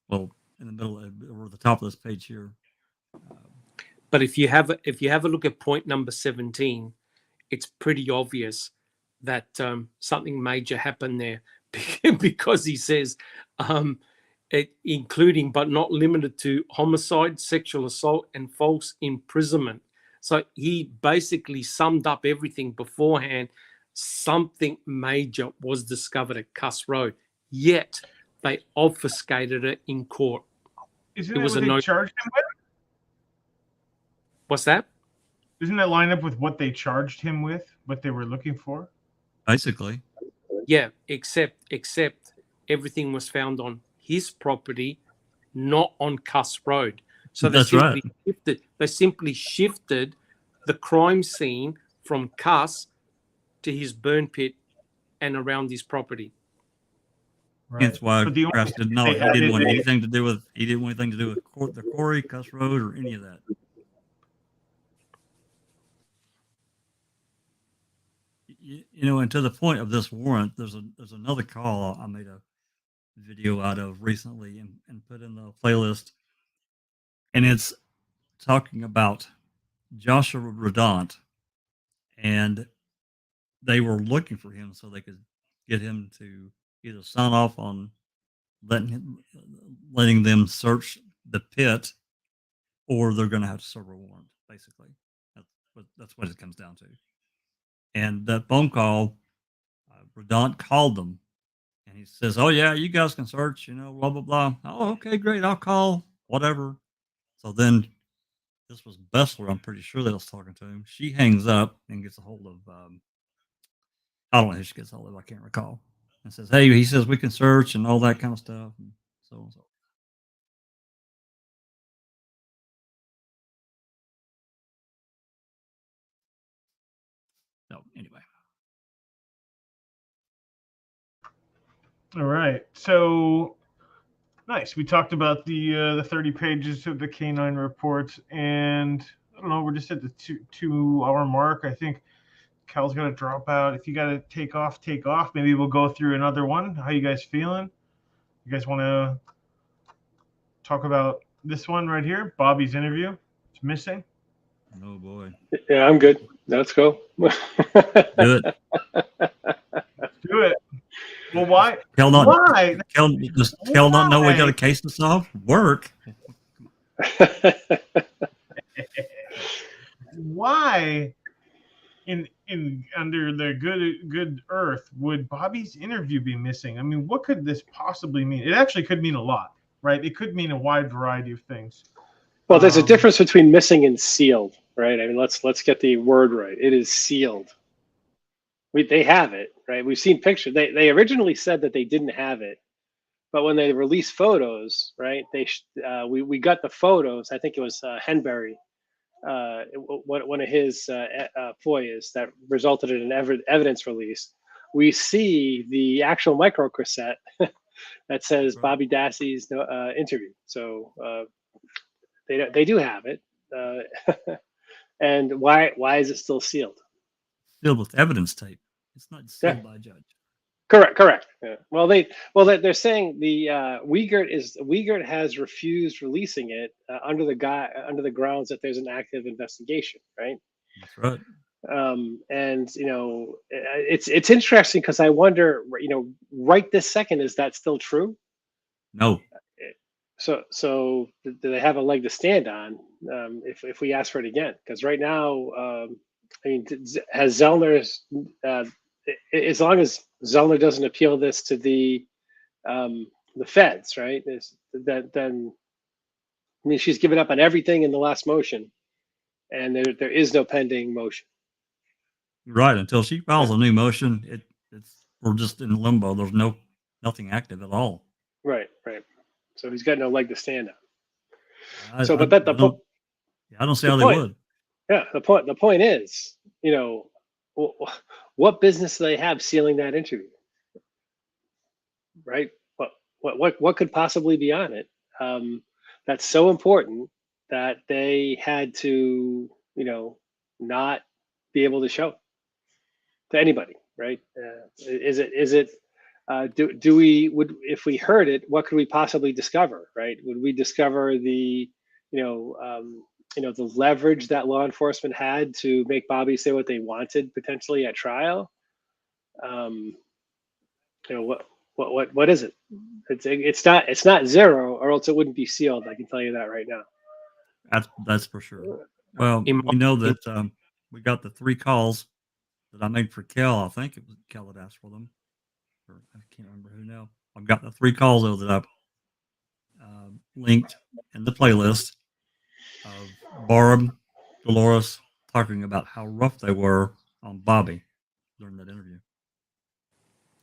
well, in the middle or the top of this page here.
But if you have a look at point number 17, it's pretty obvious that something major happened there because he says, including but not limited to homicide, sexual assault, and false imprisonment. So he basically summed up everything beforehand. Something major was discovered at Cuss Road, yet they obfuscated it in court.
Isn't
It
that
was
what
a
they
no-
charged him with?
What's that?
Doesn't that line up with what they charged him with? What they were looking for?
Basically,
Yeah, except everything was found on his property, not on Cuss Road. So
That's right.
They simply shifted the crime scene from Cuss to his burn pit and around his property.
That's why
But the only
Crash didn't know.
they
He
had
didn't
is
want
they-
anything to do with. He didn't want anything to do with the quarry, Cuss Road, or any of that. You know, and to the point of this warrant, there's another call I made a video out of recently and put in the playlist, and it's talking about Joshua Redant, and they were looking for him so they could get him to either sign off on letting them search the pit, or they're going to have to serve a warrant. Basically, that's what it comes down to. And that phone call, Redant called them, and he says, "Oh yeah, you guys can search, you know, blah blah blah." Oh, okay, great. I'll call whatever. So then, this was Bessler. I'm pretty sure that was talking to him. She hangs up and gets a hold of. I don't know who she gets a hold of. I can't recall. And says, "Hey," he says, "we can search and all that kind of stuff." And so. So anyway,
All right. So nice. We talked about the 30 pages of the K9 reports, and I don't know. We're just at the 2 hour mark. I think Cal's gonna drop out. If you gotta take off, take off. Maybe we'll go through another one. How you guys feeling? You guys want to talk about this one right here? Bobby's interview. It's missing.
oh boy,
Yeah, I'm good. Let's go.
do it.
Let's do it. Well, why?
Kel not,
Why?
Does Kel not know we got
Why?
a case to solve? Work.
Why in under the good earth would Bobby's interview be missing? I mean, what could this possibly mean? It actually could mean a lot, right? It could mean a wide variety of things.
Well, there's a difference between missing and sealed, right? I mean, let's get the word right. It is sealed. They have it, right? We've seen pictures. They originally said that they didn't have it, but when they released photos, right? We got the photos. I think it was Henbury, one of his FOIAs that resulted in an evidence release. We see the actual micro cassette that says Bobby Dassey's interview. So they do have it. And why is it still sealed?
Filled with evidence tape. It's not sealed by a judge.
Correct. Yeah. Well, they're saying the Wiegert has refused releasing it under the grounds that there's an active investigation, right?
That's right.
And it's interesting because I wonder, right this second, is that still true?
No.
So do they have a leg to stand on if we ask for it again? Because right now, I mean, has Zellner's as long as Zellner doesn't appeal this to the feds, right? Then I mean, she's given up on everything in the last motion, and there is no pending motion.
Right. Until she files a new motion, we're just in limbo. There's nothing active at all.
Right. So he's got no leg to stand on.
I don't see how they would.
Yeah, the point is, what business do they have sealing that interview? Right? What could possibly be on it? That's so important that they had to, not be able to show it to anybody, right? If we heard it, what could we possibly discover, right? Would we discover the leverage that law enforcement had to make Bobby say what they wanted potentially at trial? What is it? It's not zero, or else it wouldn't be sealed. I can tell you that right now.
That's for sure. Well, we know that we got the 3 calls that I made for Kel. I think it was Kel that asked for them. I can't remember who now. I've got the 3 calls though that I've linked in the playlist of Barb, Dolores talking about how rough they were on Bobby during that interview.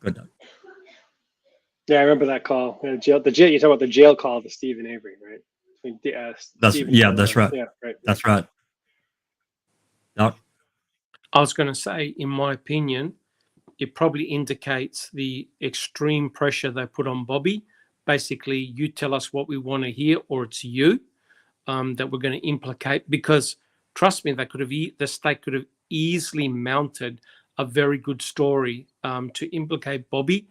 Good night.
Yeah, I remember that call. The jail. You talk about the jail call to Stephen Avery, right?
That's right. Yeah, right. That's right. Yep.
I was going to say, in my opinion, it probably indicates the extreme pressure they put on Bobby. Basically, you tell us what we want to hear, or it's you that we're going to implicate. Because trust me, the state could have easily mounted a very good story to implicate Bobby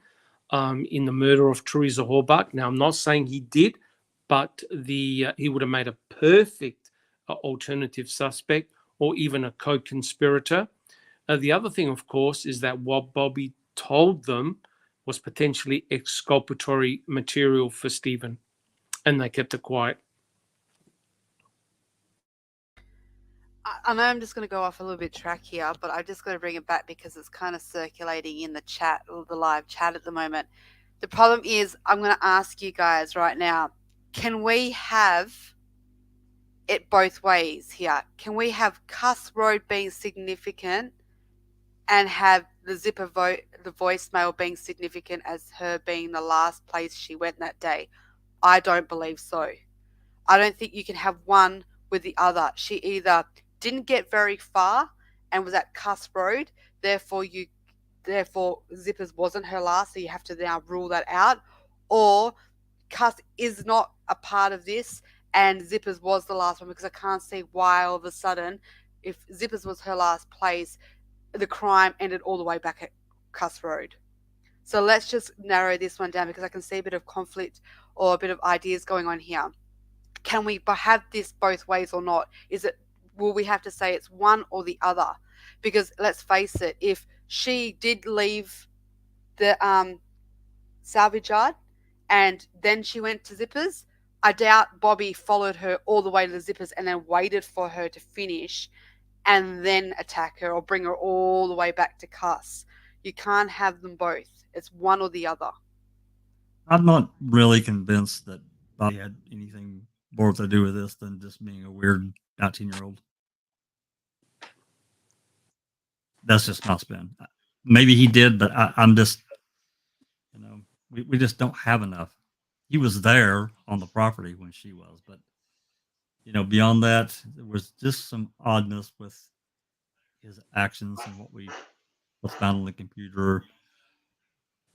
in the murder of Teresa Horbach. Now, I'm not saying he did, but he would have made a perfect alternative suspect or even a co-conspirator. The other thing, of course, is that what Bobby told them was potentially exculpatory material for Stephen, and they kept it quiet.
I know I'm just going to go off a little bit track here, but I'm just going to bring it back because it's kind of circulating in the chat, or the live chat at the moment. The problem is, I'm going to ask you guys right now, can we have it both ways here? Can we have Cuss Road being significant and have the zipper the voicemail being significant as her being the last place she went that day? I don't believe so. I don't think you can have one with the other. She either didn't get very far and was at Cuss Road therefore Zippers wasn't her last, so you have to now rule that out, or Cuss is not a part of this and Zippers was the last one, because I can't see why all of a sudden, if Zippers was her last place, the crime ended all the way back at Cuss Road. So let's just narrow this one down, because I can see a bit of conflict or a bit of ideas going on here. Can we have this both ways or not? Will we have to say it's one or the other? Because let's face it, if she did leave the salvage yard and then she went to Zippers, I doubt Bobby followed her all the way to the Zippers and then waited for her to finish and then attack her or bring her all the way back to Cuss. You can't have them both. It's one or the other.
I'm not really convinced that Bobby had anything more to do with this than just being a weird 19-year-old. That's just my spin. Maybe he did, but I'm just, we just don't have enough. He was there on the property when she was, but beyond that, there was just some oddness with his actions and what's found on the computer.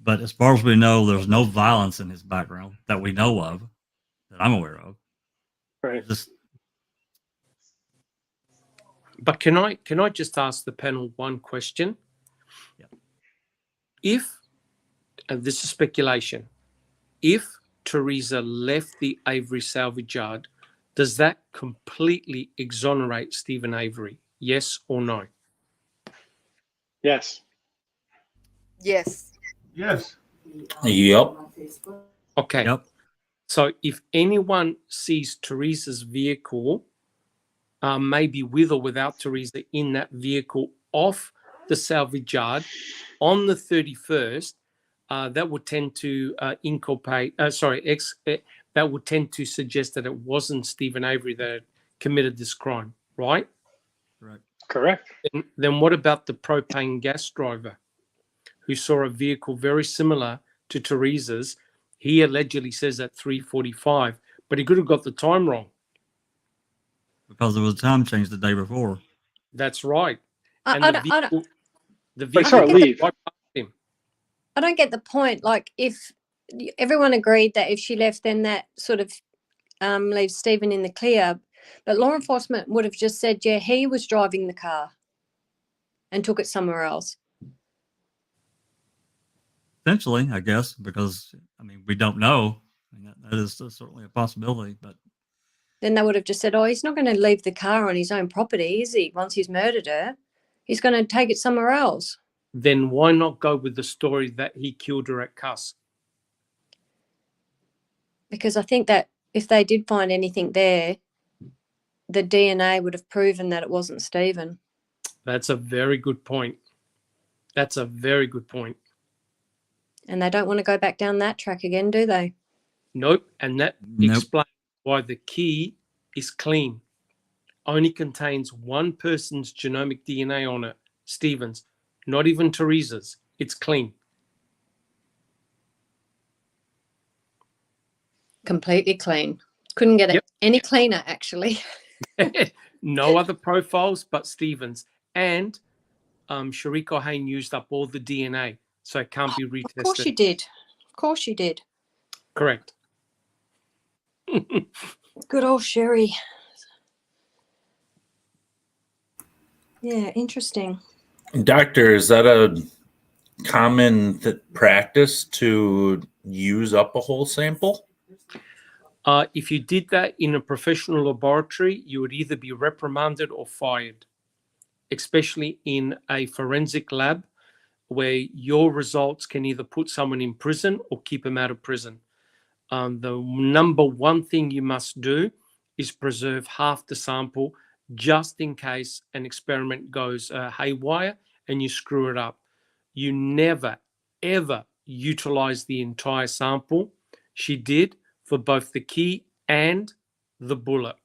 But as far as we know, there's no violence in his background that we know of, that I'm aware of.
Right.
But can I just ask the panel one question?
Yeah.
If, and this is speculation, if Teresa left the Avery salvage yard, does that completely exonerate Stephen Avery? Yes or no?
Yes.
Yes.
Yes.
Yep.
Okay.
Yep.
So if anyone sees Teresa's vehicle, maybe with or without Teresa in that vehicle off the salvage yard on the 31st, that would tend to that would tend to suggest that it wasn't Stephen Avery that had committed this crime, right?
Correct.
Then what about the propane gas driver who saw a vehicle very similar to Teresa's? He allegedly says at 3:45, but he could have got the time wrong.
Because there was a time change the day before.
That's right. And the
But sorry, leave.
right past him.
I don't get the point. Like, if everyone agreed that if she left, then that sort of leaves Stephen in the clear. But law enforcement would have just said, yeah, he was driving the car and took it somewhere else.
Essentially, I guess, because, we don't know. That is certainly a possibility, but.
Then they would have just said, oh, he's not going to leave the car on his own property, is he? Once he's murdered her, he's going to take it somewhere else.
Then why not go with the story that he killed her at Cuss?
Because I think that if they did find anything there, the DNA would have proven that it wasn't Stephen.
That's a very good point. That's a very good point.
And they don't want to go back down that track again, do they?
Nope. And that explains why the key is clean. Only contains one person's genomic DNA on it, Stephen's, not even Teresa's. It's clean.
Completely clean. Couldn't get it any cleaner, actually.
No other profiles but Stephen's. And Sharika Hain used up all the DNA, so it can't be retested.
Of course you did. Of course you did.
Correct.
Good old Sherry. Yeah, interesting.
Doctor, is that a common practice to use up a whole sample?
If you did that in a professional laboratory, you would either be reprimanded or fired, especially in a forensic lab where your results can either put someone in prison or keep them out of prison. The number one thing you must do is preserve half the sample just in case an experiment goes haywire and you screw it up. You never, ever utilize the entire sample. She did for both the key and the bullet.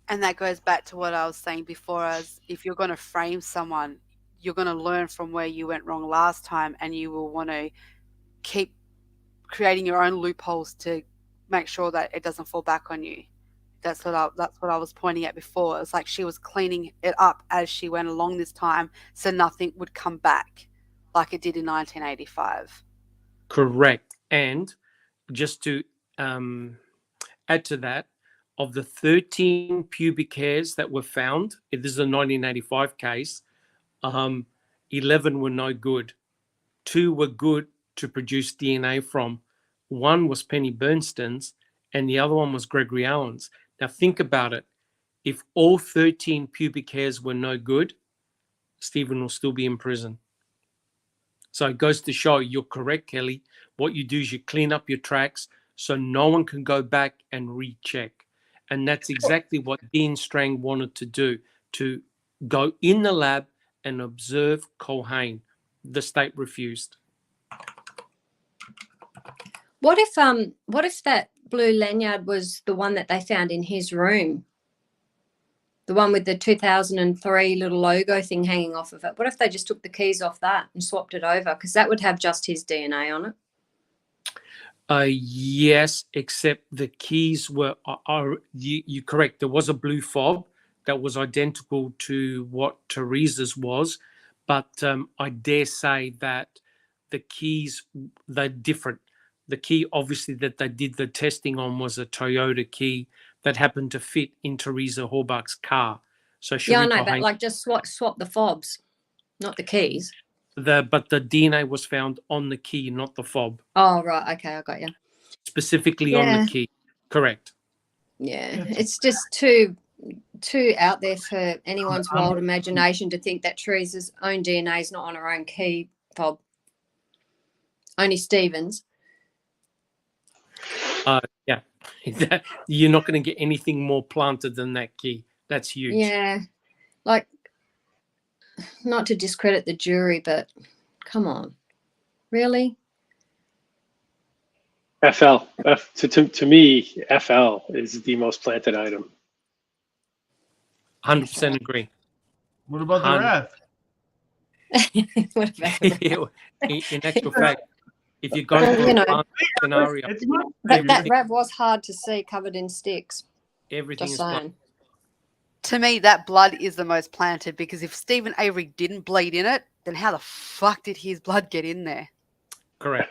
And that goes back to what I was saying before, as if you're going to frame someone, you're going to learn from where you went wrong last time, and you will want to keep creating your own loopholes to make sure that it doesn't fall back on you. That's what I was pointing at before. It was like she was cleaning it up as she went along this time, so nothing would come back like it did in 1985.
Correct. And just to add to that, of the 13 pubic hairs that were found, if this is a 1985 case, 11 were no good. 2 were good to produce DNA from. 1 was Penny Bernstein's, and the other one was Gregory Allen's. Now think about it. If all 13 pubic hairs were no good, Stephen will still be in prison. So it goes to show, you're correct, Kelly. What you do is you clean up your tracks so no one can go back and recheck. And that's exactly what Dean Strang wanted to do, to go in the lab and observe Culhane. The state refused.
What if that blue lanyard was the one that they found in his room? The one with the 2003 little logo thing hanging off of it. What if they just took the keys off that and swapped it over? Because that would have just his DNA on it.
Yes, except the keys were, you're correct. There was a blue fob that was identical to what Teresa's was. But I dare say that the keys, they're different. The key, obviously, that they did the testing on was a Toyota key that happened to fit in Teresa Horbach's car. So
Yeah, I know, but like just swap the fobs, not the keys.
But the DNA was found on the key, not the fob.
Oh, right. Okay, I got you.
Specifically on the key. Correct.
Yeah, it's just too out there for anyone's wild imagination to think that Teresa's own DNA is not on her own key fob. Only Stephen's.
Yeah. You're not going to get anything more planted than that key. That's huge.
Yeah. Like, not to discredit the jury, but come on. Really?
FL. To me, FL is the most planted item.
100% agree.
What about the wrath?
What about the
in actual fact, if you go to a scenario,
that Rav was hard to see covered in sticks.
Everything
Just
is
saying.
planted.
To me, that blood is the most planted, because if Stephen Avery didn't bleed in it, then how the fuck did his blood get in there?
Correct.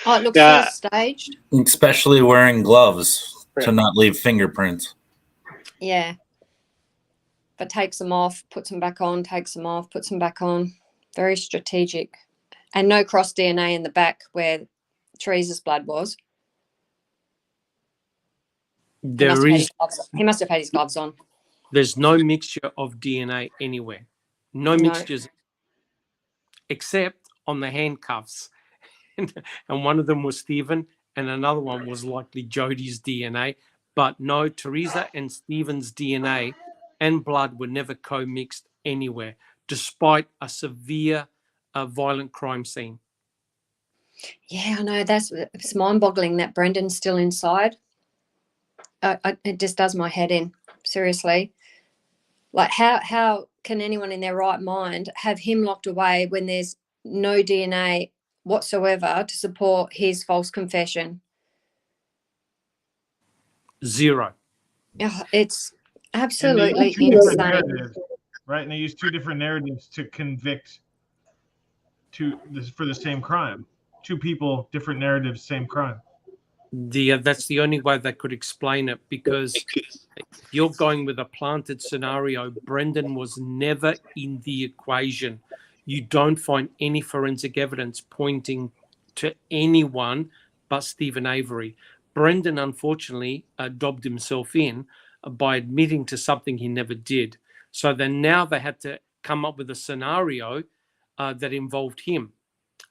Oh, it looks so staged.
Especially wearing gloves to not leave fingerprints.
Yeah. But takes them off, puts them back on, takes them off, puts them back on. Very strategic. And no cross DNA in the back where Teresa's blood was. He must have had his gloves on.
There's no mixture of DNA anywhere. No mixtures, except on the handcuffs. And one of them was Stephen, and another one was likely Jodi's DNA. But no, Teresa and Stephen's DNA and blood were never co-mixed anywhere, despite a severe violent crime scene.
Yeah, I know. It's mind-boggling that Brendan's still inside. It just does my head in, seriously. Like, how can anyone in their right mind have him locked away when there's no DNA whatsoever to support his false confession?
Zero.
It's absolutely insane.
Right, and they use two different narratives to convict for the same crime. Two people, different narratives, same crime.
That's the only way they could explain it, because if you're going with a planted scenario, Brendan was never in the equation. You don't find any forensic evidence pointing to anyone but Stephen Avery. Brendan, unfortunately, dobbed himself in by admitting to something he never did. So then now they had to come up with a scenario that involved him,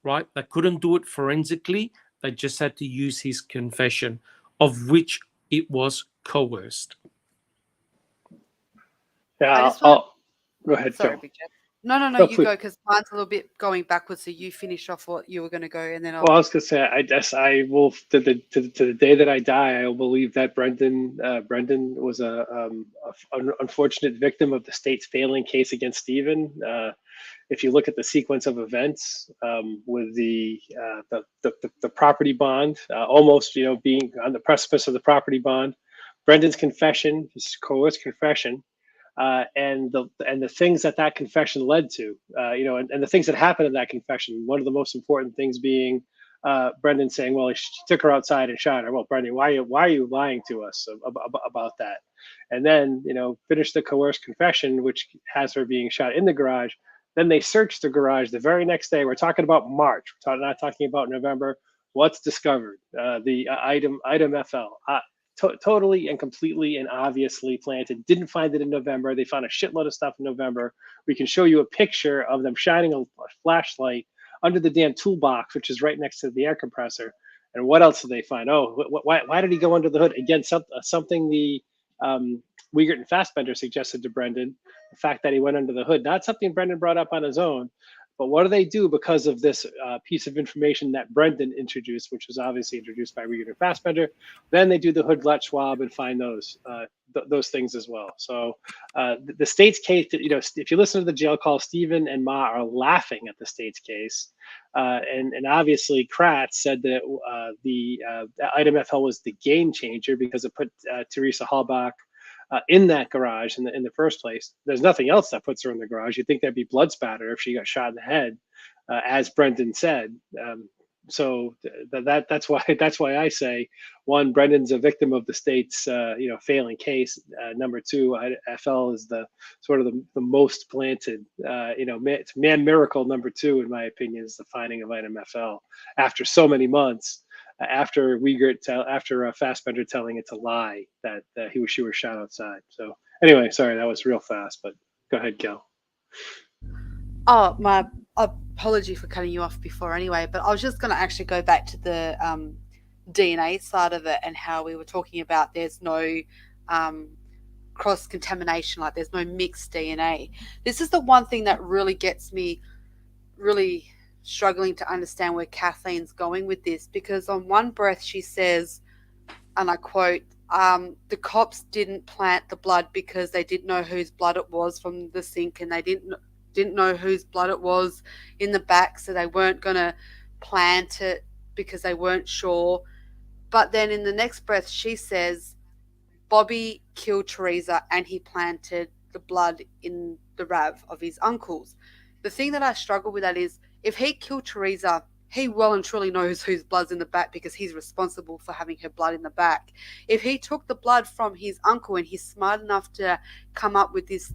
right? They couldn't do it forensically. They just had to use his confession, of which it was coerced.
Yeah, go ahead.
Sorry, Big Jeff. No, you go, because mine's a little bit going backwards. So you finish off what you were going to go, and then I was
going to say, I guess I will to the day that I die, I will believe that Brendan was an unfortunate victim of the state's failing case against Stephen. If you look at the sequence of events with the property bond, almost being on the precipice of the property bond, Brendan's confession, his coerced confession, and the things that confession led to, and the things that happened in that confession. One of the most important things being Brendan saying, "Well, she took her outside and shot her." Well, Brendan, why are you lying to us about that? And then finish the coerced confession, which has her being shot in the garage. Then they search the garage the very next day. We're talking about March. We're not talking about November. What's discovered? The item FL. Totally and completely and obviously planted. Didn't find it in November. They found a shitload of stuff in November. We can show you a picture of them shining a flashlight under the damn toolbox, which is right next to the air compressor. And what else did they find? Oh, why did he go under the hood? Again, something the Wiegert and Fassbender suggested to Brendan, the fact that he went under the hood, not something Brendan brought up on his own. But what do they do because of this piece of information that Brendan introduced, which was obviously introduced by Wiegert and Fassbender? Then they do the hood-let swab and find those things as well. So the state's case, if you listen to the jail call, Stephen and Ma are laughing at the state's case. And obviously Kratz said that the item FL was the game changer because it put Teresa Halbach in that garage in the first place. There's nothing else that puts her in the garage. You'd think there'd be blood spatter if she got shot in the head, as Brendan said. So that's why I say, one, Brendan's a victim of the state's failing case. Number two, FL is the sort of the most planted. It's man miracle. Number two, in my opinion, is the finding of item FL after so many months. After after Fassbender telling it to lie that she was shot outside. So anyway, sorry, that was real fast, but go ahead, Gil.
Oh, my apology for cutting you off before anyway, but I was just going to actually go back to the DNA side of it and how we were talking about there's no cross-contamination, like there's no mixed DNA. This is the one thing that really gets me really struggling to understand where Kathleen's going with this, because on one breath she says, and I quote, the cops didn't plant the blood because they didn't know whose blood it was from the sink, and they didn't know whose blood it was in the back, so they weren't going to plant it because they weren't sure. But then in the next breath she says, Bobby killed Teresa and he planted the blood in the RAV of his uncles. The thing that I struggle with that is, if he killed Teresa, he well and truly knows whose blood's in the back because he's responsible for having her blood in the back. If he took the blood from his uncle and he's smart enough to come up with this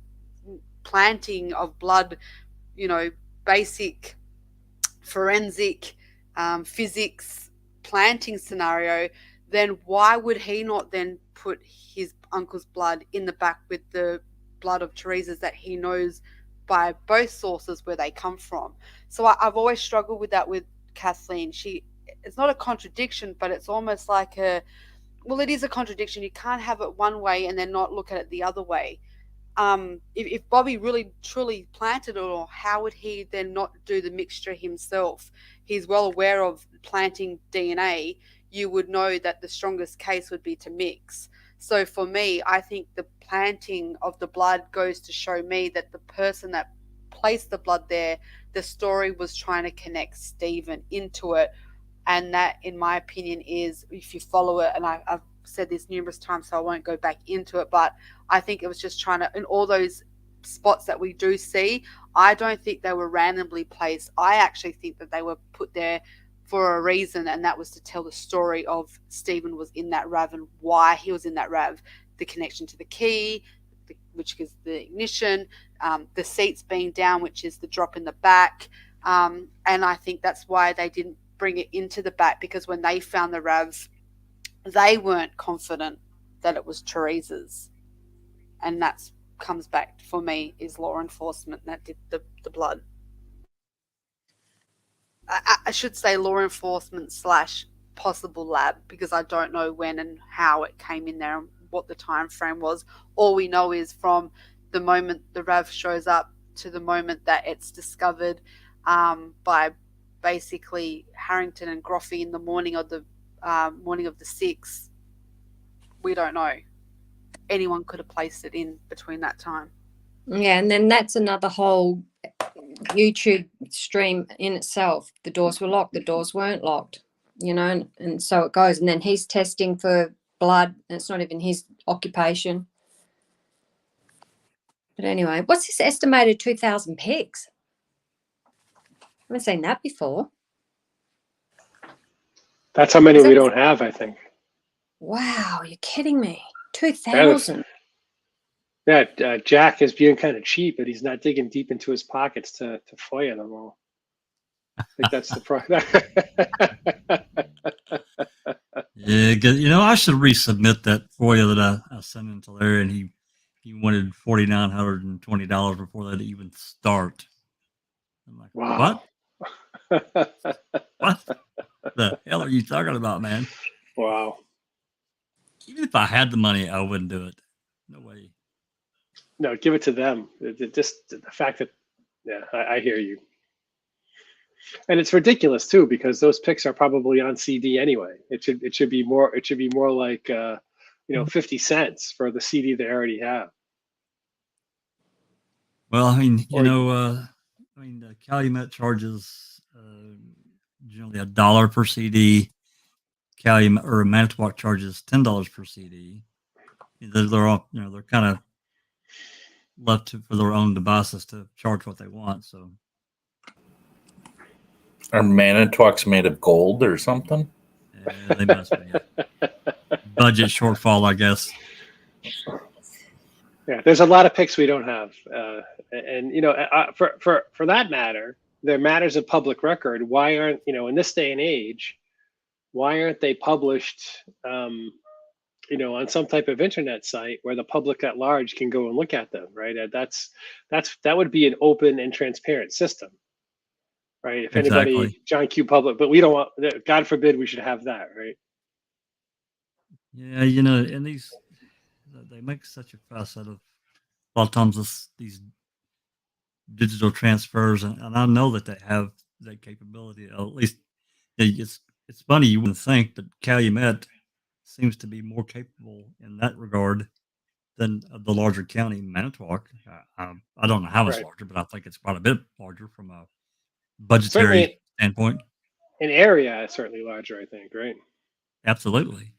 planting of blood, basic forensic physics planting scenario, then why would he not then put his uncle's blood in the back with the blood of Teresa's that he knows by both sources where they come from? So I've always struggled with that with Kathleen. It's not a contradiction, but it's almost like it is a contradiction. You can't have it one way and then not look at it the other way. If Bobby really truly planted it, how would he then not do the mixture himself? He's well aware of planting DNA. You would know that the strongest case would be to mix. So for me, I think the planting of the blood goes to show me that the person that placed the blood there, the story was trying to connect Stephen into it. And that, in my opinion, is, if you follow it, and I've said this numerous times, so I won't go back into it, but I think it was just trying to, in all those spots that we do see, I don't think they were randomly placed. I actually think that they were put there for a reason, and that was to tell the story of Stephen was in that RAV and why he was in that RAV, the connection to the key, which is the ignition, the seats being down, which is the drop in the back. And I think that's why they didn't bring it into the back, because when they found the RAV, they weren't confident that it was Teresa's. And that's comes back for me is law enforcement that did the blood. I should say law enforcement / possible lab, because I don't know when and how it came in there and what the time frame was. All we know is from the moment the RAV shows up to the moment that it's discovered by basically Harrington and Groffey in the morning of the 6th. We don't know. Anyone could have placed it in between that time.
Yeah, and then that's another whole YouTube stream in itself. The doors were locked, the doors weren't locked, and so it goes. And then he's testing for blood, and it's not even his occupation. But anyway, what's this estimated 2,000 pigs? I haven't seen that before.
That's how many we don't have, I think.
Wow, you're kidding me. 2,000.
Yeah, Jack is being kind of cheap, but he's not digging deep into his pockets to FOIA them all. I think that's the problem.
Yeah, you know, I should resubmit that FOIA that I sent into Larry, and he wanted $4,920 before that even start. I'm like,
Wow.
what? What the hell are you talking about, man?
Wow.
Even if I had the money, I wouldn't do it. No way.
No, give it to them. Just the fact that, yeah, I hear you. And it's ridiculous too, because those pics are probably on CD anyway. It should be more like 50 cents for the CD they already have.
Well, I mean, Calumet charges generally $1 per CD. Calumet or Manitowoc charges $10 per CD. They're all, they're kind of left for their own devices to charge what they want. So,
are Manitowoc's made of gold or something?
Yeah, they must be. Budget shortfall, I guess.
Yeah, there's a lot of pics we don't have, and for that matter, they're matters of public record. Why aren't in this day and age? Why aren't they published? On some type of internet site where the public at large can go and look at them, right? That would be an open and transparent system, right? If anybody, John Q. Public, but we don't want. God forbid we should have that, right?
Yeah, and they make such a fuss out of a lot of times these digital transfers, and I know that they have that capability. At least it's funny, you wouldn't think, but Calumet seems to be more capable in that regard than the larger county, Manitowoc. I don't know how it's larger, but I think it's quite a bit larger from a budgetary standpoint.
In area, it's certainly larger, I think, right?
Absolutely.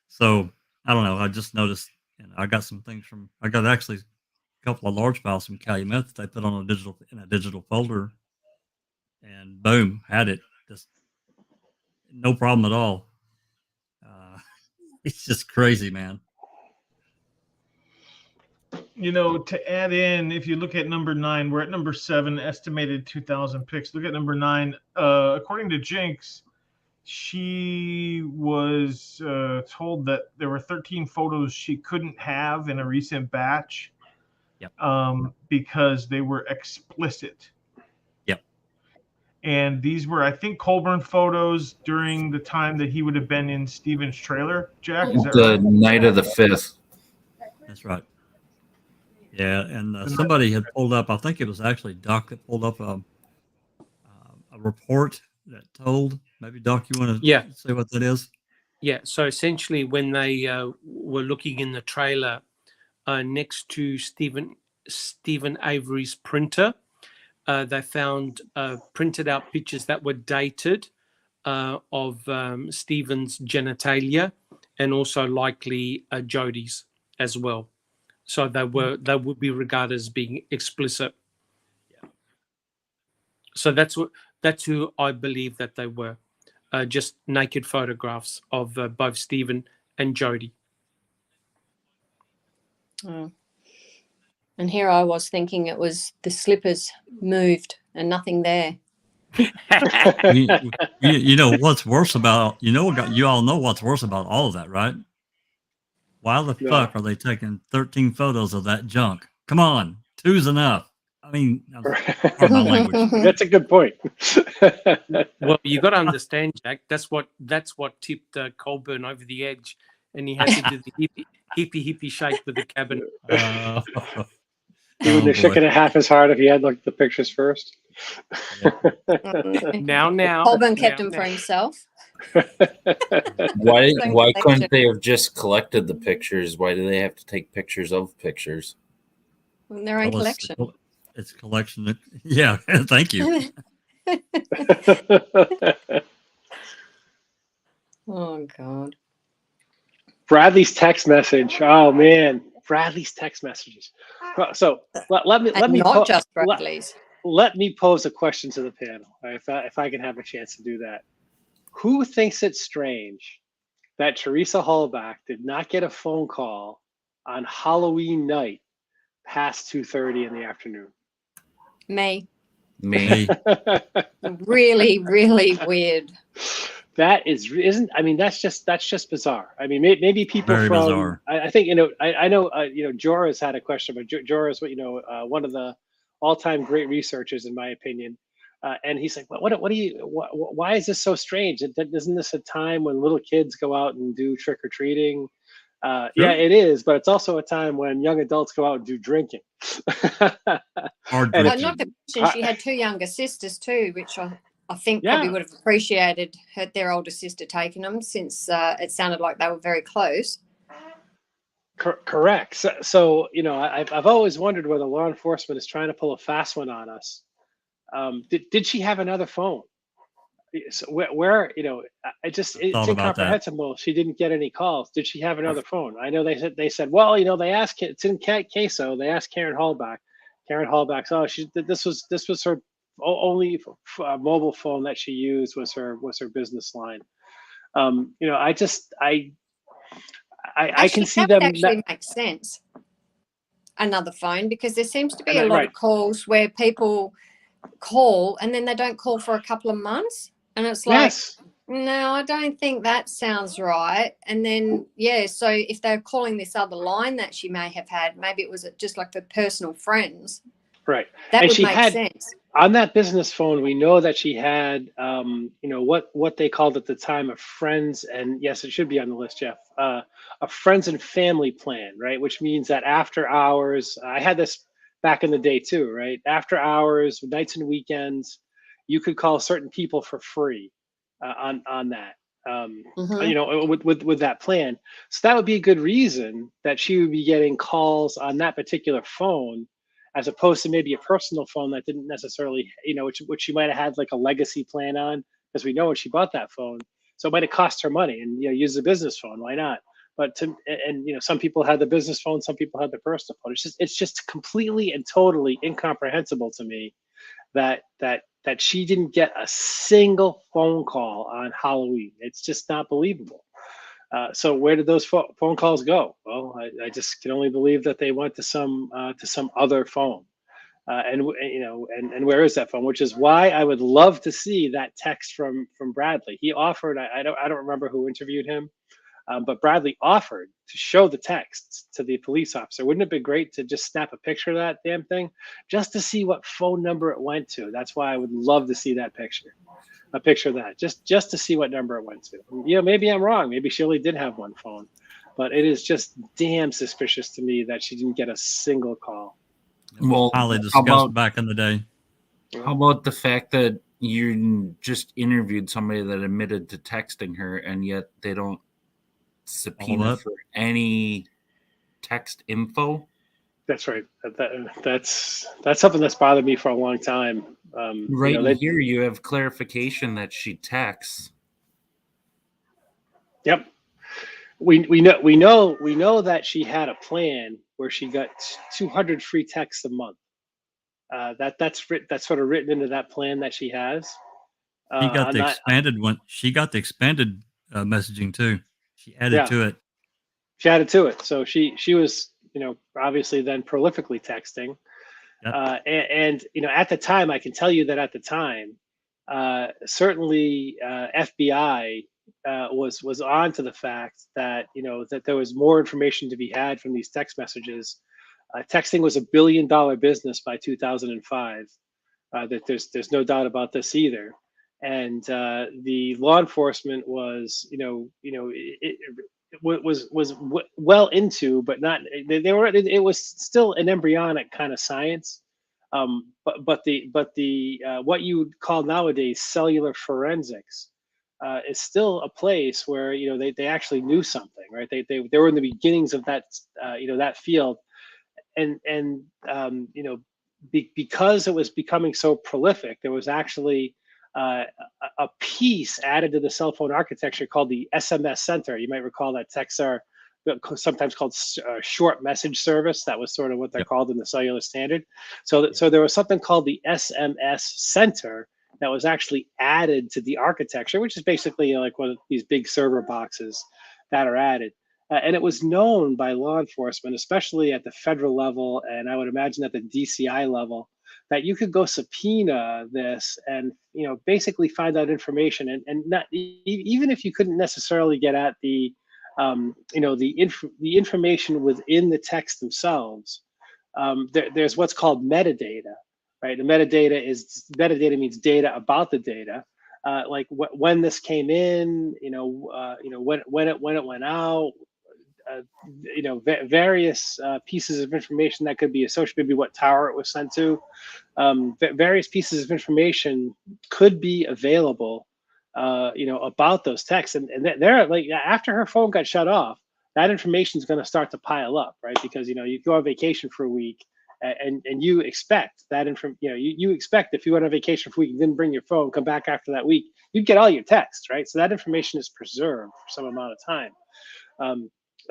So I don't know. I just noticed, I got some things I got actually a couple of large files from Calumet that they put on in a digital folder, and boom, had it. Just no problem at all. It's just crazy, man.
To add in, if you look at number 9, we're at number 7, estimated 2,000 pics. Look at number 9. According to Jinx, she was told that there were 13 photos she couldn't have in a recent batch.
Yep.
Because they were explicit.
Yep.
And these were, I think, Colburn photos during the time that he would have been in Steven's trailer. Jack, is that right?
The night of the 5th.
That's right. Yeah, and somebody had pulled up, I think it was actually Doc that pulled up a report that told, maybe Doc, you want to say what that is?
Yeah, so essentially when they were looking in the trailer next to Stephen Avery's printer, they found printed out pictures that were dated of Stephen's genitalia, and also likely Jodi's as well. So they would be regarded as being explicit. Yeah. So that's who I believe that they were, just naked photographs of both Stephen and Jodi.
Oh. And here I was thinking it was the slippers moved and nothing there.
you know what's worse about, you all know what's worse about all of that, right? Why the fuck are they taking 13 photos of that junk? Come on, 2's enough. I mean, pardon my language.
That's a good point.
Well, you got to understand, Jack. That's what tipped Colburn over the edge, and he had to do the hippie shake with the cabin.
He wouldn't have shaken it half as hard if he had looked at the pictures first.
Now.
Colburn kept them for himself.
Why couldn't they have just collected the pictures? Why do they have to take pictures of pictures?
Their own collection.
It's a collection. Yeah, thank you.
Oh, God.
Bradley's text message. Oh man, Bradley's text messages. So let me
And not just
let,
Bradley's.
let me pose a question to the panel, right, if I can have a chance to do that. Who thinks it's strange that Teresa Hallback did not get a phone call on Halloween night past 2:30 in the afternoon?
Me.
Me.
Really, really weird.
That isn't. I mean, that's just bizarre. I mean, maybe people
Very
from.
bizarre.
I think I know. Jora's had a question, but Jora's one of the all-time great researchers in my opinion. And he's like, what do you? Why is this so strange? Isn't this a time when little kids go out and do trick or treating? Yeah, it is, but it's also a time when young adults go out and do drinking.
Hard
And
drinking.
Not to mention, she had two younger sisters too, which I think probably would have appreciated their older sister taking them, since it sounded like they were very close.
Correct. So I've always wondered whether law enforcement is trying to pull a fast one on us. Did she have another phone? So where it's incomprehensible. She didn't get any calls. Did she have another phone? I know they said well, they asked, it's in Queso, they asked Karen Hallback. Karen Hallback's this was her only mobile phone that she used, was her business line. I can see them.
Actually makes sense. Another phone, because there seems to be a lot of calls where people call and then they don't call for a couple of months, and it's like, no, I don't think that sounds right. And then so if they're calling this other line that she may have had, maybe it was just like for personal friends,
right?
That
and
would
she
make
had
sense.
On that business phone. We know that she had what they called at the time a friends, and yes, it should be on the list, Jeff, a friends and family plan, right? Which means that after hours, I had this back in the day too, right? After hours, nights and weekends, you could call certain people for free on that. With that plan. So that would be a good reason that she would be getting calls on that particular phone, as opposed to maybe a personal phone that didn't necessarily, which she might have had like a legacy plan on, because we know when she bought that phone, so it might have cost her money, and use a business phone. Why not? But some people had the business phone, some people had the personal phone. It's just completely and totally incomprehensible to me that she didn't get a single phone call on Halloween. It's just not believable. So where did those phone calls go? Well, I just can only believe that they went to some other phone. And where is that phone? Which is why I would love to see that text from Bradley. He offered. I don't remember who interviewed him. But Bradley offered to show the text to the police officer. Wouldn't it have been great to just snap a picture of that damn thing, just to see what phone number it went to? That's why I would love to see that picture, a picture of that, just to see what number it went to. Maybe I'm wrong. Maybe she only did have one phone, but it is just damn suspicious to me that she didn't get a single call.
Well,
highly discussed back in the day.
How about the fact that you just interviewed somebody that admitted to texting her, and yet they don't subpoena for any text info?
That's right. That's something that's bothered me for a long time.
Here you have clarification that she texts.
Yep. We know that she had a plan where she got 200 free texts a month. That's sort of written into that plan that she has.
She got the expanded one. She got the expanded messaging too. She added to it.
She added to it. So she was, obviously then prolifically texting. Yep. And at the time, I can tell you that at the time, certainly FBI was on to the fact that, that there was more information to be had from these text messages. Texting was $1 billion business by 2005. That there's no doubt about this either. And the law enforcement was, was well into, but not. They were. It was still an embryonic kind of science. But the what you would call nowadays cellular forensics is still a place where they actually knew something, right? They were in the beginnings of that that field, and because it was becoming so prolific, there was actually a piece added to the cell phone architecture called the SMS Center. You might recall that texts are sometimes called short message service. That was sort of what they're
Yep.
called in the cellular standard. So there was something called the SMS center that was actually added to the architecture, which is basically like one of these big server boxes that are added. And it was known by law enforcement, especially at the federal level, and I would imagine at the DCI level, that you could go subpoena this and basically find out information, and not even if you couldn't necessarily get at the the information within the text themselves. There's what's called metadata, right? The metadata means data about the data, like when this came in, when it went out. Various pieces of information that could be associated, maybe what tower it was sent to. Various pieces of information could be available, about those texts. And they're like, after her phone got shut off, that information is going to start to pile up, right? Because, you go on vacation for a week and you expect that you expect if you went on vacation for a week and didn't bring your phone, come back after that week, you'd get all your texts, right? So that information is preserved for some amount of time.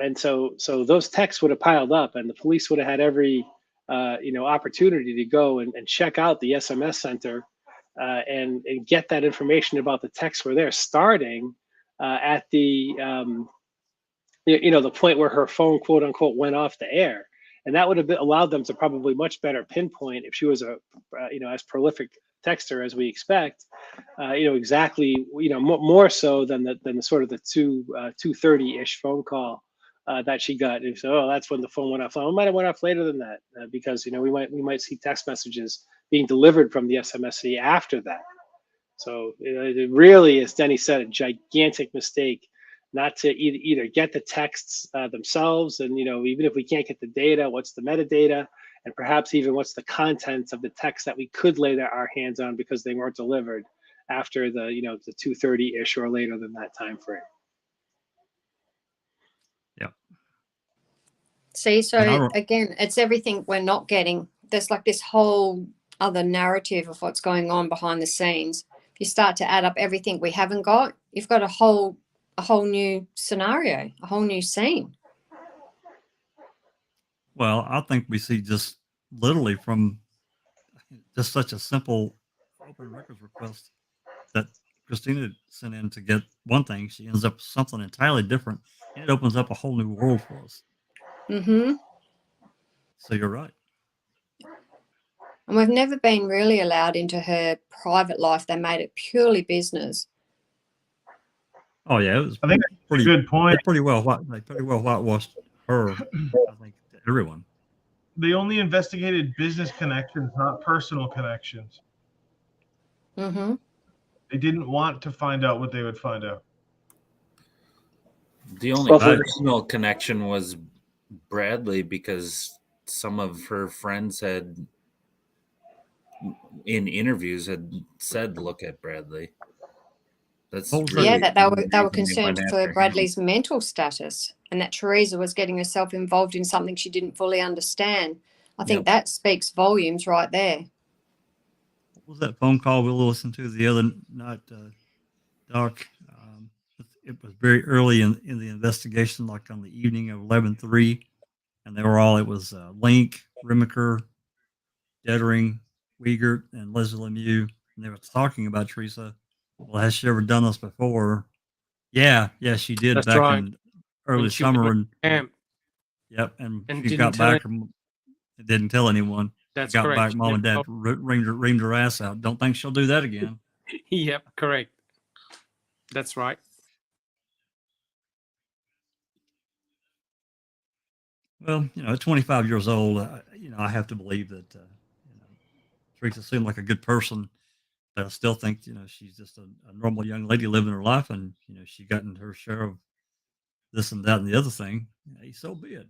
And so those texts would have piled up, and the police would have had every, opportunity to go and check out the SMS center and get that information about the texts where they're starting at the, the point where her phone, quote unquote, went off the air. And that would have allowed them to probably much better pinpoint if she was as prolific texter as we expect, exactly, more so than the sort of the 2:30-ish phone call that she got. And so, that's when the phone went off. Well, it might have went off later than that because we might see text messages being delivered from the SMSC after that. So it really, as Denny said, a gigantic mistake not to either get the texts themselves, and even if we can't get the data, what's the metadata, and perhaps even what's the content of the text that we could lay our hands on because they weren't delivered after the the 2:30-ish or later than that time frame.
See, so again, it's everything we're not getting. There's like this whole other narrative of what's going on behind the scenes. If you start to add up everything we haven't got, you've got a whole new scenario, a whole new scene.
Well, I think we see just literally from just such a simple open records request that Christina sent in to get one thing, she ends up with something entirely different, and it opens up a whole new world for us.
Mm-hmm.
So you're right.
And we've never been really allowed into her private life. They made it purely business.
Oh yeah, it was.
I think that's a good point.
They pretty well whitewashed her. I think to everyone.
They only investigated business connections, not personal connections.
Mm-hmm.
They didn't want to find out what they would find out.
The only personal connection was Bradley, because some of her friends had, in interviews, had said, "Look at Bradley." That's really
that they were concerned for Bradley's mental status, and that Teresa was getting herself involved in something she didn't fully understand. I think that speaks volumes right there.
What was that phone call we listened to the other night, Doc? It was very early in the investigation, like on the evening of 11/3, and they were all. It was Link, Remaker, Dettering, Wiegert, and Leslie Lemieux, and they were talking about Teresa. Well, has she ever done this before? Yeah, she did. That's back right. In early summer, and yep, and she got back and didn't tell anyone.
That's
got
correct.
Back, Mom and Dad reamed her ass out. Don't think she'll do that again.
Yep, correct. That's right.
Well, at 25 years old, I have to believe that Teresa seemed like a good person, but I still think she's just a normal young lady living her life, and she gotten her share of this and that and the other thing. So be it.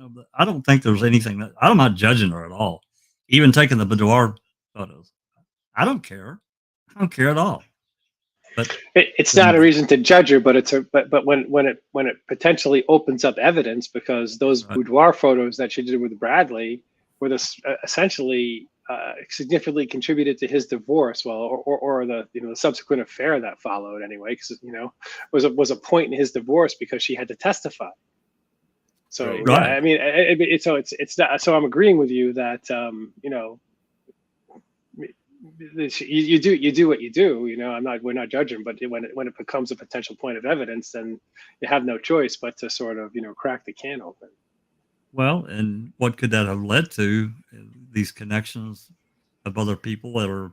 But I don't think there's anything that I'm not judging her at all. Even taking the boudoir photos, I don't care. I don't care at all. But
it's not a reason to judge her, but but when it potentially opens up evidence, because those boudoir photos that she did with Bradley were essentially significantly contributed to his divorce, or the the subsequent affair that followed anyway, because was a point in his divorce because she had to testify. So
Right.
yeah,
Right.
I mean, so it's not, so I'm agreeing with you that you know, you do what you do. You know, we're not judging, but when it becomes a potential point of evidence, then you have no choice but to sort of, you know, crack the can open.
Well, and what could that have led to? These connections of other people that are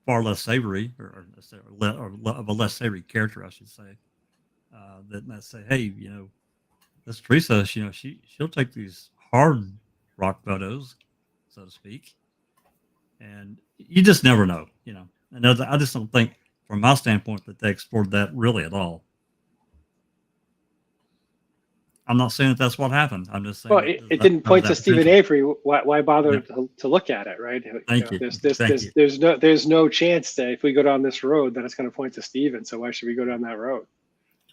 far less savory, or of a less savory character, I should say, that might say, hey, you know, this Teresa, you know, she'll take these hard rock photos, so to speak, and you just never know, you know. And I just don't think, from my standpoint, that they explored that really at all. I'm not saying that that's what happened. I'm just saying
Well,
that
it didn't
that was
point to
that
Stephen
potential.
Avery. Why bother
Yeah.
to look at it, right?
Thank you. Thank you.
There's no chance that if we go down this road that it's going to point to Stephen. So why should we go down that road?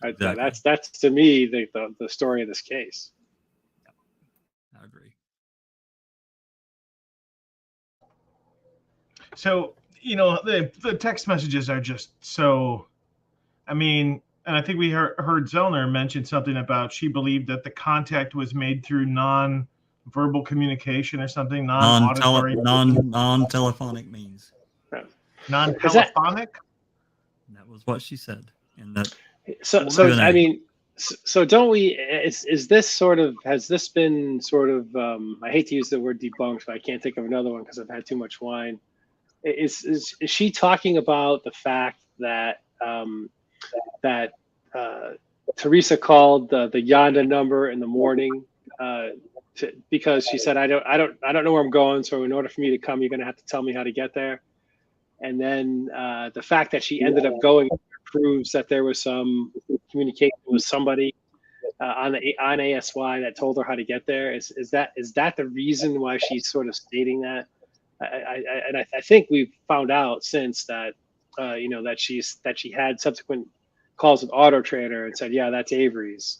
Exactly.
That's to me the story of this case.
I agree.
So, you know, the text messages are just so, I mean, and I think we heard Zellner mention something about she believed that the contact was made through non-verbal communication or something, non-auditory,
Non-telephonic means.
non-telephonic.
That was what she said. And that
So
Q&A.
I mean, so don't we? Is this sort of, has this been sort of? I hate to use the word debunked, but I can't think of another one because I've had too much wine. Is she talking about the fact that that Teresa called the Yonda number in the morning because she said, I don't know where I'm going, so in order for me to come, you're going to have to tell me how to get there. And then the fact that she ended up going proves that there was some communication with somebody on ASY that told her how to get there. Is that the reason why she's sort of stating that? I think we've found out since that you know, that she had subsequent calls with Auto Trader and said, yeah, that's Avery's.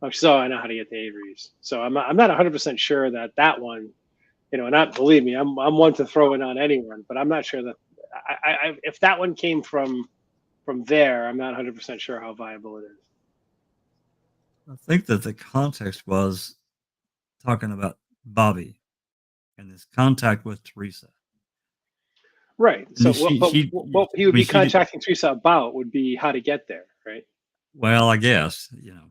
Oh, she's, I know how to get to Avery's. So I'm not 100% sure that one, you know, and believe me, I'm one to throw it on anyone, but I'm not sure that if that one came from there, I'm not 100% sure how viable it is.
I think that the context was talking about Bobby and his contact with Teresa.
Right. So what he would be
she
contacting Teresa about would be how to get there, right?
Well, I guess, you know,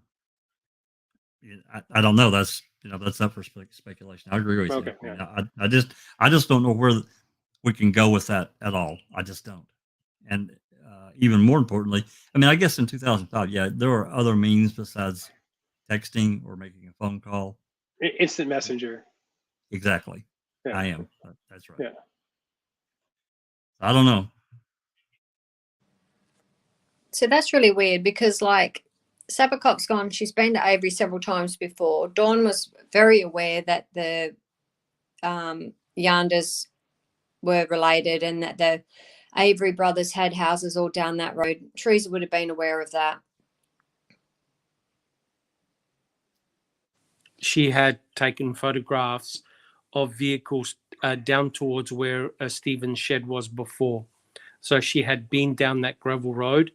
I don't know. That's, you know, that's up for speculation. I agree with
Okay,
you.
yeah.
I just don't know where we can go with that at all. I just don't. And even more importantly, I mean, I guess in 2005, yeah, there were other means besides texting or making a phone call.
Instant messenger.
Exactly.
Yeah.
I am. That's right.
Yeah.
I don't know.
So that's really weird because, like, Sabakop's gone. She's been to Avery several times before. Dawn was very aware that the Yandas were related and that the Avery brothers had houses all down that road. Teresa would have been aware of that.
She had taken photographs of vehicles down towards where Stephen's shed was before. So she had been down that gravel road.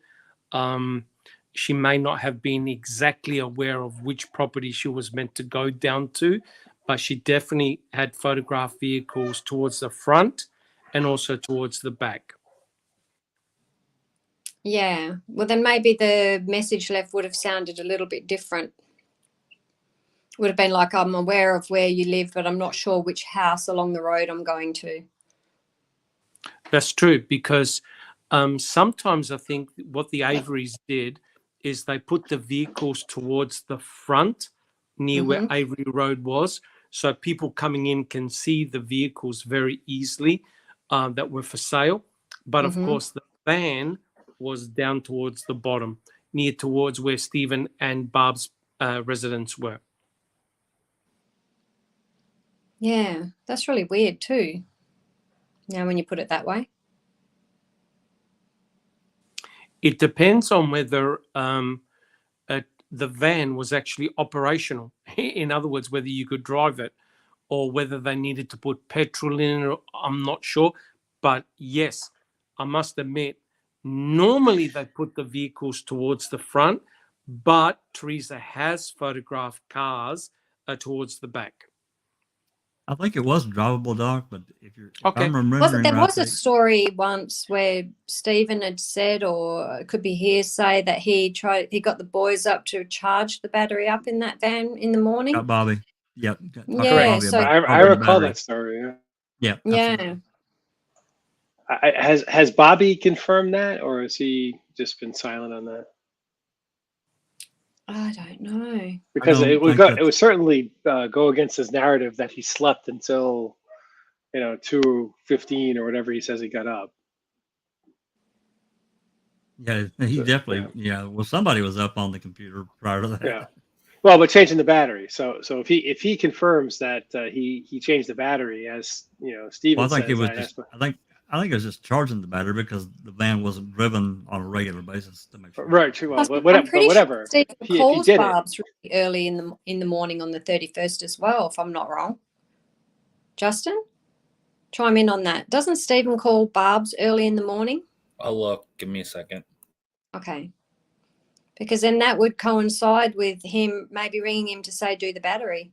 She may not have been exactly aware of which property she was meant to go down to, but she definitely had photographed vehicles towards the front and also towards the back.
Yeah. Well, then maybe the message left would have sounded a little bit different. Would have been like, I'm aware of where you live, but I'm not sure which house along the road I'm going to.
That's true, because sometimes I think what the Averys did is they put the vehicles towards the front near where Avery Road was, so people coming in can see the vehicles very easily that were for sale. But of course, the van was down towards the bottom, near towards where Stephen and Barb's residence were.
Yeah, that's really weird too. Now, when you put it that way.
It depends on whether the van was actually operational. In other words, whether you could drive it or whether they needed to put petrol in it. I'm not sure. But yes, I must admit, normally they put the vehicles towards the front, but Teresa has photographed cars towards the back.
I think it was drivable, Doc, but if
Okay.
I'm remembering
There
right,
was a story once where Stephen had said, or it could be hearsay, that he got the boys up to charge the battery up in that van in the morning.
got Bobby. Yep. Talked to
Yeah,
Bobby
so-
about
I
charging the
recall
battery.
that story. Yeah.
Yeah.
Yeah.
absolutely.
Has Bobby confirmed that, or has he just been silent on that?
I don't know.
Because
don't
it would
think
go,
that's-
it would certainly go against his narrative that he slept until 2:15 or whatever he says he got up.
Yeah, he
So,
definitely. Yeah. Well, somebody was up on the computer prior to that.
Yeah. Well, but changing the battery. So if he confirms that he changed the battery, as Steven
Well, I think
says,
it was just. I think it was just charging the battery because the van wasn't driven on a regular basis to make sure.
right. True. Well,
I'm
but
pretty
whatever.
sure Stephen
If he
calls
did it.
Barb's really early in the morning on the 31st as well, if I'm not wrong. Justin, chime in on that. Doesn't Stephen call Barb's early in the morning?
I'll look. Give me a second.
Okay. Because then that would coincide with him maybe ringing him to say do the battery.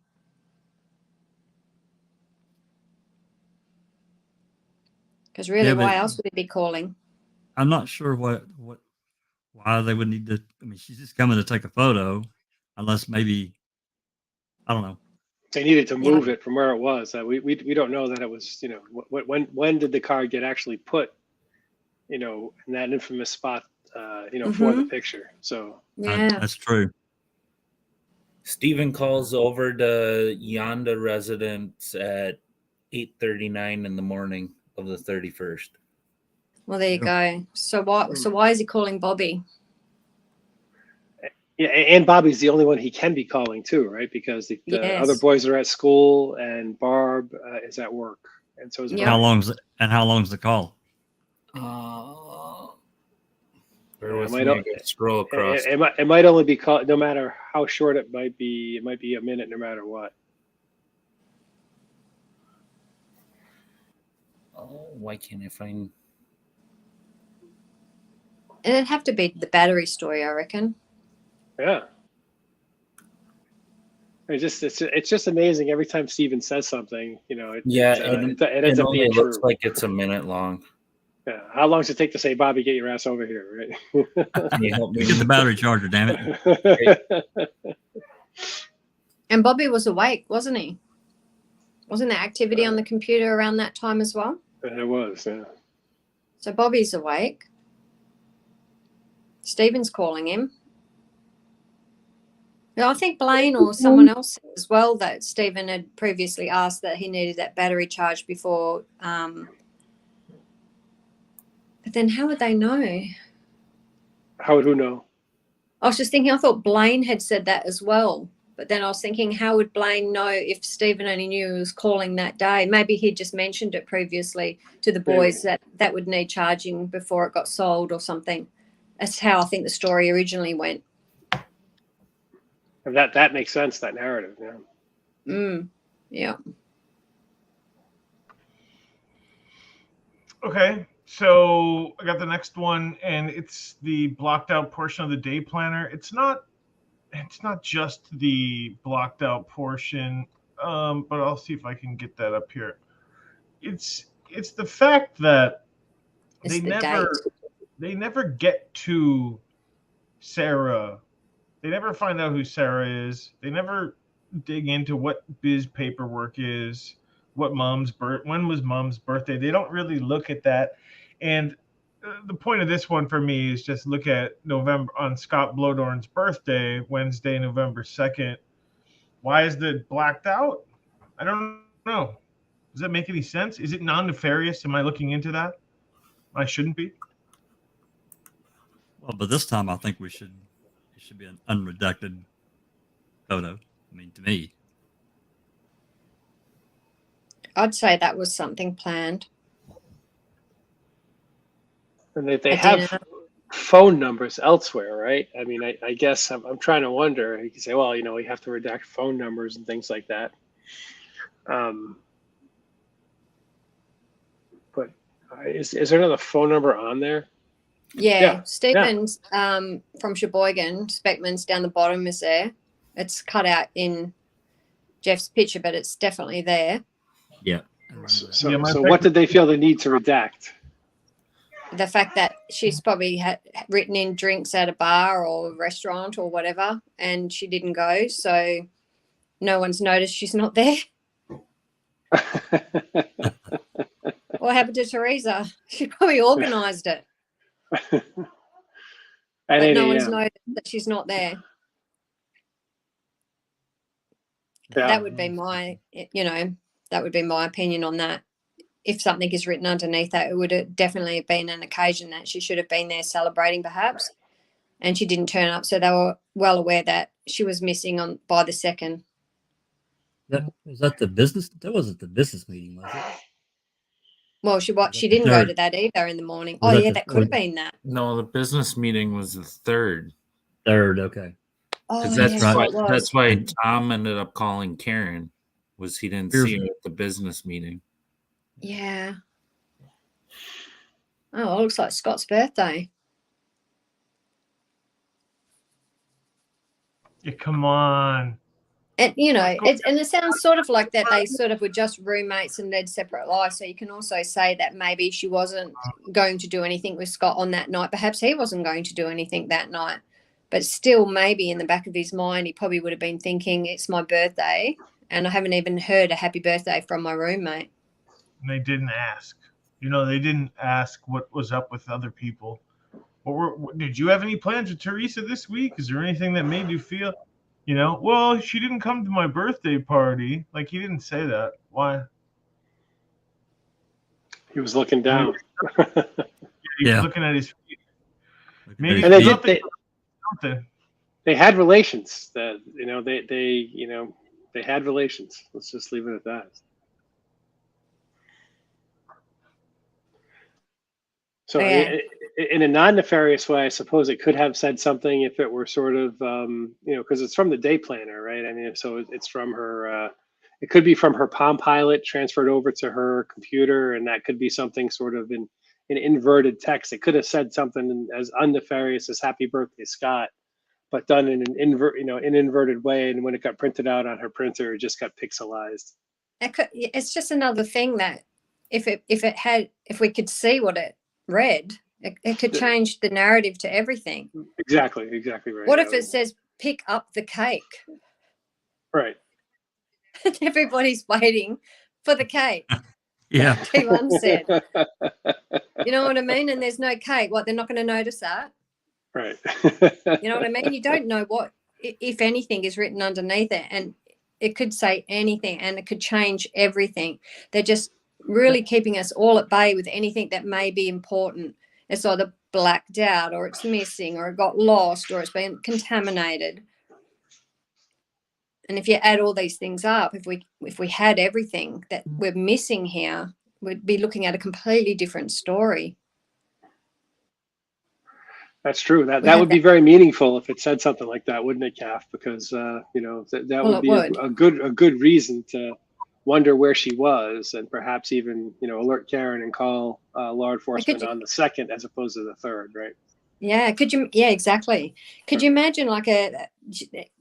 Because really,
Yeah, but-
why else would he be calling?
I'm not sure why they would need to. I mean, she's just coming to take a photo, unless maybe, I don't know.
They needed to move it from where it was. We don't know that it was. When did the car get actually put? In that infamous spot. For the picture. So
Yeah.
That's true.
Stephen calls over to Yonda residence at 8:39 in the morning of the 31st.
Well, there you go. So why is he calling Bobby?
yeah, and Bobby's the only one he can be calling too, right? Because the
Yes.
other boys are at school and Barb is at work, and so is
Yeah.
How
Brian.
long's the call?
Bear
Yeah,
with
it
me,
might
I gotta scroll across.
It might only be called, no matter how short it might be. It might be a minute, no matter what.
Oh, why can't I find?
It'd have to be the battery story, I reckon.
Yeah. It's just amazing every time Steven says something. It ends up
only
being
looks
true.
like it's a minute long.
Yeah. How long does it take to say, Bobby, get your ass over here, right?
Can you help me?
Get the battery charger, damn it.
And Bobby was awake, wasn't he? Wasn't there activity on the computer around that time as well?
It was, yeah.
So Bobby's awake. Stephen's calling him. Yeah, I think Blaine or someone else said as well that Stephen had previously asked that he needed that battery charge before. But then how would they know?
How would who know?
I was just thinking, I thought Blaine had said that as well. But then I was thinking, how would Blaine know if Stephen only knew he was calling that day? Maybe he just mentioned it previously to the boys that would need charging before it got sold or something. That's how I think the story originally went.
And that makes sense, that narrative, yeah.
Yeah.
Okay, so I got the next one, and it's the blocked out portion of the day planner. It's not just the blocked out portion, but I'll see if I can get that up here. It's the fact that
It's
they
the
never get to Sarah. They never find out who Sarah is. They never dig into what Biz paperwork is, when was Mom's birthday. They don't really look at that. And the point of this one for me is just look at November on Scott Blodorn's birthday, Wednesday, November 2nd. Why is it blacked out? I don't know. Does that make any sense? Is it non-nefarious? Am I looking into that? I shouldn't be.
Well, but this time I think it should be an unredacted photo. I mean, to me.
I'd say that was something planned.
And they have phone numbers elsewhere, right? I mean, I guess I'm trying to wonder. You can say, well, we have to redact phone numbers and things like that. But is there another phone number on there?
Yeah. Stephen's from Sheboygan, Speckman's down the bottom is there. It's cut out in Jeff's picture, but it's definitely there.
Yeah.
So,
Yeah, my
so what did they feel the need to redact?
The fact that she's probably had written in drinks at a bar or a restaurant or whatever, and she didn't go, so no one's noticed she's not there. What happened to Teresa? She probably organised it,
At
but
8
no one's
a.m.
noticed that she's not there.
Yeah.
That would be my, that would be my opinion on that. If something is written underneath that, it would have definitely been an occasion that she should have been there celebrating, perhaps, and she didn't turn up. So they were well aware that she was missing by the 2nd.
Was that the business? That wasn't the business meeting, was it?
Well, she didn't go to that either in the morning.
Was
Oh
that
yeah,
the
that could have
third?
been that.
No, the business meeting was the 3rd.
Third, okay.
Oh,
Because
yes,
that's
so
why
it was.
that's why Tom ended up calling Karen, was he didn't see her at the business meeting.
Yeah. Oh, it looks like Scott's birthday.
Yeah, come on.
And it sounds sort of like that they sort of were just roommates and led separate lives. So you can also say that maybe she wasn't going to do anything with Scott on that night. Perhaps he wasn't going to do anything that night. But still, maybe in the back of his mind, he probably would have been thinking, it's my birthday, and I haven't even heard a happy birthday from my roommate.
And they didn't ask. They didn't ask what was up with other people. Did you have any plans with Teresa this week? Is there anything that made you feel, well, she didn't come to my birthday party. Like, he didn't say that. Why?
He was looking down.
He was looking at his feet. Maybe
And
something.
they had relations. They had relations. Let's just leave it at that. So in a non-nefarious way, I suppose it could have said something if it were sort of, because it's from the day planner, right? I mean, so it's from her, it could be from her Palm Pilot transferred over to her computer, and that could be something sort of in inverted text. It could have said something as unnefarious as "Happy Birthday, Scott," but done in an inverted way. And when it got printed out on her printer, it just got pixelized.
It's just another thing that if we could see what it read, it could change the narrative to everything.
Exactly right.
What if it says pick up the cake?
Right.
Everybody's waiting for the cake.
Yeah.
T1 said. You know what I mean? And there's no cake. What, they're not going to notice that?
Right.
You know what I mean? You don't know what, if anything, is written underneath it. And it could say anything and it could change everything. They're just really keeping us all at bay with anything that may be important. It's either blacked out or it's missing or it got lost or it's been contaminated. And if you add all these things up, if we had everything that we're missing here, we'd be looking at a completely different story.
That's true. That would be very meaningful if it said something like that, wouldn't it, Kath? Because that would be a good reason to wonder where she was, and perhaps even alert Karen and call law enforcement on the 2nd as opposed to the 3rd, right?
Yeah. Exactly. Could you imagine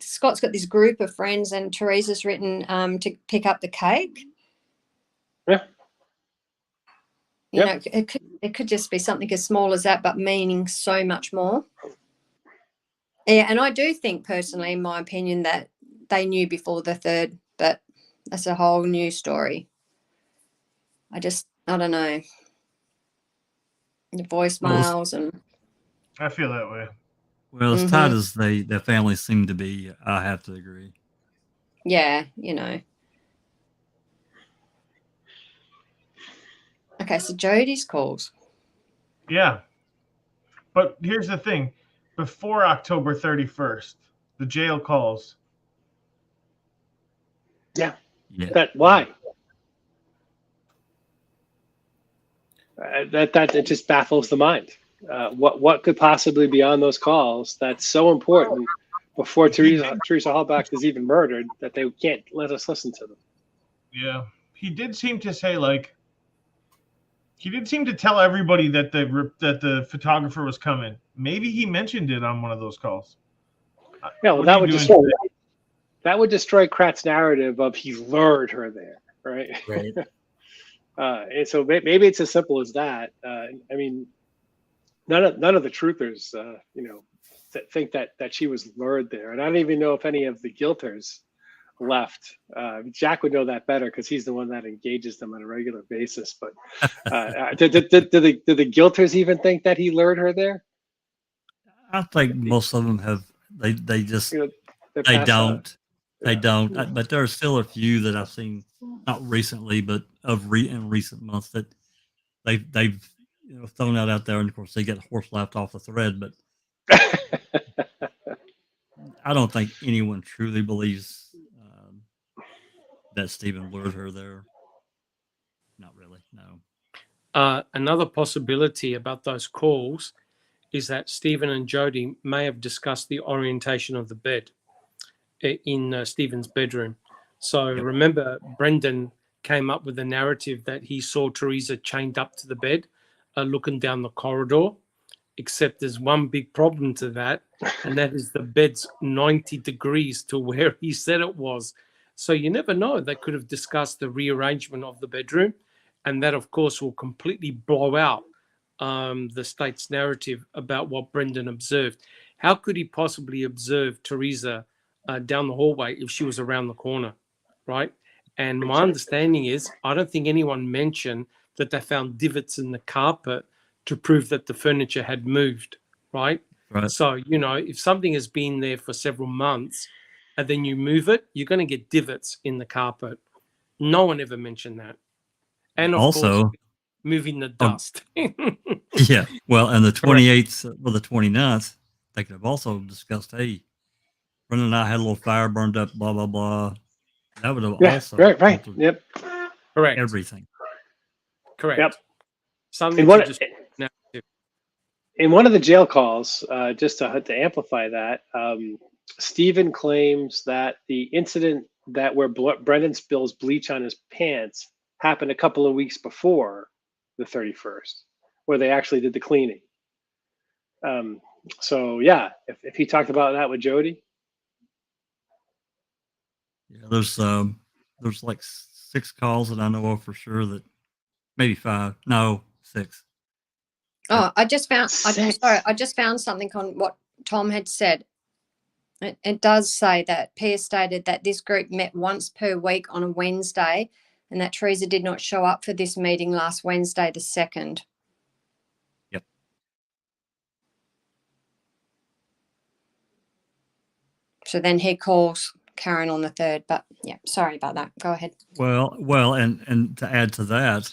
Scott's got this group of friends and Teresa's written to pick up the cake?
Yeah.
It could just be something as small as that, but meaning so much more. Yeah, and I do think personally, in my opinion, that they knew before the 3rd, but that's a whole new story. I don't know. The voicemails and.
I feel that way.
Well, as tight as their families seem to be, I have to agree.
Yeah, Okay, so Jody's calls.
Yeah. But here's the thing. Before October 31st, the jail calls.
Yeah. Why? That it just baffles the mind. What could possibly be on those calls that's so important before Teresa Halbach is even murdered that they can't let us listen to them?
Yeah. He did seem to say, he did seem to tell everybody that the photographer was coming. Maybe he mentioned it on one of those calls.
Yeah, well, that that would destroy Krat's narrative of he lured her there, right?
Right.
And so maybe it's as simple as that. I mean, none of the truthers, think that she was lured there, and I don't even know if any of the guilters left. Jack would know that better because he's the one that engages them on a regular basis. But did the guilters even think that he lured her there?
I think most of them have. They just
They're
they
past
don't.
that.
They
Yeah.
don't. But there are still a few that I've seen, not recently, but in recent months that they've thrown out there, and of course they get horse laughed off the thread. But I don't think anyone truly believes that Stephen lured her there. Not really, no.
Another possibility about those calls is that Stephen and Jody may have discussed the orientation of the bed in Stephen's bedroom. So
Yep.
remember, Brendan came up with the narrative that he saw Teresa chained up to the bed, looking down the corridor, except there's one big problem to that, and that is the bed's 90 degrees to where he said it was. So you never know. They could have discussed the rearrangement of the bedroom, and that, of course, will completely blow out the state's narrative about what Brendan observed. How could he possibly observe Teresa down the hallway if she was around the corner, right? And my understanding is, I don't think anyone mentioned that they found divots in the carpet to prove that the furniture had moved, right?
Right.
So, if something has been there for several months and then you move it, you're going to get divots in the carpet. No one ever mentioned that. And of
Also,
course, moving the dust.
yeah. Well, and the 28th, or the 29th, they could have also discussed, hey, Brendan and I had a little fire burned up, blah, blah, blah. That would have also
Right.
altered
Yep.
Correct.
everything.
Correct.
Yep.
Something
And what-
to just narrative.
In one of the jail calls, just to amplify that, Stephen claims that the incident where Brendan spills bleach on his pants happened a couple of weeks before the 31st, where they actually did the cleaning. So yeah, if he talked about that with Jody.
Yeah, there's like 6 calls that I know of for sure, that maybe 5, no, 6.
Oh, I just found
Six.
I just found something on what Tom had said. It does say that Pierce stated that this group met once per week on a Wednesday, and that Teresa did not show up for this meeting last Wednesday, the 2nd.
Yep.
So then he calls Karen on the 3rd, but yeah, sorry about that. Go ahead.
Well, and to add to that,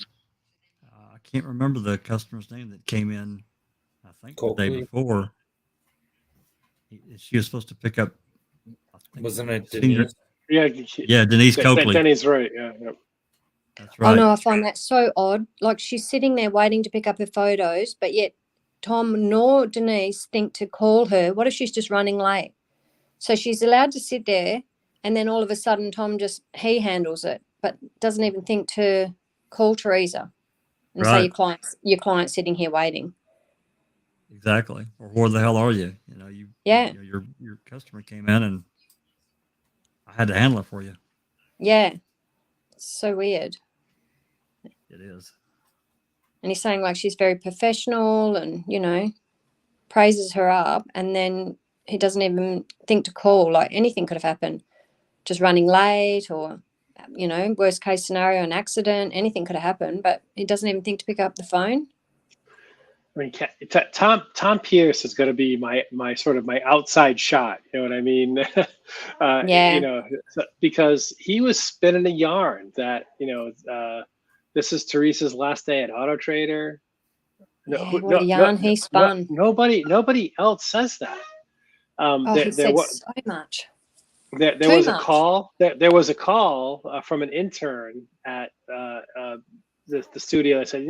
I can't remember the customer's name that came in, I think the day
Coakley.
before. She was supposed to pick up, I think,
Wasn't it
senior-
Denise?
Yeah, Denise Coakley.
Denny's right. Yeah.
That's right.
Oh no, I find that so odd. Like, she's sitting there waiting to pick up her photos, but yet Tom nor Denise think to call her. What if she's just running late? So she's allowed to sit there, and then all of a sudden Tom he handles it, but doesn't even think to call Teresa and say
Right.
your client's sitting here waiting.
Exactly. Or where the hell are you?
Yeah.
Your customer came in and I had to handle it for you.
Yeah. It's so weird.
It is.
And he's saying like she's very professional and, praises her up, and then he doesn't even think to call. Like, anything could have happened. Just running late, or, worst case scenario, an accident, anything could have happened, but he doesn't even think to pick up the phone.
I mean, Tom Pierce is going to be my sort of my outside shot. You know what I mean?
Yeah.
Because he was spinning a yarn that this is Teresa's last day at Auto Trader.
What a yarn he spun.
Nobody else says that.
He said so much.
There
Too
was a
much.
call. There was a call from an intern at the studio that said,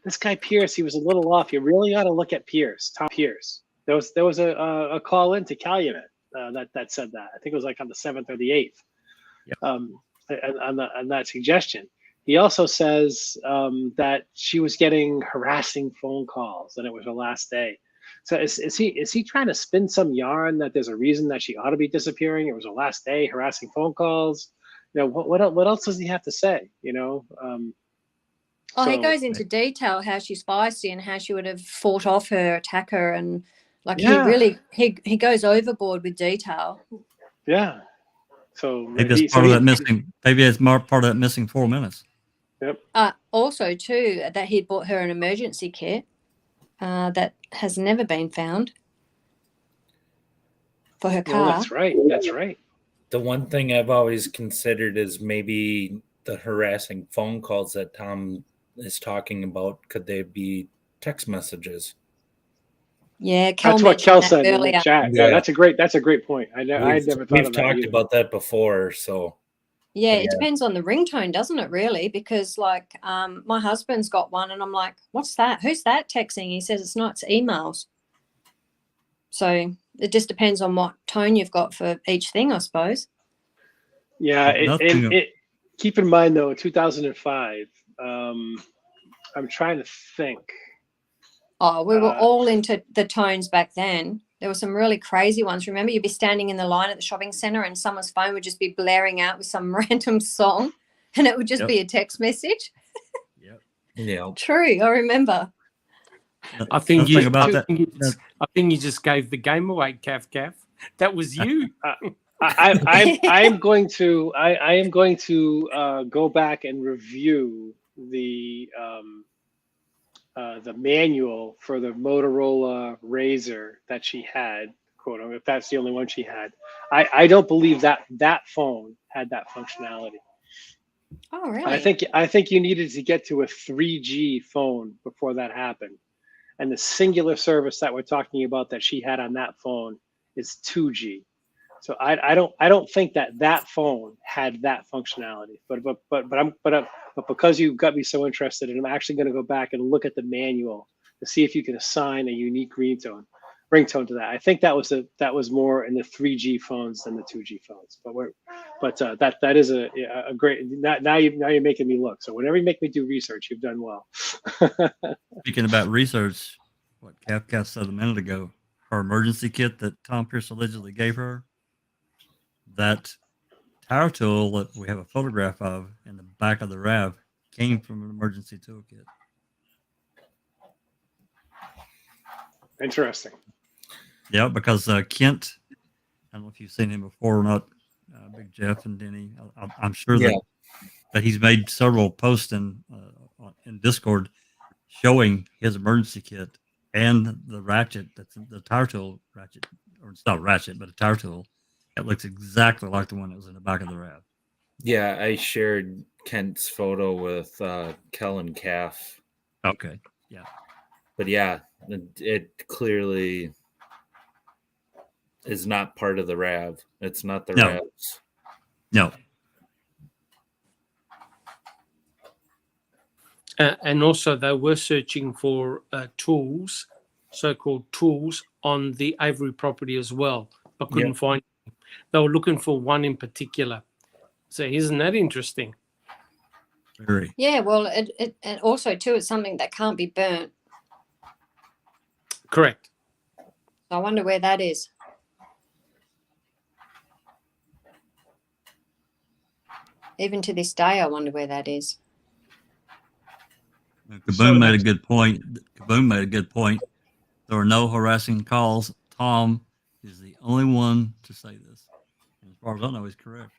this guy Pierce, he was a little off. You really ought to look at Pierce, Tom Pierce. There was a call in to Calumet that said that. I think it was like on the 7th or the 8th.
Yep.
On that suggestion. He also says that she was getting harassing phone calls and it was her last day. So is he trying to spin some yarn that there's a reason that she ought to be disappearing? It was her last day, harassing phone calls. You know, what else does he have to say? You know.
Oh, he
So-
goes into detail how she's feisty and how she would have fought off her attacker, and like
Yeah.
he goes overboard with detail.
Yeah. So
Maybe it's part of that missing. Maybe it's part of that missing 4 minutes.
Yep.
Also, too, that he'd bought her an emergency kit that has never been found for her car.
No, that's right. That's right.
The one thing I've always considered is maybe the harassing phone calls that Tom is talking about. Could they be text messages?
Yeah, Kel
That's what
mentioned
Kel
that
said in the
earlier.
chat. Yeah, that's a great point. I never thought
We've
of that
talked
either.
about that before, so
Yeah,
Yeah.
it depends on the ringtone, doesn't it, really? Because, like, my husband's got one, and I'm like, what's that? Who's that texting? He says it's not, it's emails. So it just depends on what tone you've got for each thing, I suppose.
Yeah,
Nothing-
keep in mind though, 2005. I'm trying to think.
Oh, we were
Uh,
all into the tones back then. There were some really crazy ones. Remember, you'd be standing in the line at the shopping centre and someone's phone would just be blaring out with some random song, and it would just
Yep.
be a text message.
yeah.
True, I remember.
I think you.
Nothing about that.
I think you just gave the game away, Kath. That was you.
I am going to go back and review the manual for the Motorola Razr that she had, quote unquote, if that's the only one she had. I don't believe that phone had that functionality.
Oh, really?
I think you needed to get to a 3G phone before that happened. And the singular service that we're talking about that she had on that phone is 2G. So I don't think that phone had that functionality. But because you got me so interested, and I'm actually going to go back and look at the manual to see if you can assign a unique ringtone to that. I think that was more in the 3G phones than the 2G phones. That is a great. Now you're making me look. So whenever you make me do research, you've done well.
Speaking about research, what Kath said a minute ago, her emergency kit that Tom Pierce allegedly gave her, that tire tool that we have a photograph of in the back of the RAV came from an emergency toolkit.
Interesting.
Yeah, because Kent, I don't know if you've seen him before or not, Big Jeff and Denny. I'm sure that he's made several posts in Discord showing his emergency kit and the ratchet, that's the tire tool ratchet, or it's not ratchet, but a tire tool. It looks exactly like the one that was in the back of the RAV.
Yeah, I shared Kent's photo with Kel and Calf.
Okay. Yeah.
But yeah, it clearly is not part of the RAV. It's not the
No.
RAVs.
No.
And also, they were searching for tools, so-called tools, on the Avery property as well, but couldn't find. They were looking for one in particular. So isn't that interesting?
Very.
Yeah, well, it and also too, it's something that can't be burnt.
Correct.
I wonder where that is. Even to this day, I wonder where that is.
Kaboom made a good point. Kaboom made a good point. There were no harassing calls. Tom is the only one to say this. And as far as I know, he's correct.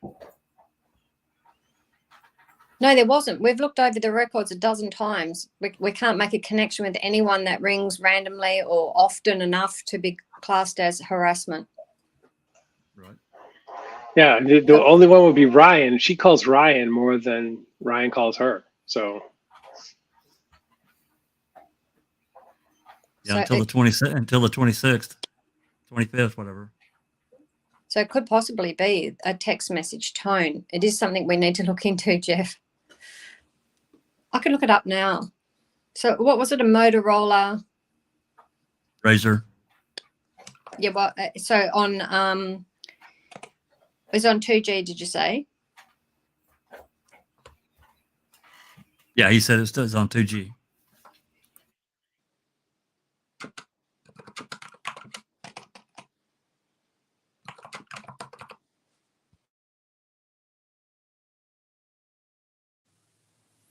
No, there wasn't. We've looked over the records a dozen times. We can't make a connection with anyone that rings randomly or often enough to be classed as harassment.
Right.
Yeah, the only one would be Ryan. She calls Ryan more than Ryan calls her. So
Yeah, until the 26th, 25th, whatever.
So it could possibly be a text message tone. It is something we need to look into, Jeff. I can look it up now. So what was it? A Motorola?
Razor.
Yeah, well, so on it was on 2G, did you say?
Yeah, he said it's on 2G.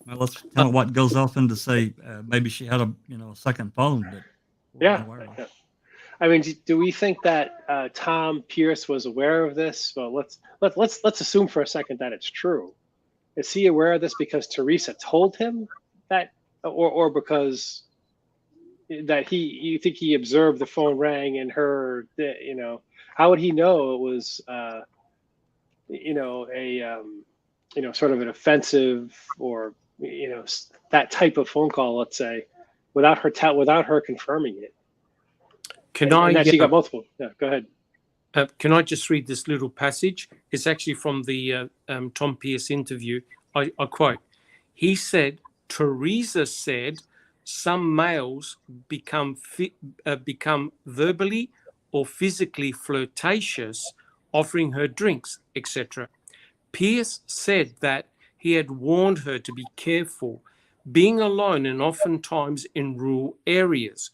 Well, that's kind of what goes off into say maybe she had a second phone, but we're
Yeah.
unaware of.
I mean, do we think that Tom Pierce was aware of this? Well, let's assume for a second that it's true. Is he aware of this because Teresa told him that, or because that you think he observed the phone rang and heard, how would he know it was, sort of an offensive or, that type of phone call, let's say, without her confirming it? And that she got multiple. Yeah, go ahead.
Can I just read this little passage? It's actually from the Tom Pierce interview. I quote, he said, Teresa said some males become verbally or physically flirtatious, offering her drinks, etc. Pierce said that he had warned her to be careful, being alone and oftentimes in rural areas.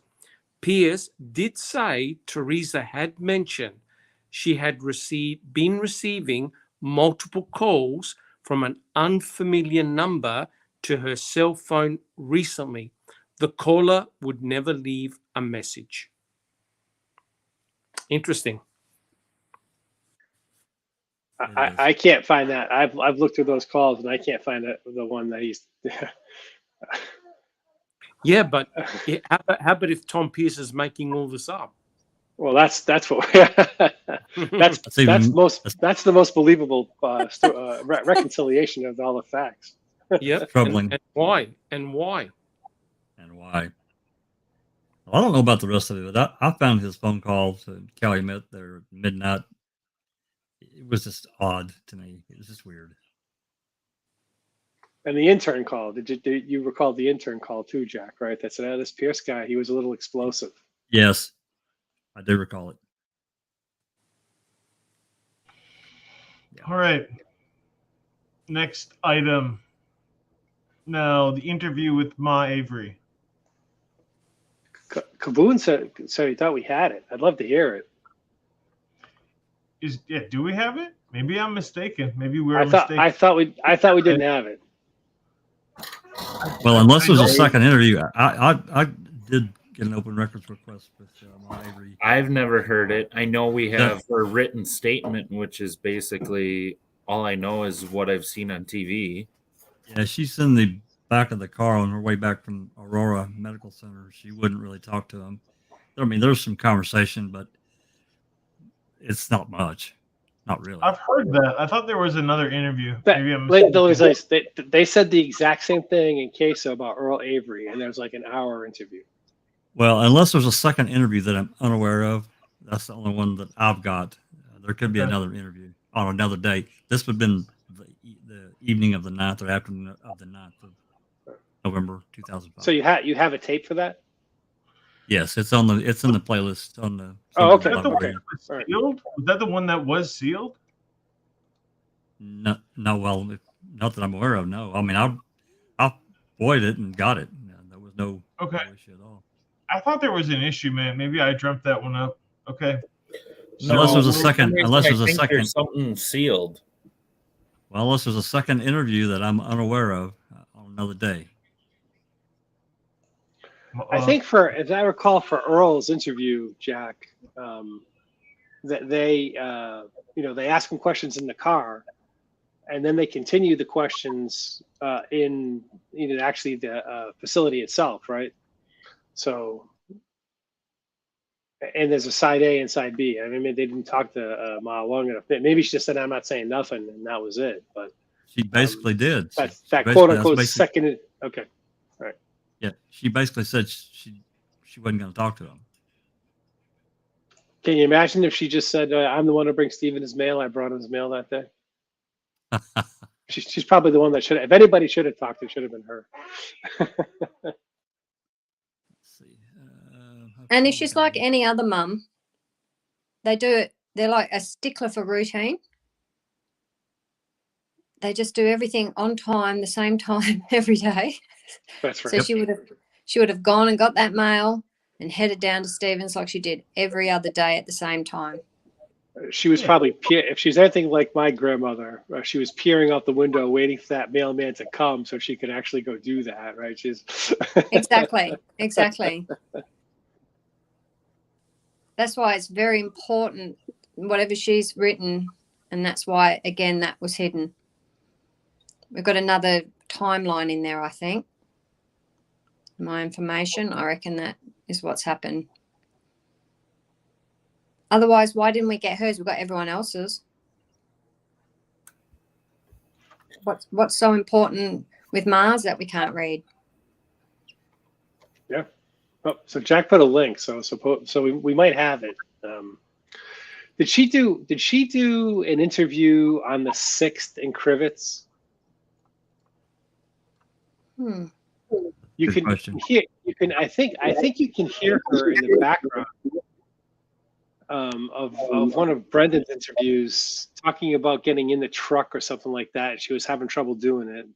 Pierce did say Teresa had mentioned she had been receiving multiple calls from an unfamiliar number to her cell phone recently. The caller would never leave a message. Interesting.
I can't find that. I've looked through those calls and I can't find the one that he's.
Yeah, but how about if Tom Pierce is making all this up?
Well, that's what that's the most believable reconciliation of all the facts.
Yeah,
Troubling.
And why? Well,
I don't know about the rest of it, but I found his phone calls to Calumet there at midnight. It was just odd to me. It was just weird.
And the intern call, did you recall the intern call too, Jack, right? That said, this Pierce guy, he was a little explosive.
Yes, I do recall it.
Yeah. All right. Next item. Now, the interview with Ma Avery.
Kaboon said he thought we had it. I'd love to hear it.
Do we have it? Maybe I'm mistaken. Maybe we're mistaken.
I thought we didn't have it.
Well, unless there's a second interview, I did get an open records request with Ma Avery.
I've never heard it. I know we have a written statement, which is basically all I know is what I've seen on TV.
Yeah, she's in the back of the car on her way back from Aurora Medical Center. She wouldn't really talk to him. I mean, there's some conversation, but it's not much. Not really.
I've heard that. I thought there was another interview.
Maybe they said the exact same thing in Queso about Earl Avery, and there was like an hour interview.
Well, unless there's a second interview that I'm unaware of, that's the only one that I've got. There could be another interview on another date. This would have been the evening of the 9th or afternoon of the 9th of November 2005.
So you have a tape for that?
Yes, it's in the playlist on the.
Oh, okay.
Okay. Sealed? Was that the one that was sealed?
No. Well, not that I'm aware of. No, I mean I voided it and got it. There was no issue at all.
I thought there was an issue, man. Maybe I dreamt that one up. Okay.
Unless there's a second.
Something sealed.
Well, unless there's a second interview that I'm unaware of on another day.
I think as I recall, for Earl's interview, Jack, that they ask him questions in the car, and then they continue the questions in actually the facility itself, right? So, and there's a side A and side B. I mean, they didn't talk to Ma long enough. Maybe she just said, "I'm not saying nothing," and that was it. But
she basically did.
That quote unquote second. Okay.
Yeah, she basically said she wasn't going to talk to him.
Can you imagine if she just said, "I'm the one who brings Steven his mail. I brought him his mail that day." She's probably the one that should. If anybody should have talked, it should have been her.
Let's see.
And it's just like any other mum. They do it. They're like a stickler for routine. They just do everything on time, the same time every day.
That's right.
So she would have gone and got that mail and headed down to Stevens like she did every other day at the same time.
She was probably if she's anything like my grandmother, she was peering out the window, waiting for that mailman to come so she could actually go do that. Right? She's
Exactly. That's why it's very important, whatever she's written, and that's why, again, that was hidden. We've got another timeline in there, I think. My information, I reckon that is what's happened. Otherwise, why didn't we get hers? We got everyone else's. What's so important with Mars that we can't read?
Yeah. Oh, so Jack put a link, so we might have it. Did she do an interview on the 6th in Crivets? You
Good
can
question.
hear. You can. I think you can hear her in the background of one of Brendan's interviews, talking about getting in the truck or something like that. She was having trouble doing it.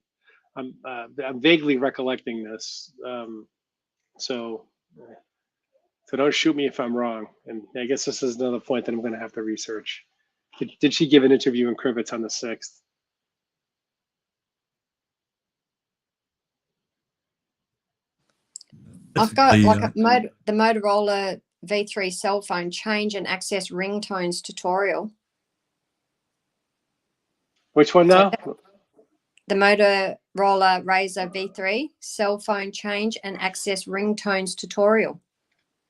I'm vaguely recollecting this. So don't shoot me if I'm wrong. And I guess this is another point that I'm going to have to research. Did she give an interview in Crivets on the 6th?
I've got the Motorola V3 cell phone change and access ringtones tutorial.
Which one now?
The Motorola Razr V3 cell phone change and access ringtones tutorial.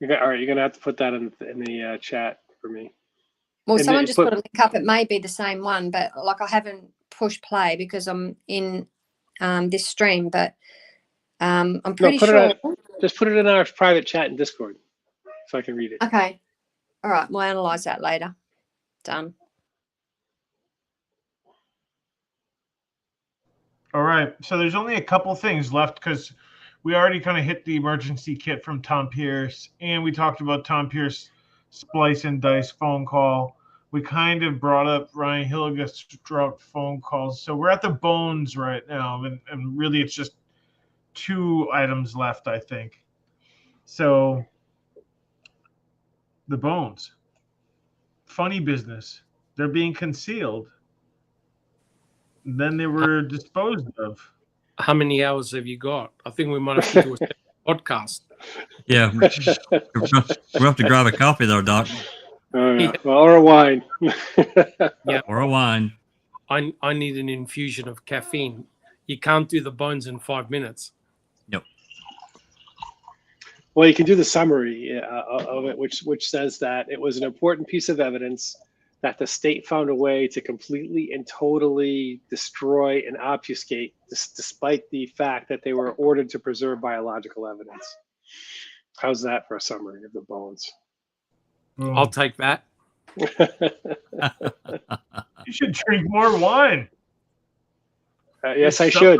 All right, you're gonna have to put that in the chat for me.
Well, someone just put a link up. It may be the same one, but like I haven't pushed play because I'm in this stream. But I'm pretty sure.
Just put it in our private chat in Discord, so I can read it.
Okay. All right. We'll analyze that later. Done.
All right. So there's only a couple things left because we already kind of hit the emergency kit from Tom Pierce, and we talked about Tom Pierce splice and dice phone call. We kind of brought up Ryan Hillegasstrout phone calls. So we're at the bones right now, and really it's just 2 items left, I think. So the bones. Funny business. They're being concealed. Then they were disposed of.
How many hours have you got? I think we might have to do a podcast.
Yeah, we'll have to grab a coffee there, Doc.
Well, or a wine.
Yeah,
or a wine.
I need an infusion of caffeine. You can't do the bones in 5 minutes.
Yep.
Well, you can do the summary of it, which says that it was an important piece of evidence that the state found a way to completely and totally destroy and obfuscate, despite the fact that they were ordered to preserve biological evidence. How's that for a summary of the bones?
I'll take that.
You should drink more wine.
Yes, I should.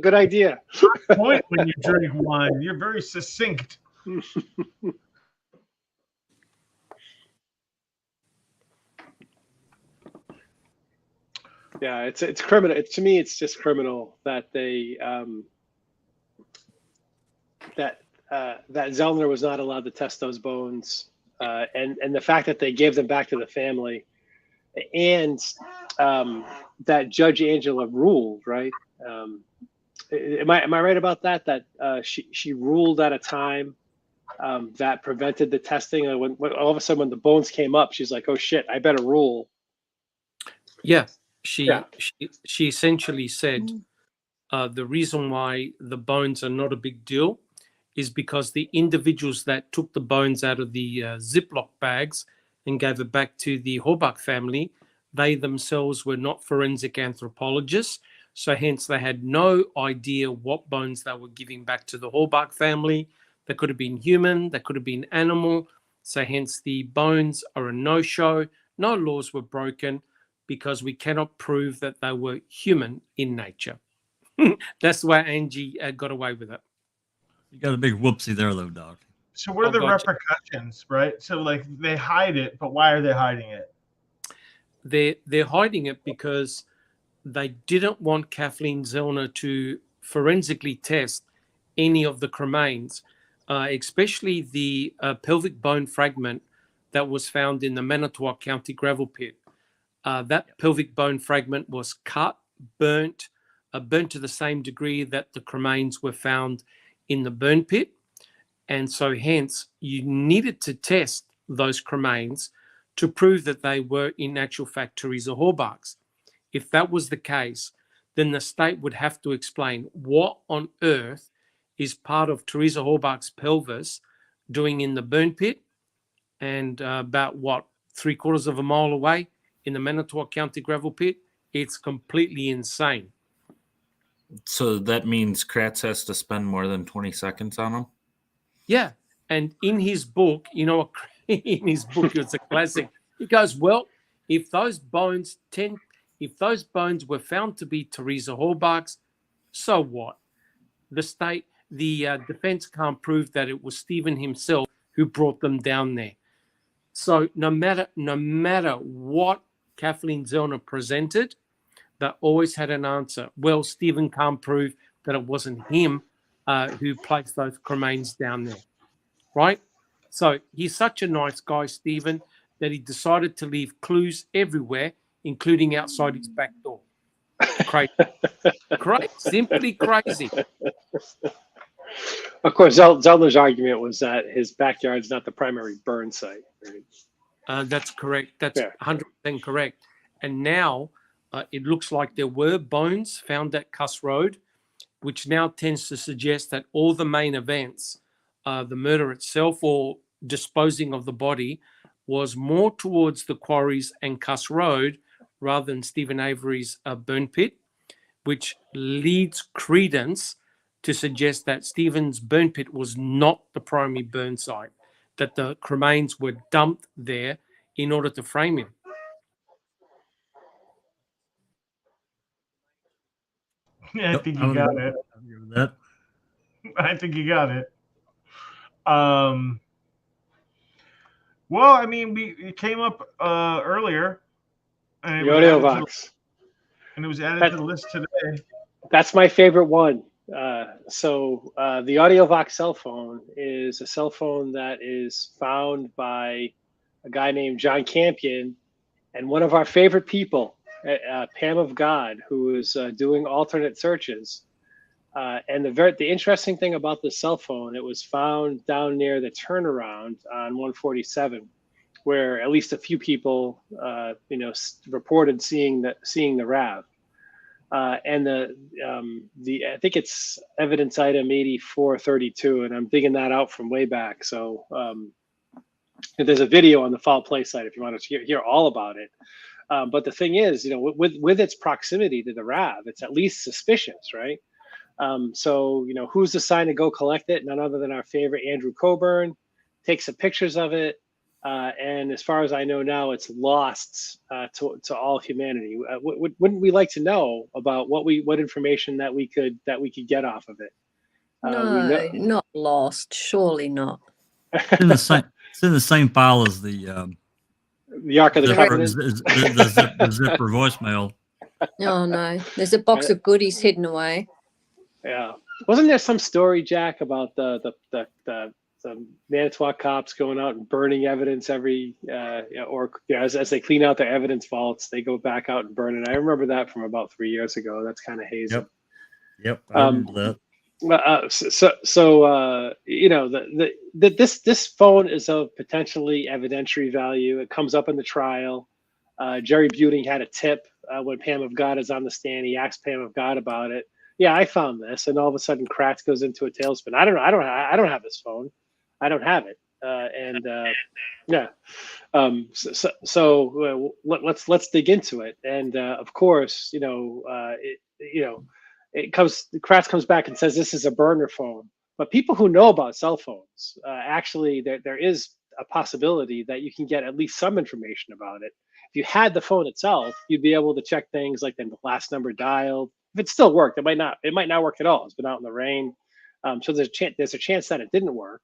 Good idea.
Point when you drink wine. You're very succinct.
Yeah, it's criminal. To me, it's just criminal that they that Zellner was not allowed to test those bones, and the fact that they gave them back to the family, and that Judge Angela ruled, right? Am I right about that? That she ruled at a time that prevented the testing, and when all of a sudden when the bones came up, she's like, "Oh shit, I better rule."
Yeah. She essentially said the reason why the bones are not a big deal is because the individuals that took the bones out of the Ziploc bags and gave it back to the Horbach family, they themselves were not forensic anthropologists. So hence they had no idea what bones they were giving back to the Horbach family. They could have been human, they could have been animal. So hence the bones are a no-show. No laws were broken, because we cannot prove that they were human in nature. That's why Angie got away with it.
You got a big whoopsie there, though, Doc.
So what are the repercussions, right? So like they hide it, but why are they hiding it?
They're hiding it because they didn't want Kathleen Zellner to forensically test any of the cremains, especially the pelvic bone fragment that was found in the Manitowoc County gravel pit. That pelvic bone fragment was cut, burnt to the same degree that the cremains were found in the burn pit. And so hence you needed to test those cremains to prove that they were in actual fact Teresa Horbach's. If that was the case, then the state would have to explain what on earth is part of Teresa Horbach's pelvis doing in the burn pit and about, 3/4 of a mile away in the Manitowoc County gravel pit. It's completely insane.
So that means Kratz has to spend more than 20 seconds on them?
Yeah. And in his book, in his book, it's a classic. He goes, well, if those bones were found to be Teresa Horbach's, so what? The defense can't prove that it was Stephen himself who brought them down there. So no matter what Kathleen Zellner presented, they always had an answer. Well, Stephen can't prove that it wasn't him who placed those cremains down there, right? So he's such a nice guy, Stephen, that he decided to leave clues everywhere, including outside his back door. Crazy. Simply crazy.
Of course, Zellner's argument was that his backyard is not the primary burn site. Right?
That's correct. That's 100% correct. And now it looks like there were bones found at Cuss Road, which now tends to suggest that all the main events, the murder itself or disposing of the body, was more towards the quarries and Cuss Road rather than Stephen Avery's burn pit, which leads credence to suggest that Stephen's burn pit was not the primary burn site, that the cremains were dumped there in order to frame him.
Yeah, I think you got it.
That.
I think you got it. Well, I mean, it came up earlier. And
the AudioVox.
And it was added to the list today.
That's my favorite one. So the AudioVox cell phone is a cell phone that is found by a guy named John Campion and one of our favorite people, Pam of God, who is doing alternate searches. And the interesting thing about this cell phone, it was found down near the turnaround on 147, where at least a few people, reported seeing the RAV. And I think it's evidence item 8432, and I'm digging that out from way back. So there's a video on the Foul Play site if you want to hear all about it. But the thing is, with its proximity to the RAV, it's at least suspicious, right? So who's assigned to go collect it? None other than our favorite Andrew Coburn. Takes some pictures of it. And as far as I know now, it's lost to all humanity. Wouldn't we like to know about what information that we could get off of it?
No, not lost. Surely not.
It's in the same file as the
Ark of the Covenant,
the zipper voicemail.
Oh no, there's a box of goodies hidden away.
Yeah, wasn't there some story, Jack, about the Manitowoc cops going out and burning evidence as they clean out their evidence vaults, they go back out and burn it. I remember that from about 3 years ago. That's kind of hazy.
Yep. I remember that.
This phone is of potentially evidentiary value. It comes up in the trial. Jerry Buting had a tip when Pam of God is on the stand. He asked Pam of God about it. Yeah, I found this, and all of a sudden, Kratz goes into a tailspin. I don't have this phone. I don't have it. Let's dig into it. And of course, Kratz comes back and says this is a burner phone. But people who know about cell phones, actually, there is a possibility that you can get at least some information about it. If you had the phone itself, you'd be able to check things like the last number dialed. If it still worked, it might not work at all. It's been out in the rain, so there's a chance that it didn't work.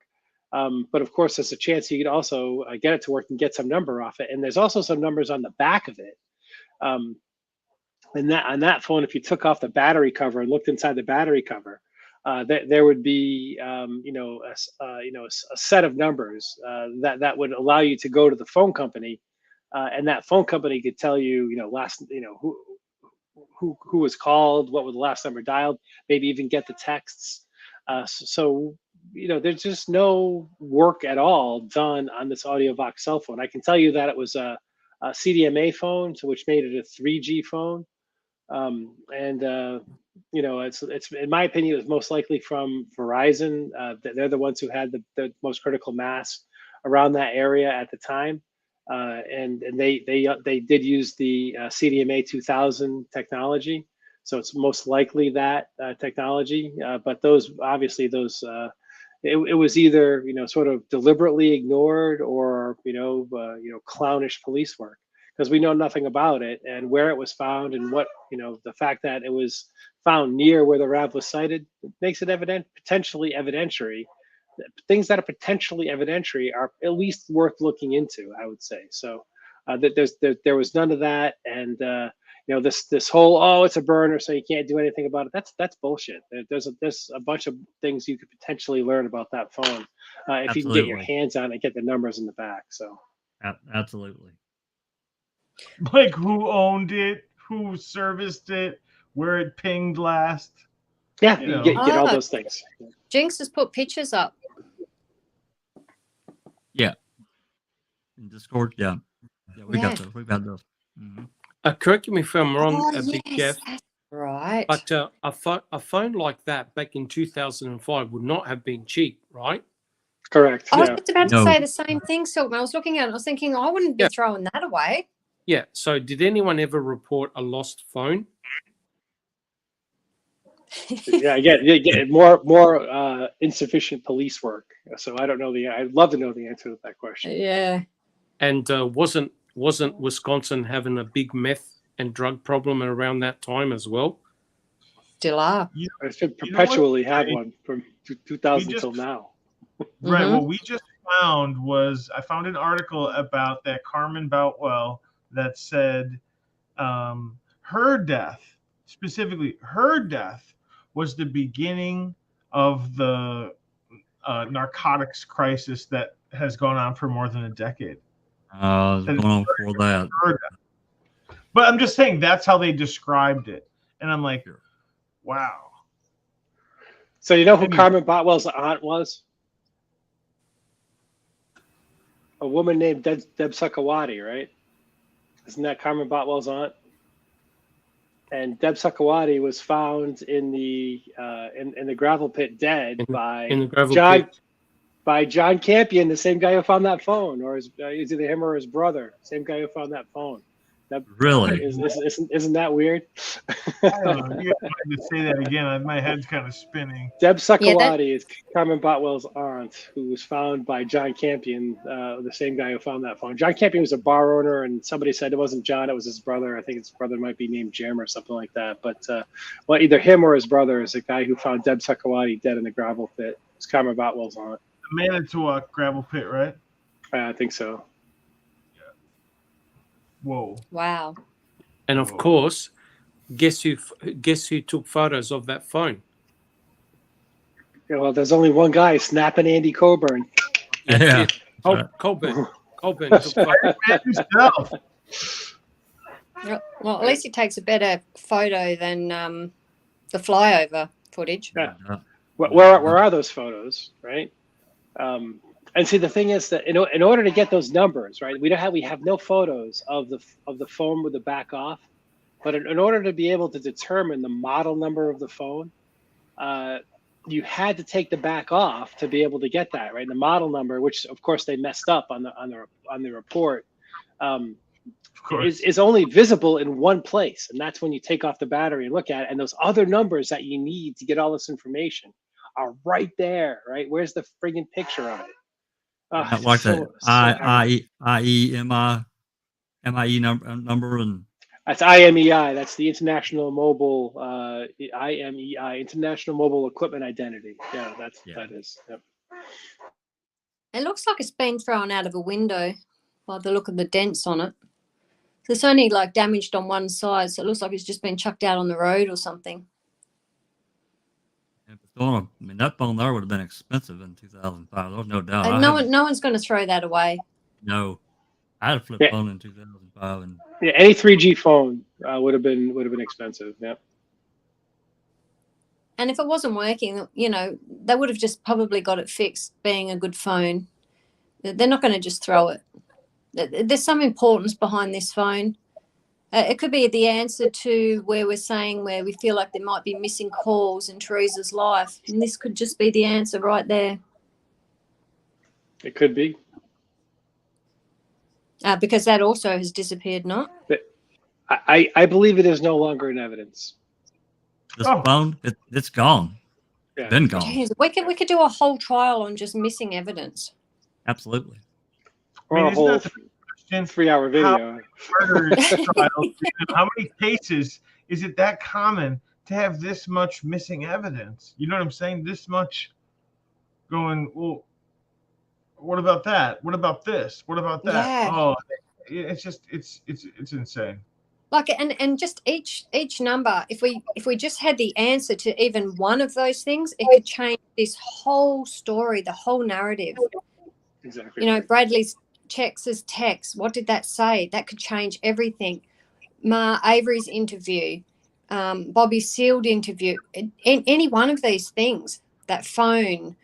But of course, there's a chance you could also get it to work and get some number off it. And there's also some numbers on the back of it. And on that phone, if you took off the battery cover and looked inside the battery cover, there would be a set of numbers that would allow you to go to the phone company, and that phone company could tell you who was called, what was the last number dialed, maybe even get the texts. So there's just no work at all done on this AudioVox cell phone. I can tell you that it was a CDMA phone, so which made it a 3G phone. It's in my opinion, it was most likely from Verizon. They're the ones who had the most critical mass around that area at the time, and they did use the CDMA 2000 technology. So it's most likely that technology. But those it was either sort of deliberately ignored or clownish police work, because we know nothing about it and where it was found, and what the fact that it was found near where the RAV was cited makes it potentially evidentiary. Things that are potentially evidentiary are at least worth looking into, I would say. So there was none of that, and this whole it's a burner, so you can't do anything about it. That's bullshit. There's a bunch of things you could potentially learn about that phone if you can get your hands on it and get the numbers in the back. So
absolutely.
Like who owned it, who serviced it, where it pinged last.
Yeah, you get all those things.
Jinx has put pictures up.
Yeah. In Discord, yeah, we got those. We've got those. Mm-hmm.
Correct me if I'm wrong, Big Jeff.
Right.
But a phone like that back in 2005 would not have been cheap, right?
Correct.
I was just about to say the same thing, Silk. I was looking at it, I was thinking, I wouldn't be throwing that away.
Yeah. So did anyone ever report a lost phone?
Yeah, you get more insufficient police work. So I don't know I'd love to know the answer to that question.
Yeah.
And wasn't Wisconsin having a big meth and drug problem around that time as well?
Still are.
I should perpetually have one from 2000 till now.
Right. What we just found was I found an article about that Carmen Boutwell that said her death, specifically her death, was the beginning of the narcotics crisis that has gone on for more than a decade.
It's going on for that.
But I'm just saying that's how they described it. And I'm like, wow.
So you know who Carmen Boutwell's aunt was? A woman named Deb Sukhawati, right? Isn't that Carmen Boutwell's aunt? And Deb Sukhawati was found in the gravel pit dead by John Campion, the same guy who found that phone, or is either him or his brother, same guy who found that phone.
Really?
Isn't that weird?
I don't know. You have to say that again. My head's kind of spinning.
Deb Sukhawati is Carmen Boutwell's aunt, who was found by John Campion, the same guy who found that phone. John Campion was a bar owner, and somebody said it wasn't John, it was his brother. I think his brother might be named Jim or something like that. But either him or his brother is the guy who found Deb Sukhawati dead in the gravel pit. It's Carmen Boutwell's aunt.
The Manitowoc gravel pit, right?
I think so.
Whoa!
Wow!
And of course, guess who took photos of that phone?
Yeah, well, there's only one guy snapping Andy Coburn.
Yeah,
Coburn took photos.
Well, at least he takes a better photo than the flyover footage.
Yeah. Where are those photos, right? And see, the thing is that in order to get those numbers, right, we have no photos of the phone with the back off, but in order to be able to determine the model number of the phone, you had to take the back off to be able to get that, right? The model number, which of course they messed up on the report, is only visible in one place, and that's when you take off the battery and look at it. And those other numbers that you need to get all this information are right there, right? Where's the friggin' picture of it?
Like the IMEI number, and
that's IMEI. That's the International Mobile IMEI, International Mobile Equipment Identity. Yeah, that is. Yep.
It looks like it's been thrown out of a window by the look of the dents on it. So it's only like damaged on one side, so it looks like it's just been chucked out on the road or something.
If it's going, I mean, that phone there would have been expensive in 2005. There's no doubt.
No one's going to throw that away.
No, I had a flip
Yeah.
phone in 2005, and
Yeah, any 3G phone would have been expensive. Yeah.
And if it wasn't working, they would have just probably got it fixed, being a good phone. They're not going to just throw it. There's some importance behind this phone. It could be the answer to where we feel like there might be missing calls in Teresa's life. And this could just be the answer right there.
It could be.
Because that also has disappeared, not?
I believe it is no longer in evidence.
this phone, it's gone.
Yeah.
Been gone.
Jeez, we could do a whole trial on just missing evidence.
Absolutely.
Or a
isn't
whole
that the question?
3-hour video.
Murder trials, how many cases is it that common to have this much missing evidence? You know what I'm saying? This much going, well, what about that? What about this? What about that?
Yeah.
Oh, it's just it's insane.
Like and just each number, if we just had the answer to even one of those things, it could change this whole story, the whole narrative.
Exactly.
Bradley's checks as text, what did that say? That could change everything. Ma Avery's interview, Bobby Sealed interview, any one of these things, that phone.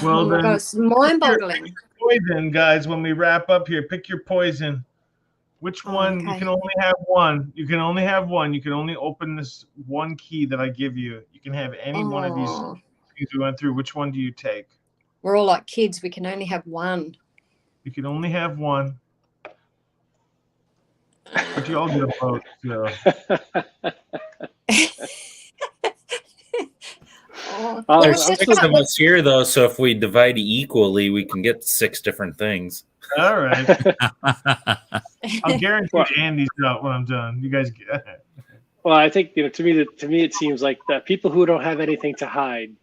Well,
oh my God, it's mind-boggling.
Poison, guys. When we wrap up here, pick your poison. Which one?
Okay.
You can only have one. You can only have one. You can only open this one key that I give you. You can have any one of these things we went through. Which one do you take?
We're all like kids. We can only have one.
You can only have one. But you all get a vote. So.
There's 6 of us here, though, so if we divide equally, we can get 6 different things.
All right. I'll guarantee Andy's out when I'm done. You guys get it.
Well, I think to me it seems like that people who don't have anything to hide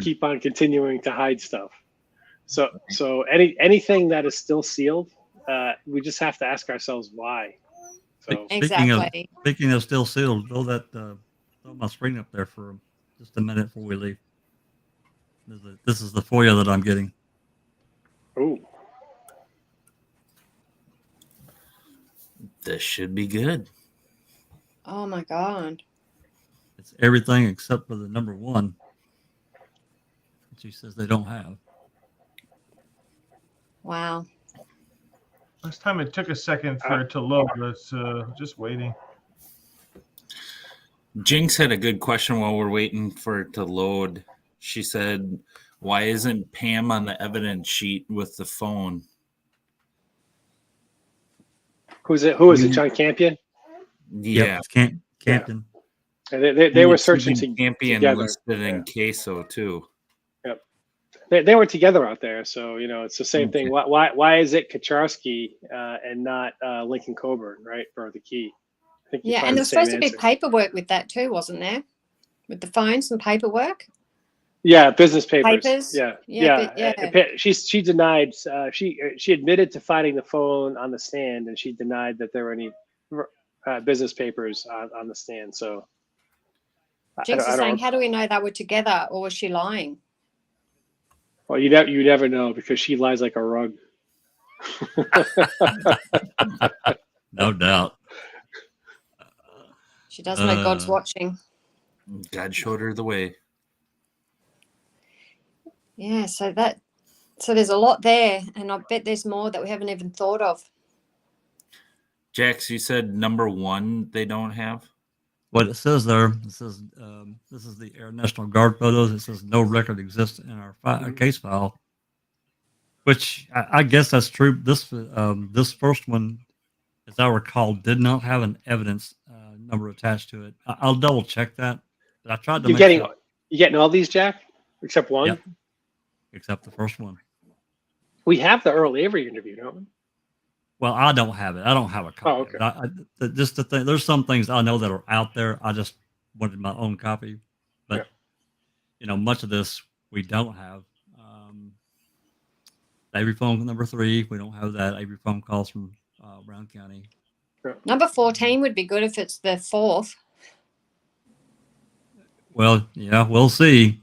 keep on continuing to hide stuff. So anything that is still sealed, we just have to ask ourselves why. So
Exactly.
Speaking of still sealed, throw my screen up there for just a minute before we leave. This is the FOIA that I'm getting.
Oh.
This should be good.
Oh my God.
It's everything except for the number 1, which she says they don't have.
Wow.
Last time it took a second for it to load. It's just waiting.
Jinx had a good question while we're waiting for it to load. She said, why isn't Pam on the evidence sheet with the phone?
Who is it? John Campion?
Yeah.
Yep, Campton.
Yeah. They were searching
Campion
together.
listed in Queso, too.
Yep. They were together out there, so it's the same thing. Why is it Kacharsky and not Lincoln Coburn, right, for the key? I think
Yeah, and there was supposed to be paperwork with that too, wasn't there? With the phones and paperwork.
Yeah, business papers.
Papers?
Yeah. She denied. She admitted to finding the phone on the stand, and she denied that there were any business papers on the stand. So,
Jinx is saying, how do we know they were together, or was she lying?
Well, you never know because she lies like a rug.
No doubt.
She does know God's watching.
God showed her the way.
Yeah, so there's a lot there, and I bet there's more that we haven't even thought of.
Jax, you said number 1 they don't have?
What it says there, it says this is the Air National Guard photos. It says no record exists in our case file, which I guess that's true. This first one, as I recall, did not have an evidence number attached to it. I'll double check that. But I tried to.
You getting all these, Jack, except one?
Yep. Except the first one.
We have the Earl Avery interview, don't we?
Well, I don't have it. I don't have a copy.
Oh, okay.
Just the thing, there's some things I know that are out there. I just wanted my own copy, but much of this we don't have. Avery phone number 3, we don't have that. Avery phone calls from Brown County.
Number 14 would be good if it's the 4th.
Well, yeah, we'll see.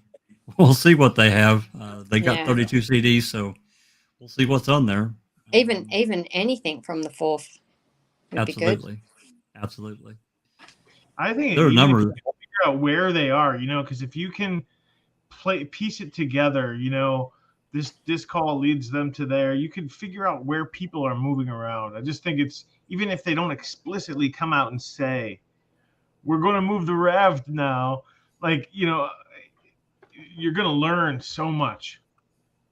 We'll see what they have. They got
Yeah.
32 CDs, so we'll see what's on there.
Even anything from the 4th would be good.
Absolutely.
I think
There are a
even if
number.
you figure out where they are, because if you can piece it together, this call leads them to there. You can figure out where people are moving around. I just think it's, even if they don't explicitly come out and say, we're going to move the Rev now, you're going to learn so much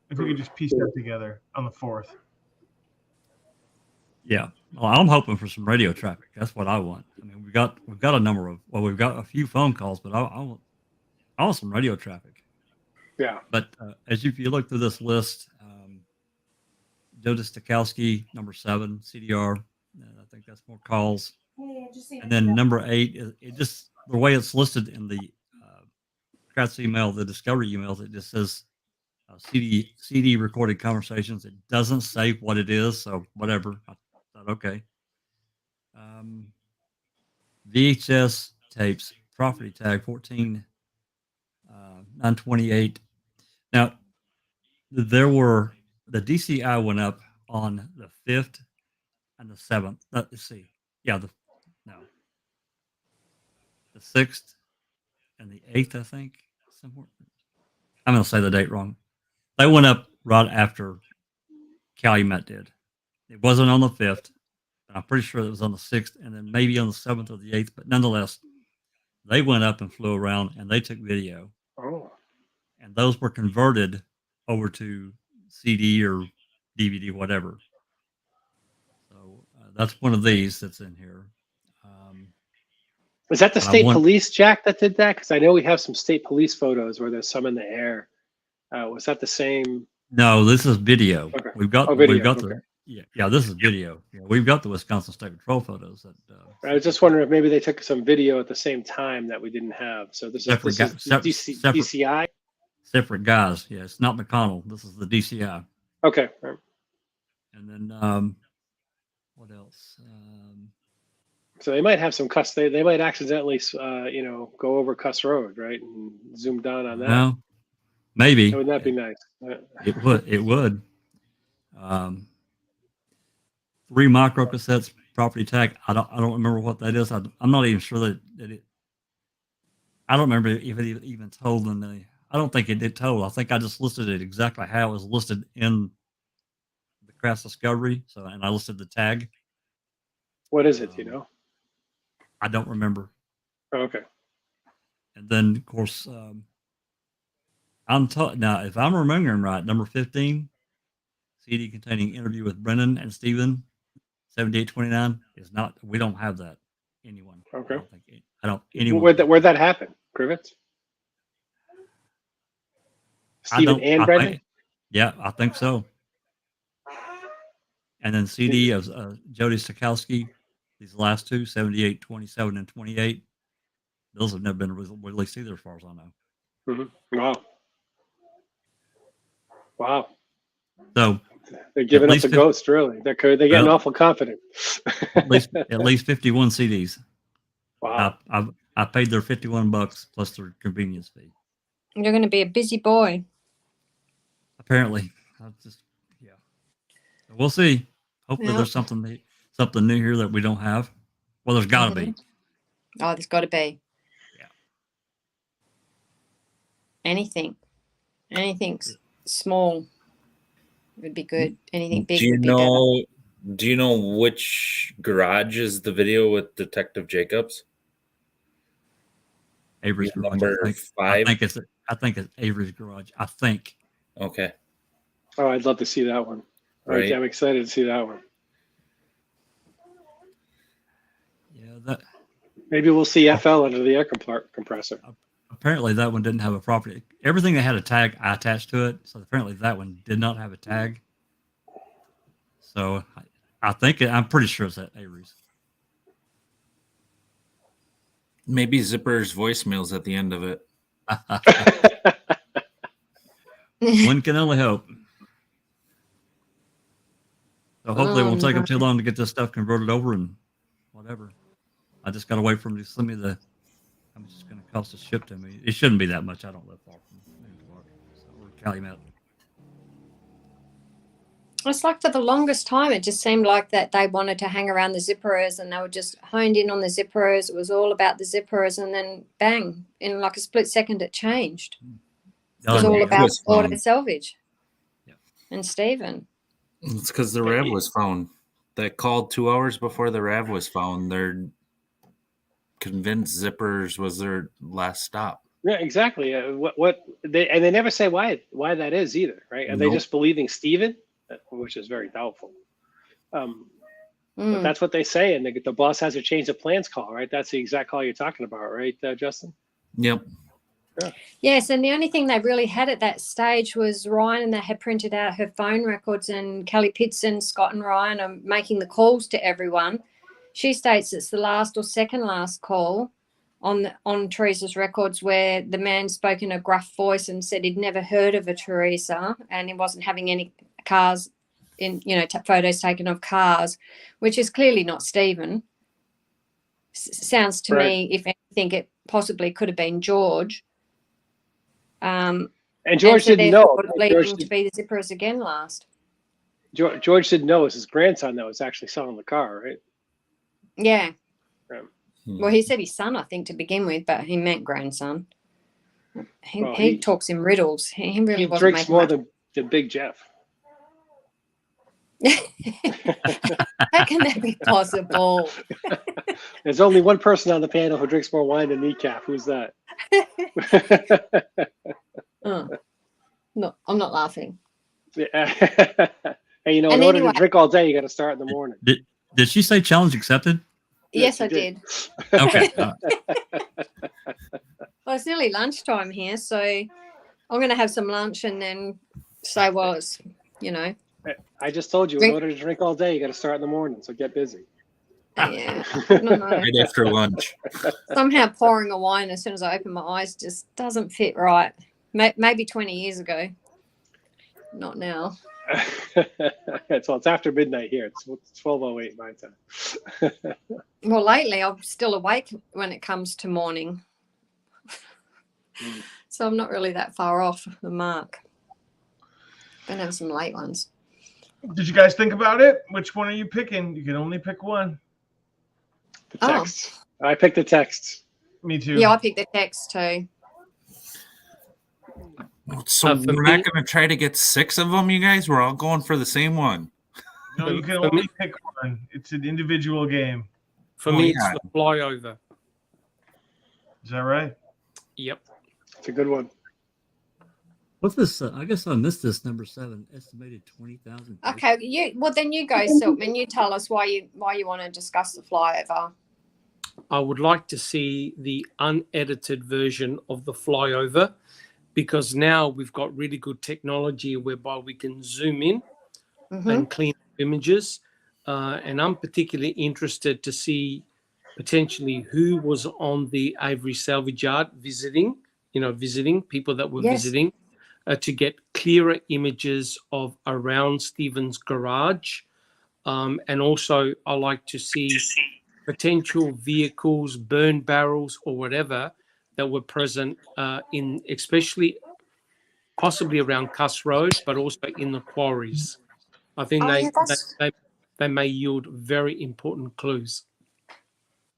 if you could just piece that together on the 4th.
Yeah. Well, I'm hoping for some radio traffic. That's what I want. I mean, we've got we've got a few phone calls, but I want some radio traffic.
Yeah.
But as if you look through this list, Jody Stokowski, number 7, CDR. I think that's more calls. And then number 8, it just, the way it's listed in the Kratz email, the discovery emails, it just says CD recorded conversations. It doesn't say what it is, so whatever. I thought, okay. VHS tapes, property tag 14/9/28. Now, the DCI went up on the 5th and the 7th. Let's see. Yeah, the 6th and the 8th, I think. Somewhere. I'm going to say the date wrong. They went up right after Calumet did. It wasn't on the 5th. But I'm pretty sure it was on the 6th and then maybe on the 7th or the 8th. But nonetheless, they went up and flew around and they took video.
Oh.
And those were converted over to CD or DVD, whatever. So that's one of these that's in here.
Was that the state police, Jack, that did that? Because I know we have some state police photos where there's some in the air. Was that the same?
No, this is video.
Okay.
We've got
video.
We've got
Okay.
this is video. Yeah, we've got the Wisconsin State Patrol photos.
I was just wondering if maybe they took some video at the same time that we didn't have. So this is DCI?
Separate guys. Yeah, it's not McConnell. This is the DCI.
Okay.
And then what else?
So they might have some cuss. They might accidentally, go over Cuss Road, right, and zoom down on that.
No, maybe.
Wouldn't that be nice?
It would. It would. 3 micro cassettes, property tag. I don't remember what that is. I'm not even sure that it. I don't remember if it even told in the. I don't think it did told. I think I just listed it exactly how it was listed in the Kratz Discovery. So, and I listed the tag.
What is it? Do you know?
I don't remember.
Oh, okay.
And then, of course, now, if I'm remembering right, number 15, CD containing interview with Brennan and Stephen, 7829 is not. We don't have that. Anyone.
Okay.
I don't. Anyone.
Where'd that happen? Crivets? Stephen and Brennan?
Yeah, I think so. And then CD of Jody Stokowski, these last two, 78, 27, and 28. Those have never been released either, as far as I know.
Mm-hmm. Wow. Wow.
So
they're giving up the ghost, really. They're getting awful confident.
at least 51 CDs.
Wow.
I paid their $51 plus their convenience fee.
You're going to be a busy boy.
Apparently, yeah. We'll see. Hopefully, there's something new here that we don't have. Well, there's got to be.
Oh, there's got to be.
Yeah.
Anything small would be good. Anything big would be better.
Do you know which garage is the video with Detective Jacobs?
Avery's garage.
Number 5.
I think it's Avery's garage. I think.
Okay.
Oh, I'd love to see that one. Right. I'm excited to see that one.
Yeah,
maybe we'll see FL under the air compressor.
Apparently, that one didn't have a property. Everything that had a tag, I attached to it. So apparently, that one did not have a tag. So I'm pretty sure it's at Avery's.
Maybe Zipper's voicemail's at the end of it.
One can only hope. So hopefully it won't take them too long to get this stuff converted over and whatever. I just got to wait for them to send me I'm just going to cost to ship to me. It shouldn't be that much. I don't live far from Newport, or Calumet.
It's like for the longest time, it just seemed like that they wanted to hang around the zipperers and they were just honed in on the zipperers. It was all about the zipperers, and then bang, in like a split second, it changed. It was all about auto salvage.
Yeah.
And Stephen.
It's because the RAV was found. They called 2 hours before the RAV was found. They're convinced zippers was their last stop.
Yeah, exactly. They never say why that is either, right? Are they
Nope.
just believing Steven, which is very doubtful. But that's what they say, and the boss has a change of plans call, right? That's the exact call you're talking about, right, Justin?
Yep.
Yes, and the only thing they really had at that stage was Ryan, and they had printed out her phone records, and Kelly Pitts and Scott and Ryan are making the calls to everyone. She states it's the last or second last call on Teresa's records where the man spoke in a gruff voice and said he'd never heard of a Teresa and he wasn't having any cars in, photos taken of cars, which is clearly not Stephen. Sounds to me, if anything, it possibly could have been George.
And George didn't know.
Leaving to be the zippers again last.
George didn't know it was his grandson that was actually selling the car, right?
Yeah. Well, he said his son, I think, to begin with, but he meant grandson. He talks in riddles. He really wasn't
drinks
making
more
much.
than Big Jeff.
How can that be possible?
There's only one person on the panel who drinks more wine than Kneecap. Who's that?
No, I'm not laughing.
Yeah. Hey, in order to drink all day, you got to start in the morning.
Did she say challenge accepted?
Yes, I did.
Okay.
Well, it's nearly lunchtime here, so I'm going to have some lunch and then say, well, it's,
I just told you, in order to drink all day, you got to start in the morning, so get busy.
Yeah. No.
Right after lunch.
Somehow pouring a wine as soon as I open my eyes just doesn't fit right. Maybe 20 years ago. Not now.
It's after midnight here. It's 12:08 my time.
Well, lately I'm still awake when it comes to morning. So I'm not really that far off the mark. Gonna have some late ones.
Did you guys think about it? Which one are you picking? You can only pick one.
The text. I picked the text.
Me too.
Yeah, I picked the text too.
So we're not going to try to get 6 of them, you guys? We're all going for the same one.
No, you can only pick one. It's an individual game.
For me, it's the flyover.
Is that right?
Yep.
It's a good one.
What's this? I guess I missed this number 7. Estimated 20,000.
Okay, then you go, Siltman. You tell us why you want to discuss the flyover.
I would like to see the unedited version of the flyover, because now we've got really good technology whereby we can zoom in and clean images. And I'm particularly interested to see potentially who was on the Avery Salvage Yard visiting people that were visiting, to get clearer images of around Stephen's garage. And also I like to see potential vehicles, burn barrels or whatever that were present in, especially possibly around Cuss Road, but also in the quarries. I think they may yield very important clues.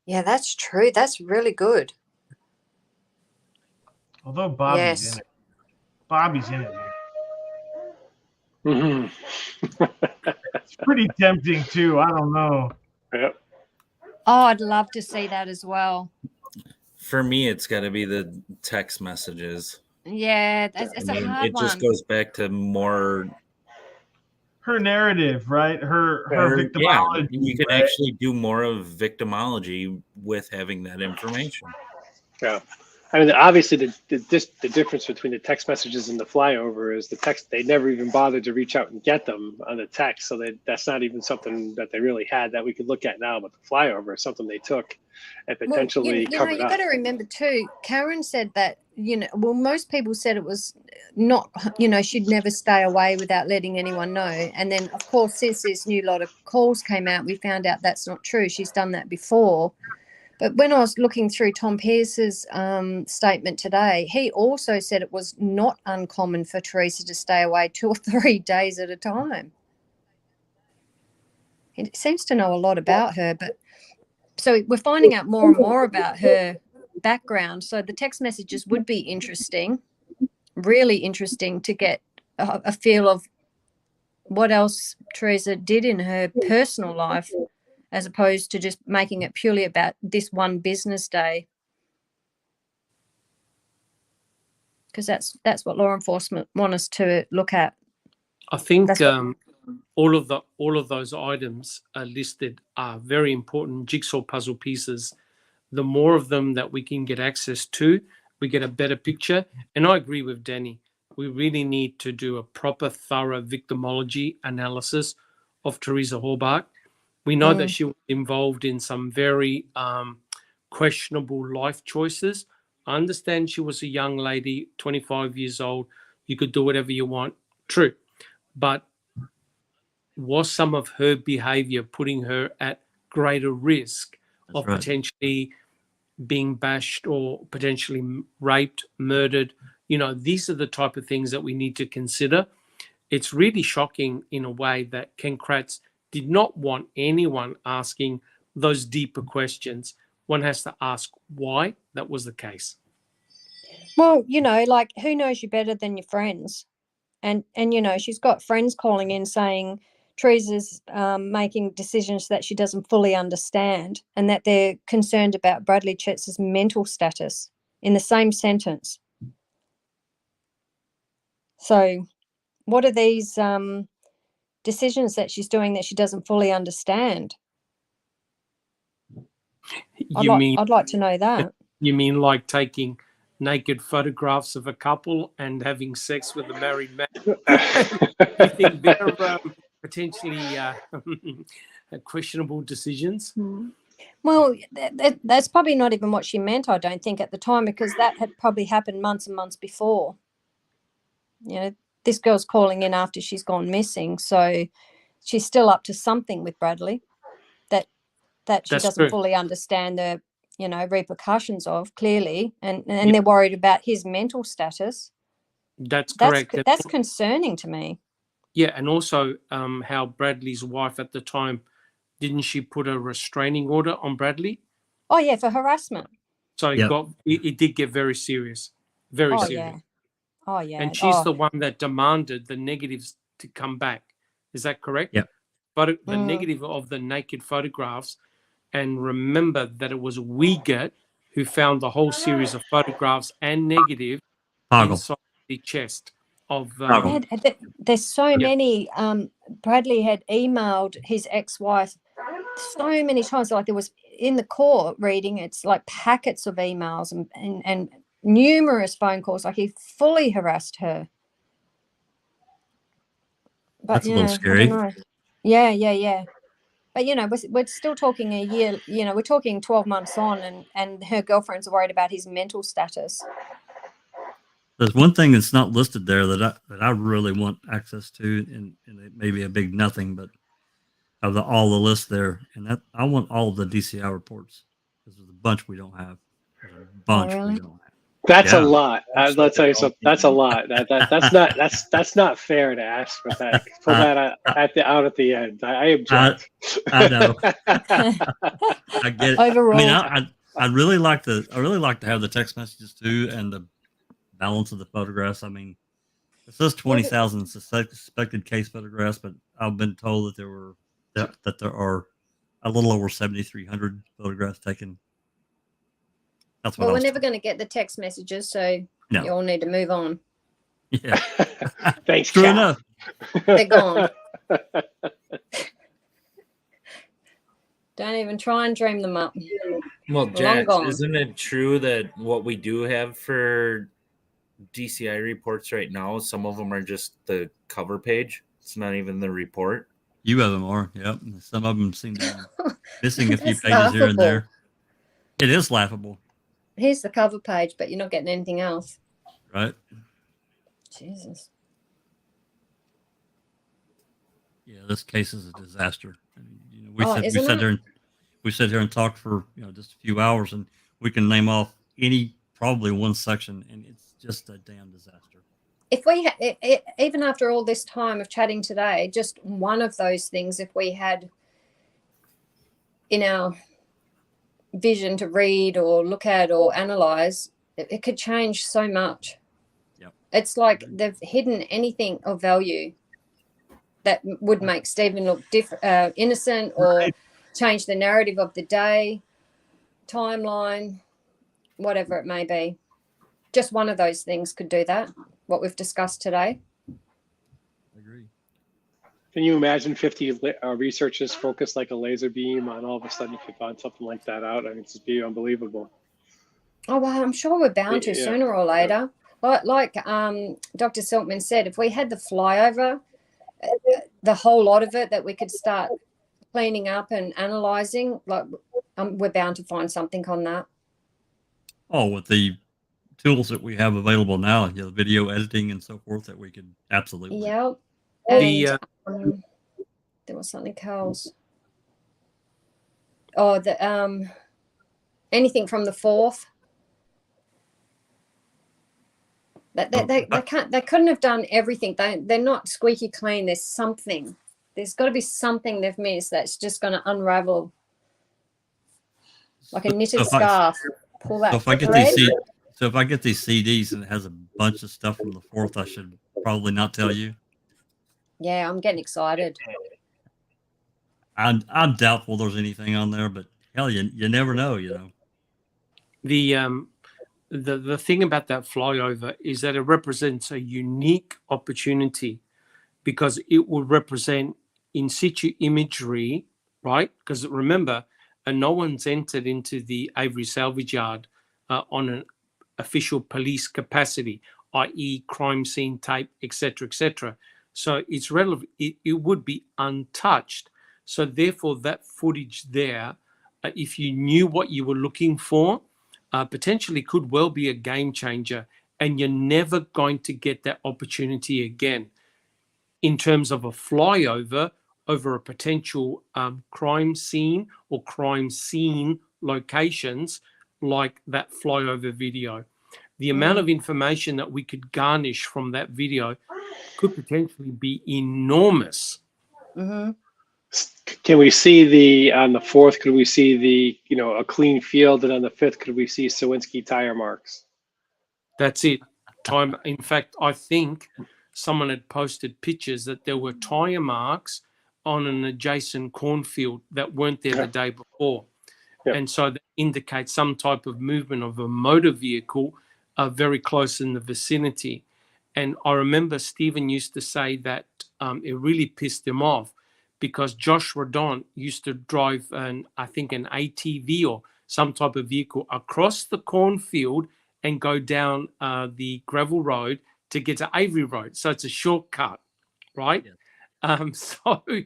Yeah, that's true. That's really good.
Although Bobby's in it. Bobby's in it.
Mm-hmm.
It's pretty tempting too. I don't know.
Yep.
Oh, I'd love to see that as well.
For me, it's got to be the text messages.
Yeah, it's a hard
it
one.
just goes back to more
her narrative, right? Her victimology.
Yeah, you can actually do more of victimology with having that information.
Yeah. I mean, obviously, the difference between the text messages and the flyover is the text. They never even bothered to reach out and get them on the text, so that's not even something that they really had that we could look at now. But the flyover is something they took and potentially covered up.
You've got to remember too. Karen said that most people said it was not. She'd never stay away without letting anyone know. And then, of course, since this new lot of calls came out, we found out that's not true. She's done that before. But when I was looking through Tom Pearce's statement today, he also said it was not uncommon for Teresa to stay away 2 or 3 days at a time. He seems to know a lot about her, but so we're finding out more and more about her background. So the text messages would be interesting, really interesting to get a feel of what else Teresa did in her personal life, as opposed to just making it purely about this one business day. Because that's what law enforcement want us to look at.
I think
That's what-
all of those items are listed are very important jigsaw puzzle pieces. The more of them that we can get access to, we get a better picture. And I agree with Danny. We really need to do a proper, thorough victimology analysis of Teresa Halbach. We know that she was involved in some very questionable life choices. I understand she was a young lady, 25 years old. You could do whatever you want. True. But was some of her behavior putting her at greater risk of potentially being bashed or potentially raped, murdered? You know, these are the type of things that we need to consider. It's really shocking in a way that Ken Kratz did not want anyone asking those deeper questions. One has to ask why that was the case.
Well, you know, like, who knows you better than your friends? And you know, she's got friends calling in saying Teresa's making decisions that she doesn't fully understand, and that they're concerned about Bradley Chetz's mental status in the same sentence. So what are these decisions that she's doing that she doesn't fully understand? I'd like to know that.
You mean like taking naked photographs of a couple and having sex with a married man? You think they're potentially questionable decisions?
Well, that's probably not even what she meant, I don't think, at the time, because that had probably happened months and months before. You know, this girl's calling in after she's gone missing, so she's still up to something with Bradley that she doesn't fully understand the, you know, repercussions of, clearly, and they're worried about his mental status.
That's correct.
That's concerning to me.
Yeah, and also how Bradley's wife at the time, didn't she put a restraining order on Bradley?
Oh yeah, for harassment.
So it did get very serious, very serious.
Yeah. Oh yeah.
And she's the one that demanded the negatives to come back. Is that correct?
Yep.
But the negative of the naked photographs, and remember that it was Wiegert who found the whole series of photographs and negative inside the chest of.
There's so many. Bradley had emailed his ex-wife so many times. Like, there was in the court reading, it's like packets of emails and numerous phone calls. Like, he fully harassed her. But,
that's a little scary.
Yeah. But, you know, we're still talking a year, you know, we're talking 12 months on, and her girlfriend's worried about his mental status.
There's one thing that's not listed there that I really want access to, and it may be a big nothing, but of all the lists there, and that I want all of the DCI reports, because there's a bunch we don't have. There's a bunch we don't have.
That's a lot. Let's tell you something. That's a lot. That's not fair to ask for that. Pull that out at the end. I object.
I know. I get it.
Overall.
I mean, I'd really like to have the text messages too, and the balance of the photographs. I mean, it says 20,000 suspected case photographs, but I've been told that there are a little over 7,300 photographs taken. That's what.
Well, we're never going to get the text messages, so you all need to move on.
Yeah.
Thanks.
True enough.
They're gone. Don't even try and dream them up.
Well, Jack, isn't it true that what we do have for DCI reports right now, some of them are just the cover page? It's not even the report.
You have them more. Yep. Some of them seem to be missing a few pages here and there. It is laughable.
Here's the cover page, but you're not getting anything else.
Right.
Jesus.
Yeah, this case is a disaster. I mean, we sat there we sit here and talk for just a few hours, and we can name off probably one section, and it's just a damn disaster.
If we even after all this time of chatting today, just one of those things, if we had in our vision to read or look at or analyze, it could change so much.
Yep.
It's like they've hidden anything of value that would make Stephen look innocent or change the narrative of the day, timeline, whatever it may be. Just one of those things could do that, what we've discussed today.
I agree.
Can you imagine 50 researchers focused like a laser beam on all of a sudden you could find something like that out? I mean, it's just be unbelievable.
Oh, well, I'm sure we're bound to sooner or later. Like Dr. Silkman said, if we had the flyover, the whole lot of it that we could start cleaning up and analysing, like we're bound to find something on that.
Oh, with the tools that we have available now, video editing and so forth, that we could absolutely.
Yeah. And there was something else. Oh, the anything from the 4th. They couldn't have done everything. They're not squeaky clean. There's something. There's got to be something they've missed that's just going to unravel like a knitted scarf. Pull that.
So if I get these CDs and it has a bunch of stuff from the 4th, I should probably not tell you.
Yeah, I'm getting excited.
I'm doubtful there's anything on there, but hell, you never know,
The thing about that flyover is that it represents a unique opportunity because it will represent in situ imagery, right? Because remember, no one's entered into the Avery salvage yard on an official police capacity, i.e. crime scene tape, etc., etc. So it's relevant. It would be untouched. So therefore, that footage there, if you knew what you were looking for, potentially could well be a game changer, and you're never going to get that opportunity again in terms of a flyover over a potential crime scene or crime scene locations like that flyover video. The amount of information that we could garnish from that video could potentially be enormous.
Mm-hmm.
Can we see on the 4th, could we see a clean field, and on the 5th, could we see Sawinski tire marks?
That's it. In fact, I think someone had posted pictures that there were tire marks on an adjacent cornfield that weren't there the day before.
Yep.
And so that indicates some type of movement of a motor vehicle very close in the vicinity. And I remember Stephen used to say that it really pissed him off because Josh Rodon used to drive I think an ATV or some type of vehicle across the cornfield and go down the gravel road to get to Avery Road. So it's a shortcut, right?
Yeah.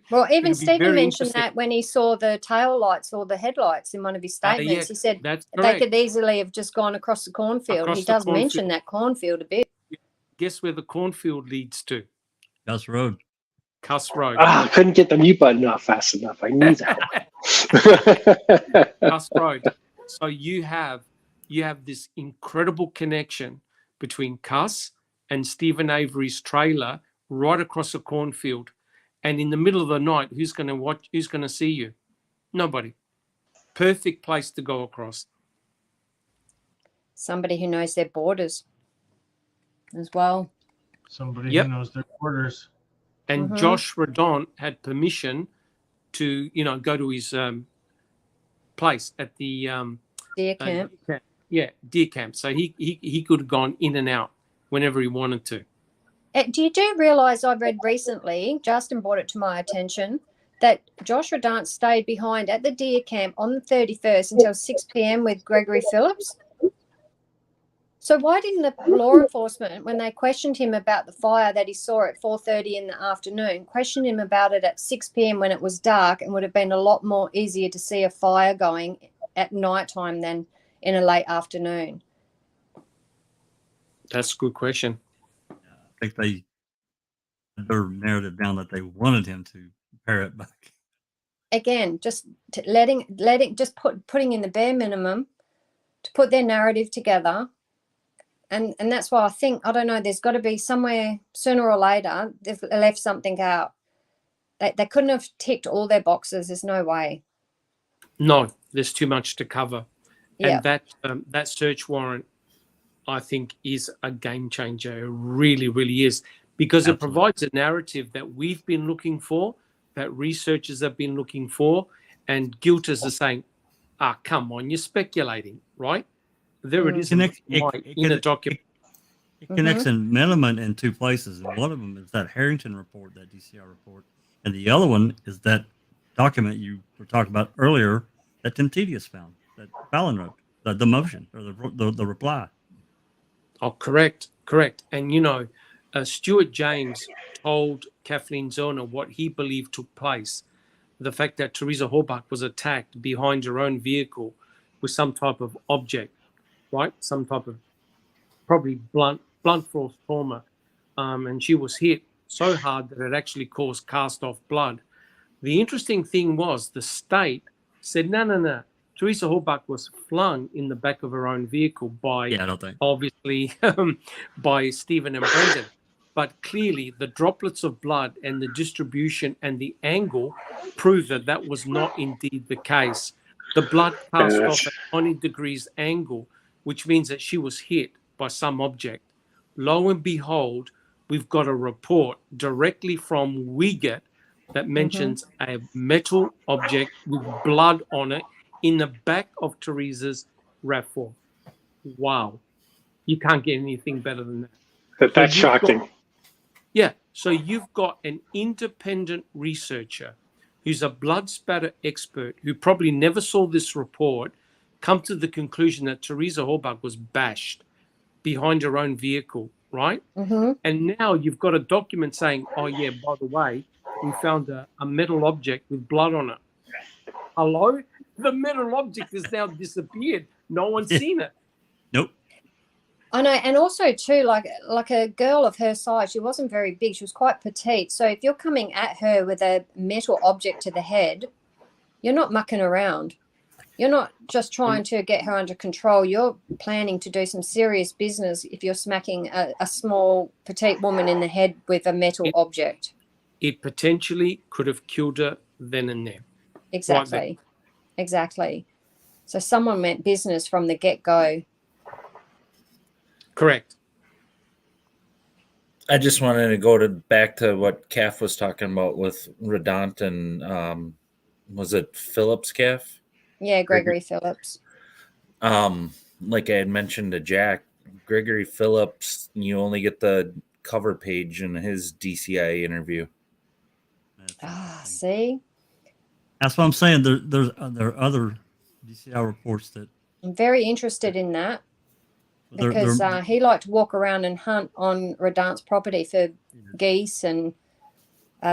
Well, even Stephen mentioned that when he saw the tail lights or the headlights in one of his statements, he said they could easily have just gone across the cornfield. He does mention that cornfield a bit.
Guess where the cornfield leads to?
Cuss Road.
Cuss Road.
I couldn't get the mute button off fast enough. I need that.
Cuss Road. So you have this incredible connection between Cuss and Stephen Avery's trailer right across a cornfield. And in the middle of the night, who's going to watch? Who's going to see you? Nobody. Perfect place to go across.
Somebody who knows their borders as well.
Somebody who knows their borders.
And Josh Rodon had permission to, go to his place at the
deer camp.
Deer camp. So he could have gone in and out whenever he wanted to.
Do you realise I read recently, Justin brought it to my attention, that Josh Rodon stayed behind at the deer camp on the 31st until 6 p.m. with Gregory Phillips? So why didn't the law enforcement, when they questioned him about the fire that he saw at 4:30 in the afternoon, question him about it at 6 p.m. when it was dark and would have been a lot more easier to see a fire going at night time than in a late afternoon?
That's a good question.
I think they had their narrative down that they wanted him to pare it back.
again, just putting in the bare minimum to put their narrative together. And that's why I think, I don't know, there's got to be somewhere sooner or later they've left something out. They couldn't have ticked all their boxes. There's no way.
No, there's too much to cover.
Yeah.
And that search warrant, I think, is a game changer. It really, really is. Because it provides a narrative that we've been looking for, that researchers have been looking for, and guilters are saying, come on, you're speculating, right? There it is in a document.
It connects in minimum in two places. And one of them is that Harrington report, that DCI report. And the other one is that document you were talking about earlier that Tim Tedious found, that Fallon wrote, the motion or the reply.
Oh, correct. And, Stuart James told Kathleen Zellner what he believed took place. The fact that Teresa Halbach was attacked behind her own vehicle with some type of object, right? Some type of probably blunt force trauma. And she was hit so hard that it actually caused cast-off blood. The interesting thing was the state said, no. Teresa Halbach was flung in the back of her own vehicle by, obviously, by Stephen and Brendan. But clearly, the droplets of blood and the distribution and the angle prove that was not indeed the case. The blood passed off at 90 degrees angle, which means that she was hit by some object. Lo and behold, we've got a report directly from Wiegert that mentions a metal object with blood on it in the back of Teresa's RAV4. Wow. You can't get anything better than that.
That's shocking.
So you've got an independent researcher who's a blood spatter expert who probably never saw this report come to the conclusion that Teresa Halbach was bashed behind her own vehicle, right? And now you've got a document saying, oh, yeah, by the way, we found a metal object with blood on it. Hello? The metal object has now disappeared. No one's seen it.
Nope.
I know, and also too, like a girl of her size, she wasn't very big. She was quite petite. So if you're coming at her with a metal object to the head, you're not mucking around. You're not just trying to get her under control. You're planning to do some serious business if you're smacking a small, petite woman in the head with a metal object.
It potentially could have killed her then and there.
Exactly.
Right.
Exactly. So someone meant business from the get-go.
Correct.
I just wanted to go back to what Kath was talking about with Redant and was it Phillips, Kath?
Yeah, Gregory Phillips.
Like I had mentioned to Jack, Gregory Phillips, you only get the cover page in his DCI interview.
See?
That's what I'm saying. There are other DCI reports that
I'm very interested in that. Because he liked to walk around and hunt on Redant's property for geese and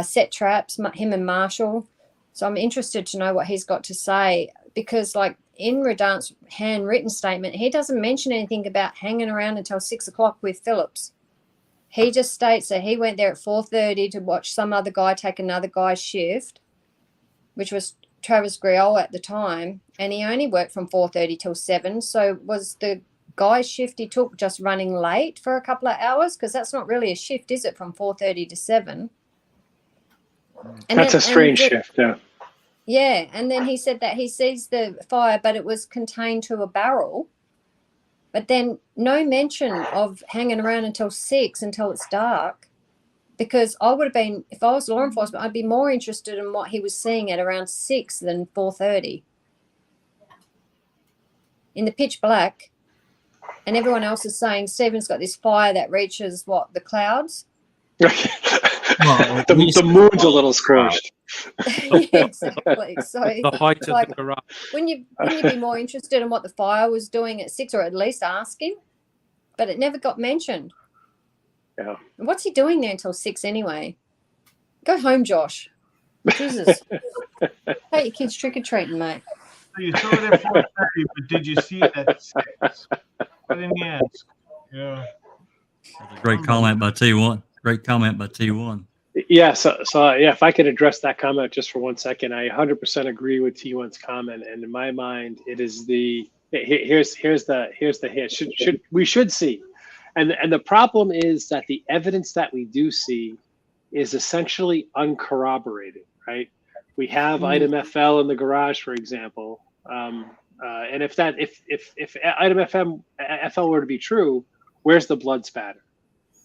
set traps, him and Marshall. So I'm interested to know what he's got to say because, like, in Redant's handwritten statement, he doesn't mention anything about hanging around until 6 o'clock with Phillips. He just states that he went there at 4:30 to watch some other guy take another guy's shift, which was Travis Griol at the time, and he only worked from 4:30 till 7. So was the guy's shift he took just running late for a couple of hours? Because that's not really a shift, is it, from 4:30 to 7? And
that's a strange shift, yeah.
Yeah, and then he said that he sees the fire, but it was contained to a barrel. But then no mention of hanging around until 6 until it's dark. Because I would have been, if I was law enforcement, I'd be more interested in what he was seeing at around 6 than 4:30. In the pitch black, and everyone else is saying Stephen's got this fire that reaches, what, the clouds?
Well,
the moon's a little scorched.
Exactly. So
the height of the garage.
Wouldn't you be more interested in what the fire was doing at 6, or at least asking? But it never got mentioned.
Yeah.
What's he doing there until 6 anyway? Go home, Josh. Jesus. Take your kids trick-or-treating, mate.
So you saw it at 4:30, but did you see it at 6? Why didn't you ask? Yeah.
That's a great comment by T1. Great comment by T1.
Yeah, yeah, if I could address that comment just for 1 second, I 100% agree with T1's comment, and in my mind, it is here's the hit. We should see, and the problem is that the evidence that we do see is essentially uncorroborated, right? We have item FL in the garage, for example, and if item FL were to be true, where's the blood spatter?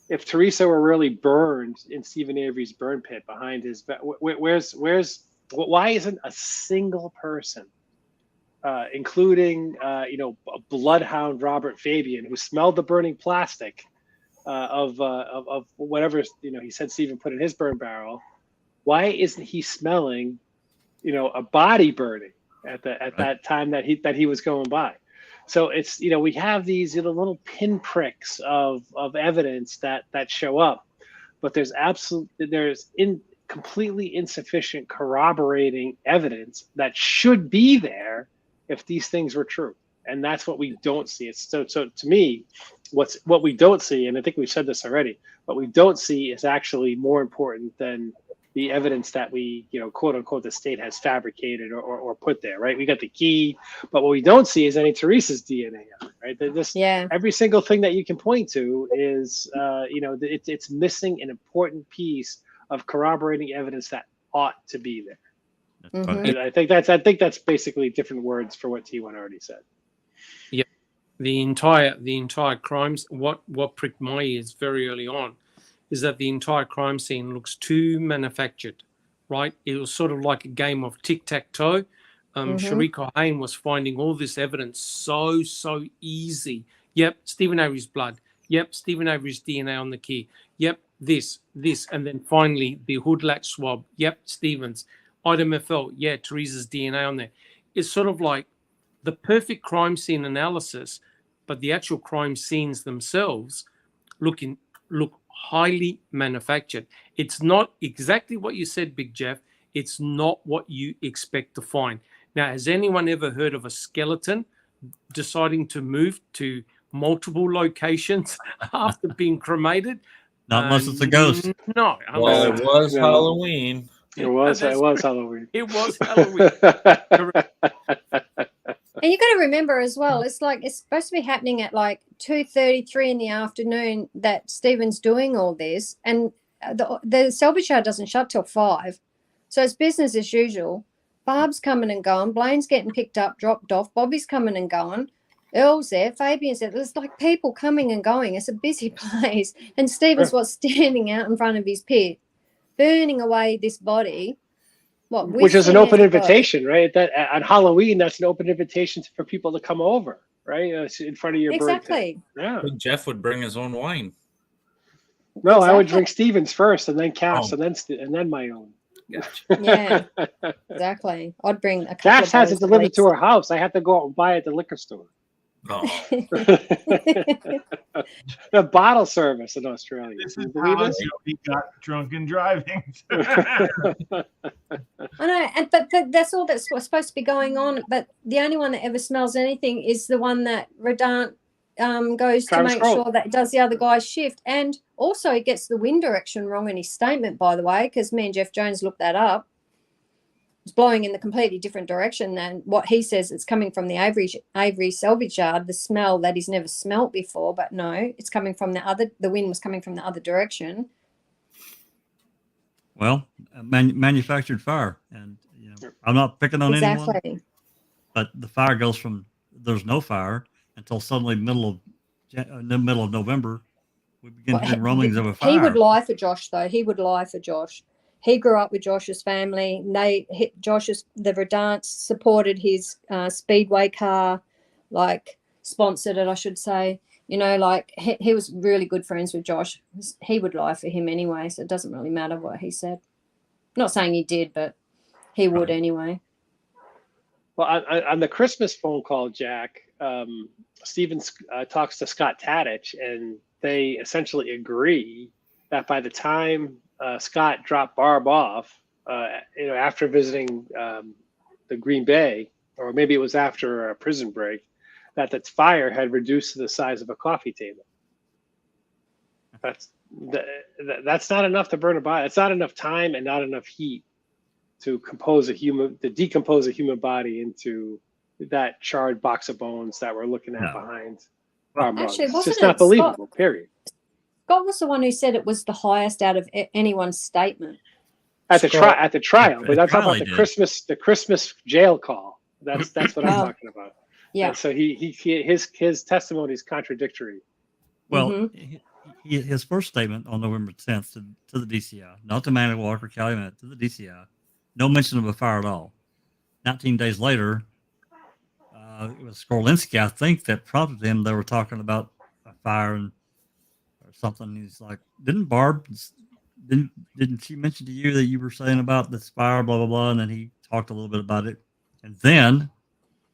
If Teresa were really burned in Stephen Avery's burn pit behind his, why isn't a single person, including a bloodhound Robert Fabian, who smelled the burning plastic of whatever he said Stephen put in his burn barrel, why isn't he smelling a body burning at that time that he was going by? So it's, we have these little pinpricks of evidence that show up, but there's completely insufficient corroborating evidence that should be there if these things were true. And that's what we don't see. It's so to me, what we don't see, and I think we've said this already, what we don't see is actually more important than the evidence that we, quote unquote, the state has fabricated or put there, right? We got the key, but what we don't see is any Teresa's DNA on it, right? Every single thing that you can point to is, it's missing an important piece of corroborating evidence that ought to be there.
Mhm.
I think that's basically different words for what T1 already said.
Yeah, the entire crimes. What pricked my ears very early on is that the entire crime scene looks too manufactured, right? It was sort of like a game of tic-tac-toe. Sharika Hain was finding all this evidence so easy. Yep, Stephen Avery's blood. Yep, Stephen Avery's DNA on the key. Yep, this, and then finally the hood latch swab. Yep, Stephen's. Item FL, yeah, Teresa's DNA on there. It's sort of like the perfect crime scene analysis, but the actual crime scenes themselves look highly manufactured. It's not exactly what you said, Big Jeff. It's not what you expect to find. Now, has anyone ever heard of a skeleton deciding to move to multiple locations after being cremated?
Not unless it's a ghost.
No.
Well, it was
No.
Halloween.
It was Halloween.
It was Halloween.
And you got to remember as well, it's supposed to be happening at like 2:33 in the afternoon that Stephen's doing all this, and the salvage yard doesn't shut till 5, so it's business as usual. Barb's coming and going, Blaine's getting picked up, dropped off, Bobby's coming and going, Earl's there, Fabian's there. There's like people coming and going. It's a busy place, and Stephen's standing out in front of his pit, burning away this body.
Which is an open invitation, right? That on Halloween, that's an open invitation for people to come over, right? In front of your
exactly.
Yeah.
I think Jeff would bring his own wine.
No,
Exactly.
I would drink Stephen's first, and then Cass, and then my own.
Yeah, exactly. I'd bring a couple.
Cass has it
of
delivered to
her.
her house. I have to go out and buy it at the liquor store.
Oh,
The bottle service in Australia.
This
Can
is
you believe
how
this?
Joey got drunk and driving.
I know, but that's all that's supposed to be going on. But the only one that ever smells anything is the one that Redant goes
Travis
to make
Kroll.
sure that it does the other guy's shift. And also he gets the wind direction wrong in his statement, by the way, because me and Jeff Jones looked that up. It's blowing in the completely different direction than what he says. It's coming from the Avery salvage yard, the smell that he's never smelt before. But no, it's coming from the wind was coming from the other direction.
Well, manufactured fire, and I'm not picking on anyone,
Exactly.
but the fire goes from there's no fire until suddenly middle of November, we begin hearing rumblings of a fire.
He would lie for Josh, though. He would lie for Josh. He grew up with Josh's family. The Redants supported his speedway car, sponsored it, I should say. He was really good friends with Josh. He would lie for him anyway, so it doesn't really matter what he said. Not saying he did, but he would anyway.
Well, on the Christmas phone call, Jack, Stephen talks to Scott Tadich, and they essentially agree that by the time Scott dropped Barb off, after visiting the Green Bay, or maybe it was after a prison break, that fire had reduced to the size of a coffee table. that's not enough to burn a body. It's not enough time and not enough heat to decompose a human body into that charred box of bones that we're looking at behind our mugs.
Actually,
It's
wasn't
just not
it
believable, period.
Scott was the one who said it was the highest out of anyone's statement.
At the trial, but I'm talking about
he
the Christmas jail call. That's what I'm
Oh.
talking about.
Yeah.
And so his testimony is contradictory.
Well,
Mhm.
his first statement on November 10th to the DCI, not to Manitowoc or Calumet, to the DCI, no mention of a fire at all. 19 days later, it was Skorlinski, I think, that prompted him. They were talking about a fire or something. He's like, didn't she mention to you that you were saying about this fire, blah, blah, blah? And then he talked a little bit about it. And then,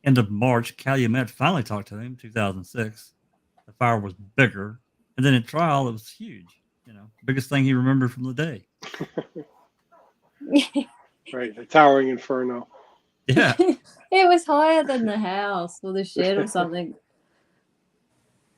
end of March, Calumet finally talked to him, 2006. The fire was bigger. And then at trial, it was huge. Biggest thing he remembered from the day.
Right, the towering inferno.
Yeah.
It was higher than the house or the shed or something.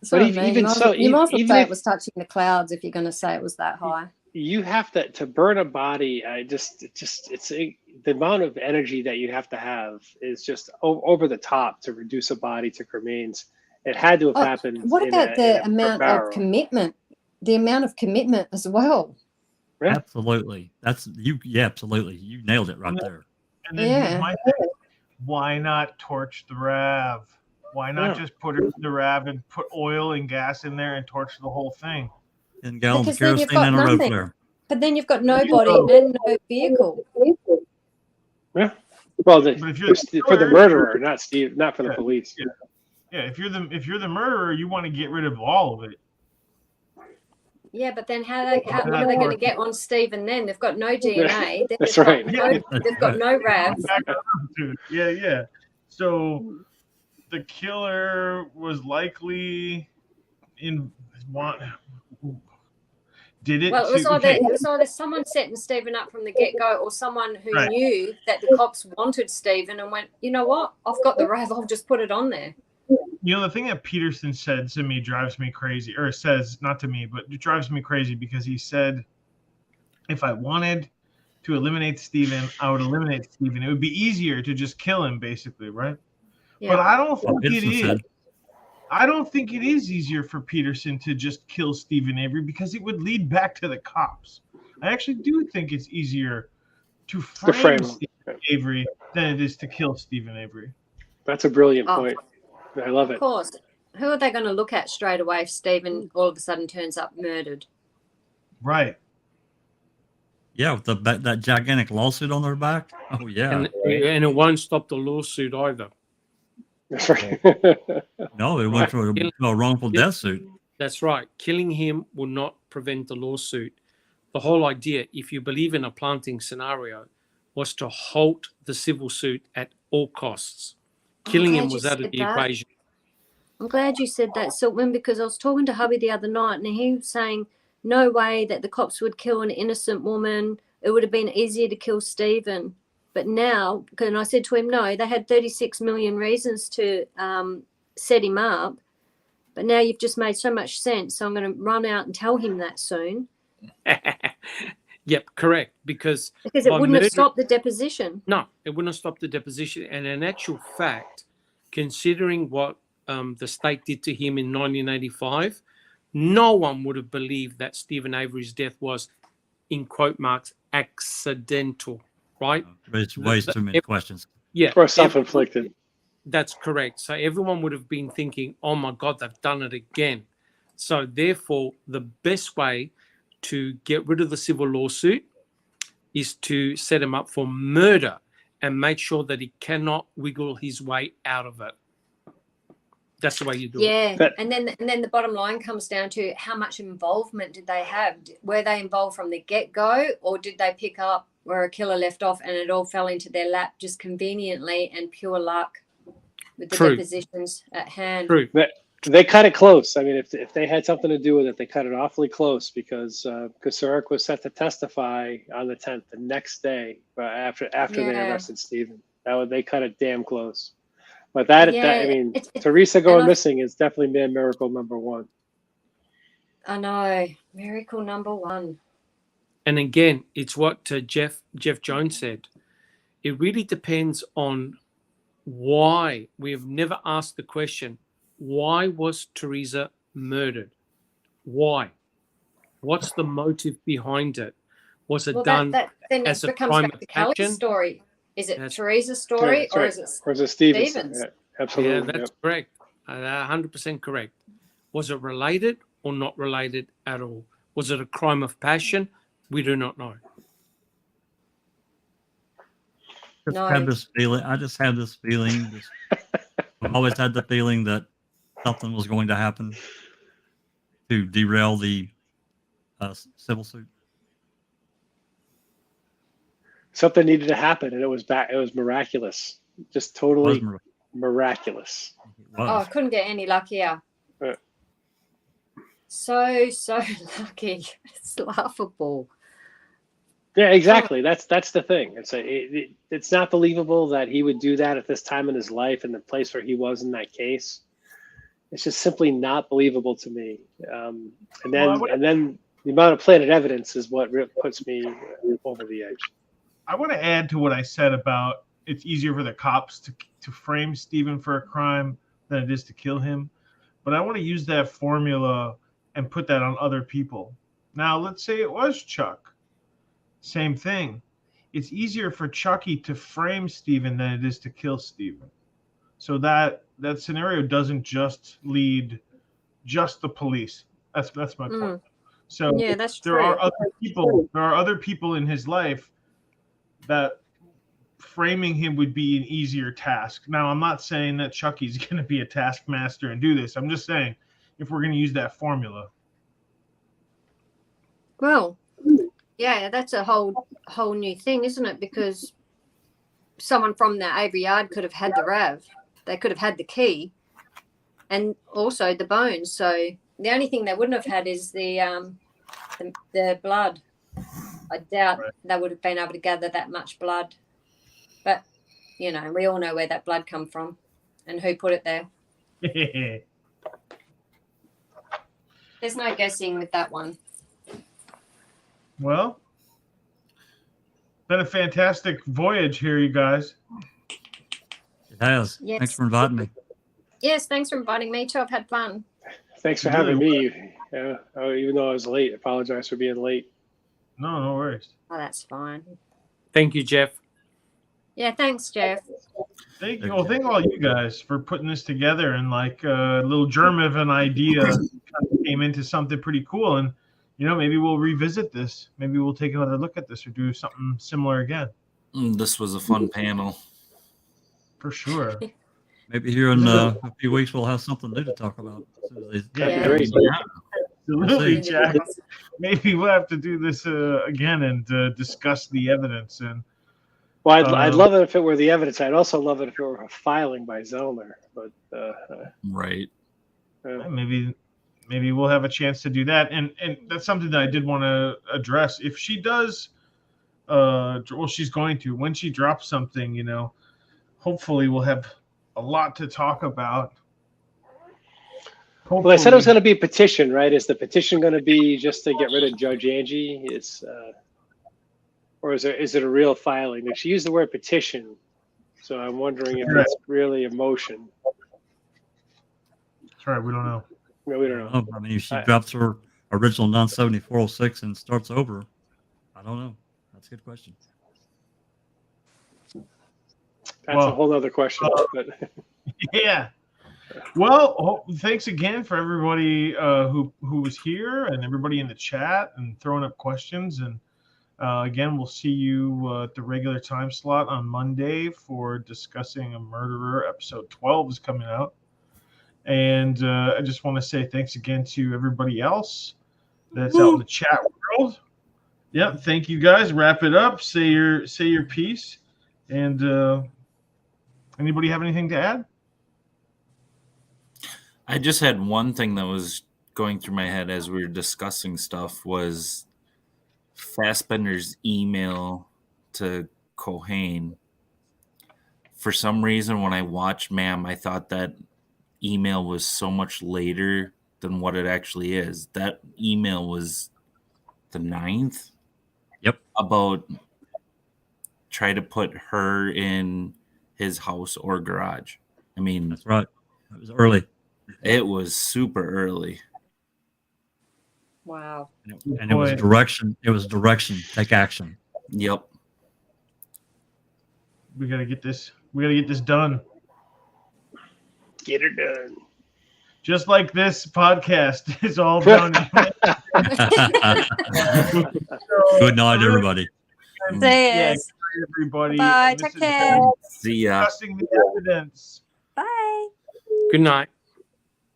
That's
But
what I
even-
mean.
even so,
you might as well
even
say
if-
it was touching the clouds if you're going to say it was that high.
You have to burn a body. The amount of energy that you have to have is just over the top to reduce a body to cremains. It had to have happened.
What
in
about
a
the amount
barrel.
of commitment? The amount of commitment as well.
Yeah.
Absolutely. Yeah, absolutely. You nailed it right there.
And then here's my thing. Why not torch the RAV? Why not just put it in the RAV and put oil and gas in there and torch the whole thing?
10 gallons
Because
of
then you've
kerosene
got
and a road
nothing.
flare.
But then you've got nobody and no vehicle.
Yeah. Well,
But if you're
for the murderer, not Steve, not for the police.
Yeah, if you're the murderer, you want to get rid of all of it.
Yeah, but then what are they going to get on Stephen then? They've got no DNA. Then
That's
they've
right.
They've got no RAV.
Yeah. So the killer was likely did it.
Well, it was either someone setting Stephen up from the get-go or someone who
Right.
knew that the cops wanted Stephen and went, you know what? I've got the RAV. I'll just put it on there.
The thing that Peterson said to me drives me crazy, or says not to me, but it drives me crazy because he said, if I wanted to eliminate Stephen, I would eliminate Stephen. It would be easier to just kill him, basically, right?
Yeah.
But I don't think it
Peterson
is.
said.
I don't think it is easier for Peterson to just kill Stephen Avery because it would lead back to the cops. I actually do think it's easier to frame Stephen Avery than it is to kill Stephen Avery.
That's a brilliant
Oh.
point. I love it.
Of course. Who are they going to look at straight away if Stephen all of a sudden turns up murdered?
Right.
Yeah, with that gigantic lawsuit on their back. Oh, yeah.
And it won't stop the lawsuit either.
That's right.
No, it went to a wrongful death suit.
That's right. Killing him will not prevent the lawsuit. The whole idea, if you believe in a planting scenario, was to halt the civil suit at all costs. Killing him
glad
was
you
out of
said
the
that.
equation.
I'm glad you said that, Silkman, because I was talking to hubby the other night and he was saying no way that the cops would kill an innocent woman. It would have been easier to kill Stephen. But now, and I said to him, no, they had 36 million reasons to set him up. But now you've just made so much sense. So I'm going to run out and tell him that soon.
Yep, correct. Because
it
by
wouldn't
murder-
have stopped the deposition.
No, it wouldn't have stopped the deposition. And in actual fact, considering what the state did to him in 1985, no one would have believed that Stephen Avery's death was, in quote marks, accidental, right?
It's way too many questions.
Yeah.
Or self-inflicted.
That's correct. So everyone would have been thinking, oh my God, they've done it again. So therefore, the best way to get rid of the civil lawsuit is to set him up for murder and make sure that he cannot wiggle his way out of it. That's the way you do it.
Yeah,
But-
and then the bottom line comes down to how much involvement did they have? Were they involved from the get-go, or did they pick up where a killer left off and it all fell into their lap just conveniently and pure luck with the
True.
depositions at hand?
True.
They cut it close. I mean, if they had something to do with it, they cut it awfully close because Kosarik was set to testify on the 10th, the next day, after they
Yeah.
arrested Stephen. They cut it damn close. But I mean,
It's-
Teresa going
and I-
missing is definitely man miracle number one.
I know. Miracle number one.
And again, it's what Jeff Jones said. It really depends on why. We have never asked the question, why was Teresa murdered? Why? What's the motive behind it? Was it done
that then
as
it
a
becomes
crime
back
of
to Kelly's
passion?
story. Is it
That's-
Teresa's story
That's
or
right.
is it
Or is it Stevens?
Stevens?
Yeah, absolutely.
Yeah, that's correct. 100% correct. Was it related or not related at all? Was it a crime of passion? We do not know.
I just had this feeling. I've always had the feeling that something was going to happen to derail the civil suit.
Something needed to happen, and it was miraculous. Just totally
It was
miraculous.
It was.
Oh, I couldn't get any luckier.
Yeah.
So lucky. It's laughable.
Yeah, exactly. That's the thing. It's not believable that he would do that at this time in his life and the place where he was in that case. It's just simply not believable to me. And then the amount of planted evidence is what puts me over the edge.
I want to add to what I said about it's easier for the cops to frame Stephen for a crime than it is to kill him. But I want to use that formula and put that on other people. Now, let's say it was Chuck. Same thing. It's easier for Chucky to frame Stephen than it is to kill Stephen. So that scenario doesn't just lead just the police. That's my point. So
Yeah, that's
there
true.
are other people. There are other people in his life that framing him would be an easier task. Now, I'm not saying that Chucky's going to be a taskmaster and do this. I'm just saying if we're going to use that formula.
Well, yeah, that's a whole new thing, isn't it? Because someone from the Avery Yard could have had the RAV. They could have had the key and also the bones. So the only thing they wouldn't have had is the blood. I doubt they would have been able to gather that much blood. But, you know, we all know where that blood come from and who put it there. There's no guessing with that one.
Well, been a fantastic voyage here, you guys.
It has.
Yes.
Thanks for inviting me.
Yes, thanks for inviting me too. I've had fun.
Thanks for having me. Yeah, even though I was late, I apologize for being late.
No worries.
Oh, that's fine.
Thank you, Jeff.
Yeah, thanks, Jeff.
Thank you. Well, thank all you guys for putting this together, and like a little germ of an idea kind of came into something pretty cool. And you know, maybe we'll revisit this. Maybe we'll take another look at this or do something similar again.
This was a fun panel.
For sure.
Maybe here in a few weeks we'll have something new to talk about.
Yeah,
Great.
absolutely, Jack. Maybe we'll have to do this again and discuss the evidence. And
well, I'd love it if it were the evidence. I'd also love it if it were a filing by Zellner. But
right.
Maybe we'll have a chance to do that. And that's something that I did want to address. If she does, well, she's going to. When she drops something, you know, hopefully we'll have a lot to talk about.
Well, I said it was going to be a petition, right? Is the petition going to be just to get rid of Judge Angie? Or is it a real filing? Like, she used the word petition, so I'm wondering if it's really a motion.
That's right. We don't know.
No, we don't know.
I mean, if she drops her original 97406 and starts over, I don't know. That's a good question.
That's a whole other question. But
yeah. Well, thanks again for everybody who was here and everybody in the chat and throwing up questions. And again, we'll see you at the regular time slot on Monday for Discussing a Murderer. Episode 12 is coming out. And I just want to say thanks again to everybody else that's out in the chat world. Yep. Thank you guys. Wrap it up. Say your piece. And anybody have anything to add?
I just had one thing that was going through my head as we were discussing stuff was Fassbender's email to Cohane. For some reason, when I watched Ma'am, I thought that email was so much later than what it actually is. That email was the 9th.
Yep.
About try to put her in his house or garage. I mean,
That's right. It was early.
it was super early.
Wow.
And it was
Boy.
direction. It was direction. Take action.
Yep.
We gotta get this. We gotta get this done.
Get her done.
Just like this podcast is all done.
Good night, everybody.
See
Yeah,
us.
good night, everybody.
Bye.
And this
Take
has
care.
been
See ya.
Discussing the evidence.
Bye.
Good night.